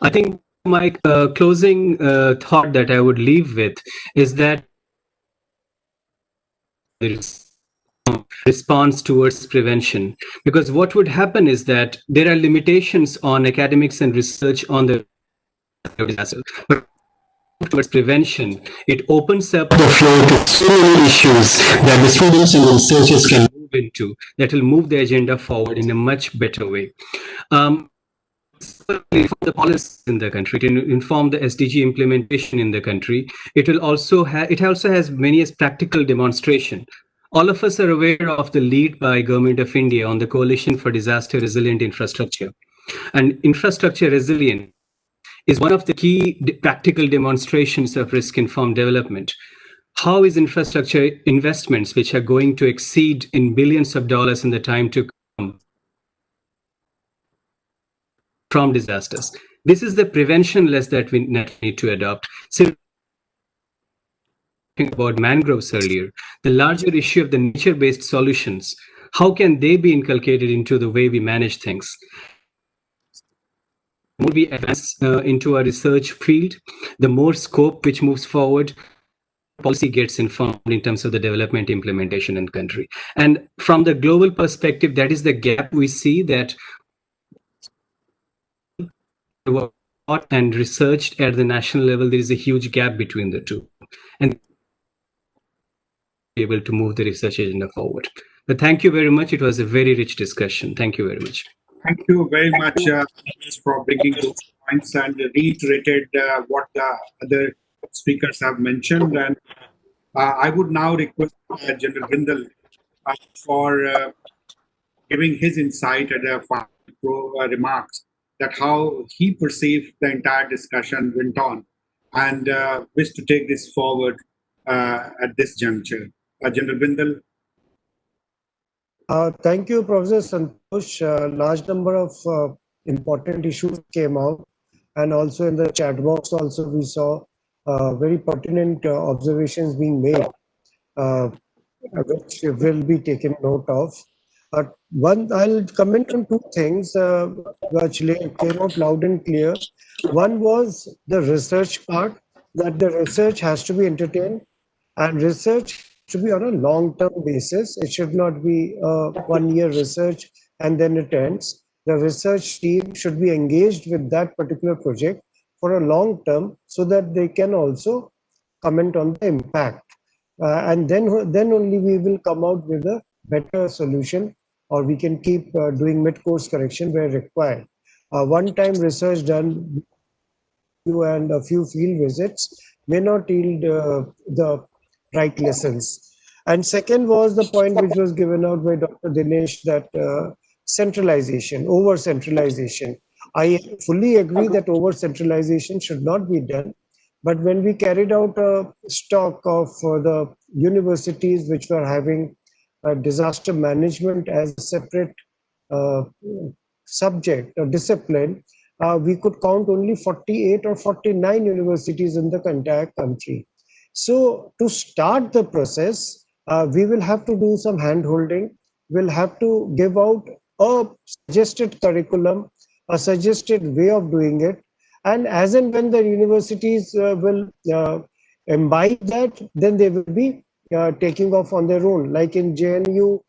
I think my closing thought that I would leave with is that there is response towards prevention, because what would happen is that there are limitations on academics and research on the disaster. But towards prevention, it opens up the floor to so many issues that the students and researchers can move into that will move the agenda forward in a much better way. For the policies in the country, to inform the SDG implementation in the country, it also has many as practical demonstration. All of us are aware of the lead by Government of India on the Coalition for Disaster Resilient Infrastructure, and infrastructure resilience is one of the key practical demonstrations of risk-informed development. How is infrastructure investments, which are going to exceed in billions of dollars in the time to come from disasters? This is the prevention less that we need to adopt. So, talking about mangroves earlier, the larger issue of the nature-based solutions, how can they be inculcated into the way we manage things? The more we advance into our research field, the more scope which moves forward, policy gets informed in terms of the development implementation in country. And from the global perspective, that is the gap we see, that and researched at the national level, there is a huge gap between the two, and be able to move the research agenda forward. But thank you very much. It was a very rich discussion. Thank you very much. Thank you very much for bringing those points and reiterated what the other speakers have mentioned. And I would now request General Bindal for giving his insight at the final remarks, that how he perceived the entire discussion went on, and wish to take this forward at this juncture. General Bindal. Thank you, Professor Santosh. Large number of important issues came out, and also in the chat box also we saw very pertinent observations being made, which will be taken note of. I'll comment on two things which came out loud and clear. One was the research part, that the research has to be entertained, and research should be on a long-term basis. It should not be a one-year research and then it ends. The research team should be engaged with that particular project for a long term, so that they can also comment on the impact. And then only we will come out with a better solution, or we can keep doing mid-course correction where required. One-time research done and a few field visits may not yield the right lessons. And second was the point which was given out by Dr. Dinesh, that centralization, over-centralization. I fully agree that over-centralization should not be done. But when we carried out a stock of the universities which were having disaster management as a separate subject or discipline, we could count only 48 or 49 universities in the entire country. So to start the process, we will have to do some hand-holding. We'll have to give out a suggested curriculum, a suggested way of doing it. And as and when the universities will imbibe that, then they will be taking off on their own. Like in JNU,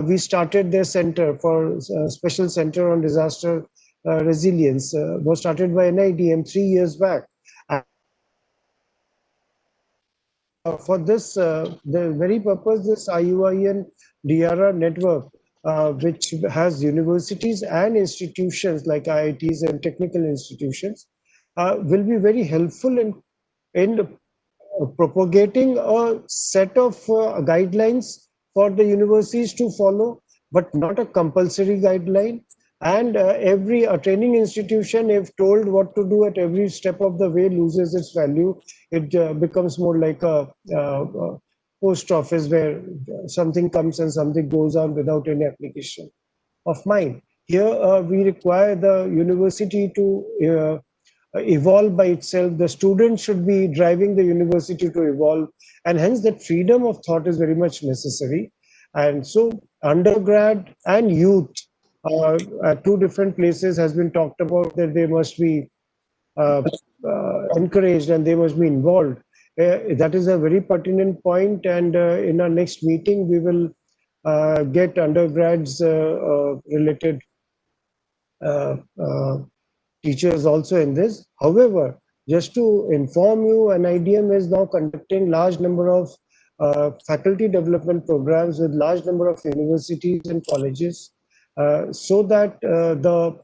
we started their center for special center on disaster resilience, was started by NIDM 3 years back. For this, the very purpose, this IUIN-DRR network, which has universities and institutions like IITs and technical institutions, will be very helpful in propagating a set of guidelines for the universities to follow, but not a compulsory guideline. And every training institution, if told what to do at every step of the way, loses its value. It becomes more like a post office where something comes and something goes on without any application of mind. Here, we require the university to evolve by itself. The student should be driving the university to evolve, and hence that freedom of thought is very much necessary. And so undergrad and youth at two different places has been talked about, that they must be encouraged and they must be involved. That is a very pertinent point, and in our next meeting we will get undergrads related teachers also in this. However, just to inform you, NIDM is now conducting large number of faculty development programs with large number of universities and colleges, so that the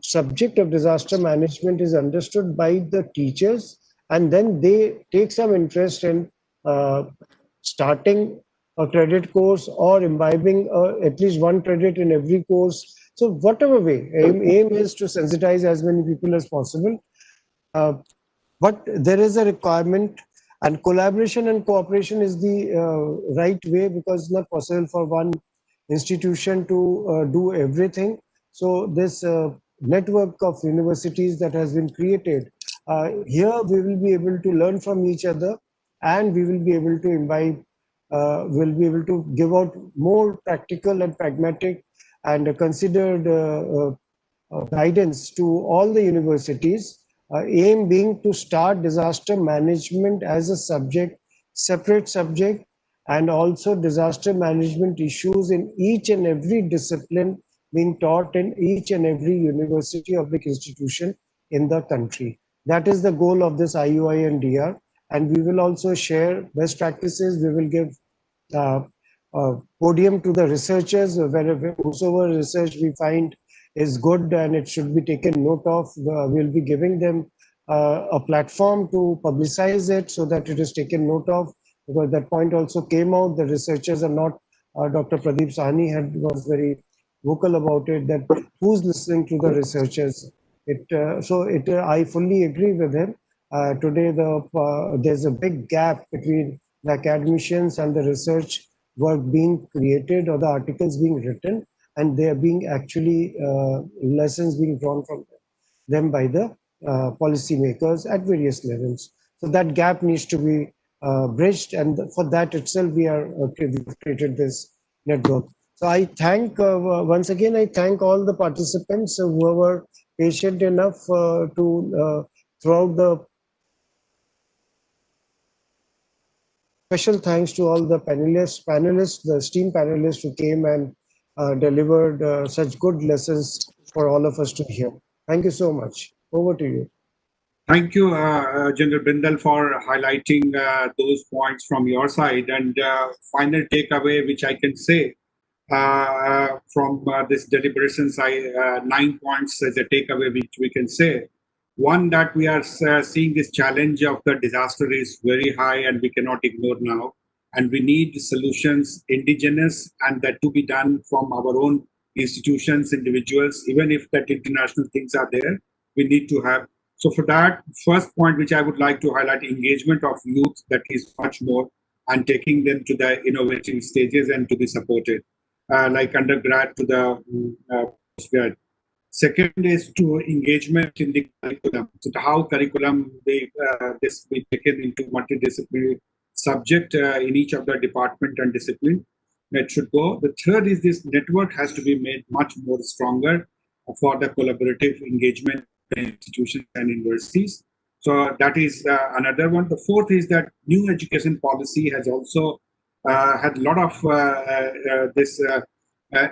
subject of disaster management is understood by the teachers, and then they take some interest in starting a credit course or imbibing at least one credit in every course. So whatever way, aim is to sensitize as many people as possible. But there is a requirement, and collaboration and cooperation is the right way, because it's not possible for one institution to do everything. So this network of universities that has been created, here we will be able to learn from each other, and we will be able to imbibe, will be able to give out more practical and pragmatic and considered guidance to all the universities, aim being to start disaster management as a subject, separate subject, and also disaster management issues in each and every discipline being taught in each and every university or big institution in the country. That is the goal of this IUIN-DRR, and we will also share best practices. We will give podium to the researchers. Wherever whosoever research we find is good and it should be taken note of, we'll be giving them a platform to publicize it so that it is taken note of, because that point also came out. The researchers are not, Dr. Pradeep Sahni was very vocal about it, that who's listening to the researchers. I fully agree with him. Today, there's a big gap between the academicians and the research work being created or the articles being written, and they are being actually lessons being drawn from them by the policymakers at various levels. So that gap needs to be bridged, and for that itself we created this network. So I thank once again, I thank all the participants who were patient enough to throughout the. Special thanks to all the panelists, the esteemed panelists who came and delivered such good lessons for all of us to hear. Thank you so much. Over to you. Thank you, General Bindal, for highlighting those points from your side. And final takeaway, which I can say from this deliberations, 9 points as a takeaway, which we can say. One, that we are seeing this challenge of the disaster is very high and we cannot ignore now. and we need solutions indigenous and that to be done from our own institutions, individuals, even if that international things are there, we need to have. So for that, first point which I would like to highlight, engagement of youth, that is much more, and taking them to the innovative stages and to be supported, like undergrad to the postgrad. Second is to engagement in the curriculum. So how curriculum this be taken into multidisciplinary subject in each of the department and discipline that should go. The third is this network has to be made much more stronger for the collaborative engagement in institutions and universities. So that is another one. The fourth is that new education policy has also had a lot of this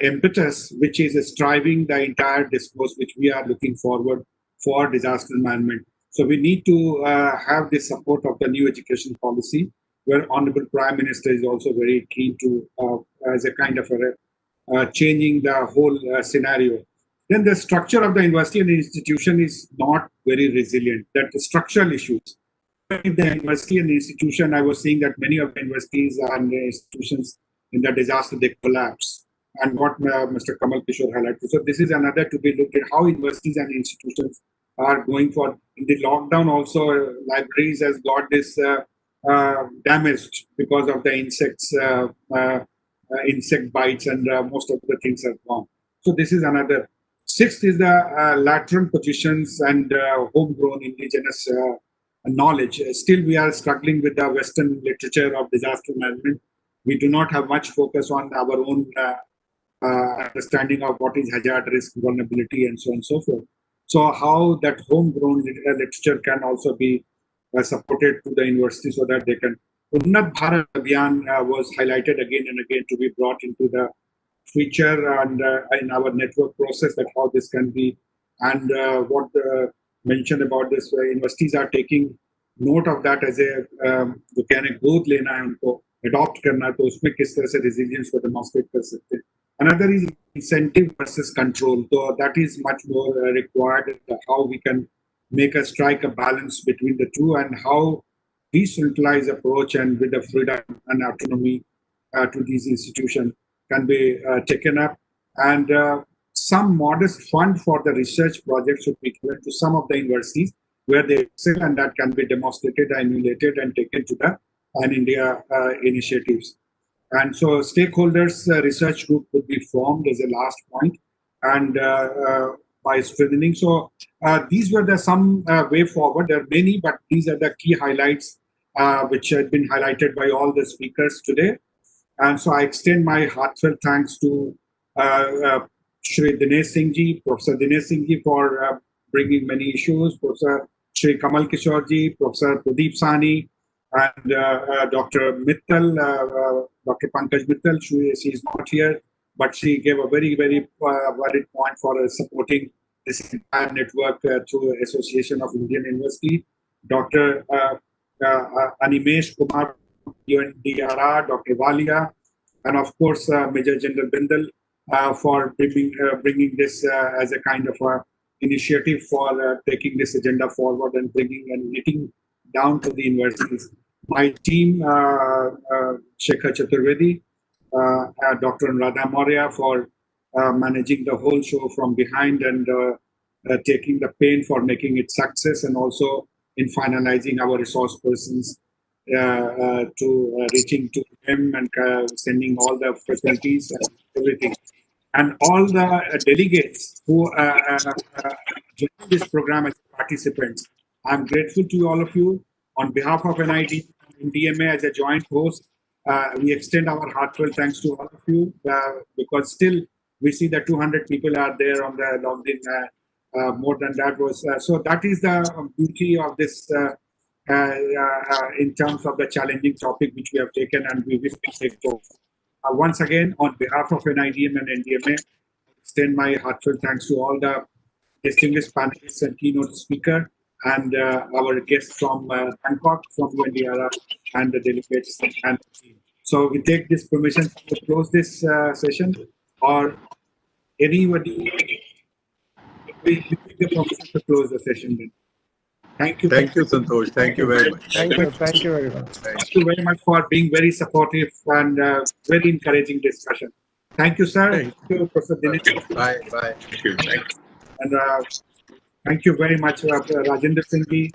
impetus, which is driving the entire discourse, which we are looking forward for disaster management. So we need to have the support of the new education policy, where Honorable Prime Minister is also very keen to, as a kind of changing the whole scenario. Then the structure of the university and the institution is not very resilient. That the structural issues. If the university and the institution, I was seeing that many of the universities and the institutions in the disaster, they collapse. And what Mr. Kamal Kishore highlighted. So this is another to be looked at, how universities and institutions are going for. In the lockdown also, libraries has got this damaged because of the insects, insect bites, and most of the things are gone. So this is another. Sixth is the lateral positions and homegrown indigenous knowledge. Still, we are struggling with the Western literature of disaster management. We do not have much focus on our own understanding of what is hazard, risk, vulnerability, and so on and so forth. So how that homegrown literature can also be supported to the university so that they can. Unnat Bharat Abhiyan was highlighted again and again to be brought into the feature and in our network process, that how this can be, and what mentioned about this, universities are taking note of that as a जो कहने गोद लेना है उनको adopt करना, तो उसमें किस तरह से resilience को demonstrate कर सकते हैं. Another is incentive versus control. So that is much more required, how we can make a strike a balance between the two, and how decentralized approach and with the freedom and autonomy to these institutions can be taken up, and some modest fund for the research projects should be given to some of the universities where they excel, and that can be demonstrated, emulated, and taken to the Pan-India initiatives. And so stakeholders research group would be formed as a last point, and by strengthening. So these were the some way forward. There are many, but these are the key highlights which had been highlighted by all the speakers today. And so I extend my heartfelt thanks to Shri Dinesh Singh ji, Professor Dinesh Singh ji, for bringing many issues, Professor Shri Kamal Kishore ji, Professor Pradeep Sahni, and Dr. Mittal, Dr. Pankaj Mittal. She is not here, but she gave a very, very valid point for supporting this entire network through Association of Indian University. Dr. Animesh Kumar, IUIN-DRR, Dr. Walia, and of course Major General Bindal for bringing this as a kind of initiative for taking this agenda forward and bringing and knitting down to the universities. My team, Shekhar Chaturvedi, Dr. Radha Maurya, for managing the whole show from behind and taking the pain for making it success, and also in finalizing our resource persons to reaching to them and sending all the facilities and everything. And all the delegates who joined this program as participants. I'm grateful to all of you. On behalf of NID and DMA as a joint host, we extend our heartfelt thanks to all of you, because still we see that 200 people are there on the logged in. More than that was, so that is the beauty of this in terms of the challenging topic which we have taken and we wish to take forward. Once again, on behalf of NIDM and NDMA, extend my heartfelt thanks to all the distinguished panelists and keynote speaker, and our guests from Bangkok, from UIN-DRR, and the delegates and the team. So we take this permission to close this session, or anybody, we take the permission to close the session then. Thank you. Thank you, Santosh. Thank you very much. Thank you. Thank you very much. Thank you very much for being very supportive and very encouraging discussion. Thank you, sir. Thank you, Professor Dinesh. Bye. Bye. Thank you. And thank you very much, Rajendra Singh ji.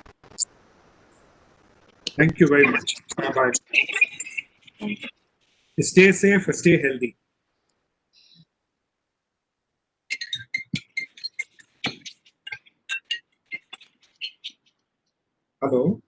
Thank you very much. Bye-bye. Stay safe, stay healthy. Hello.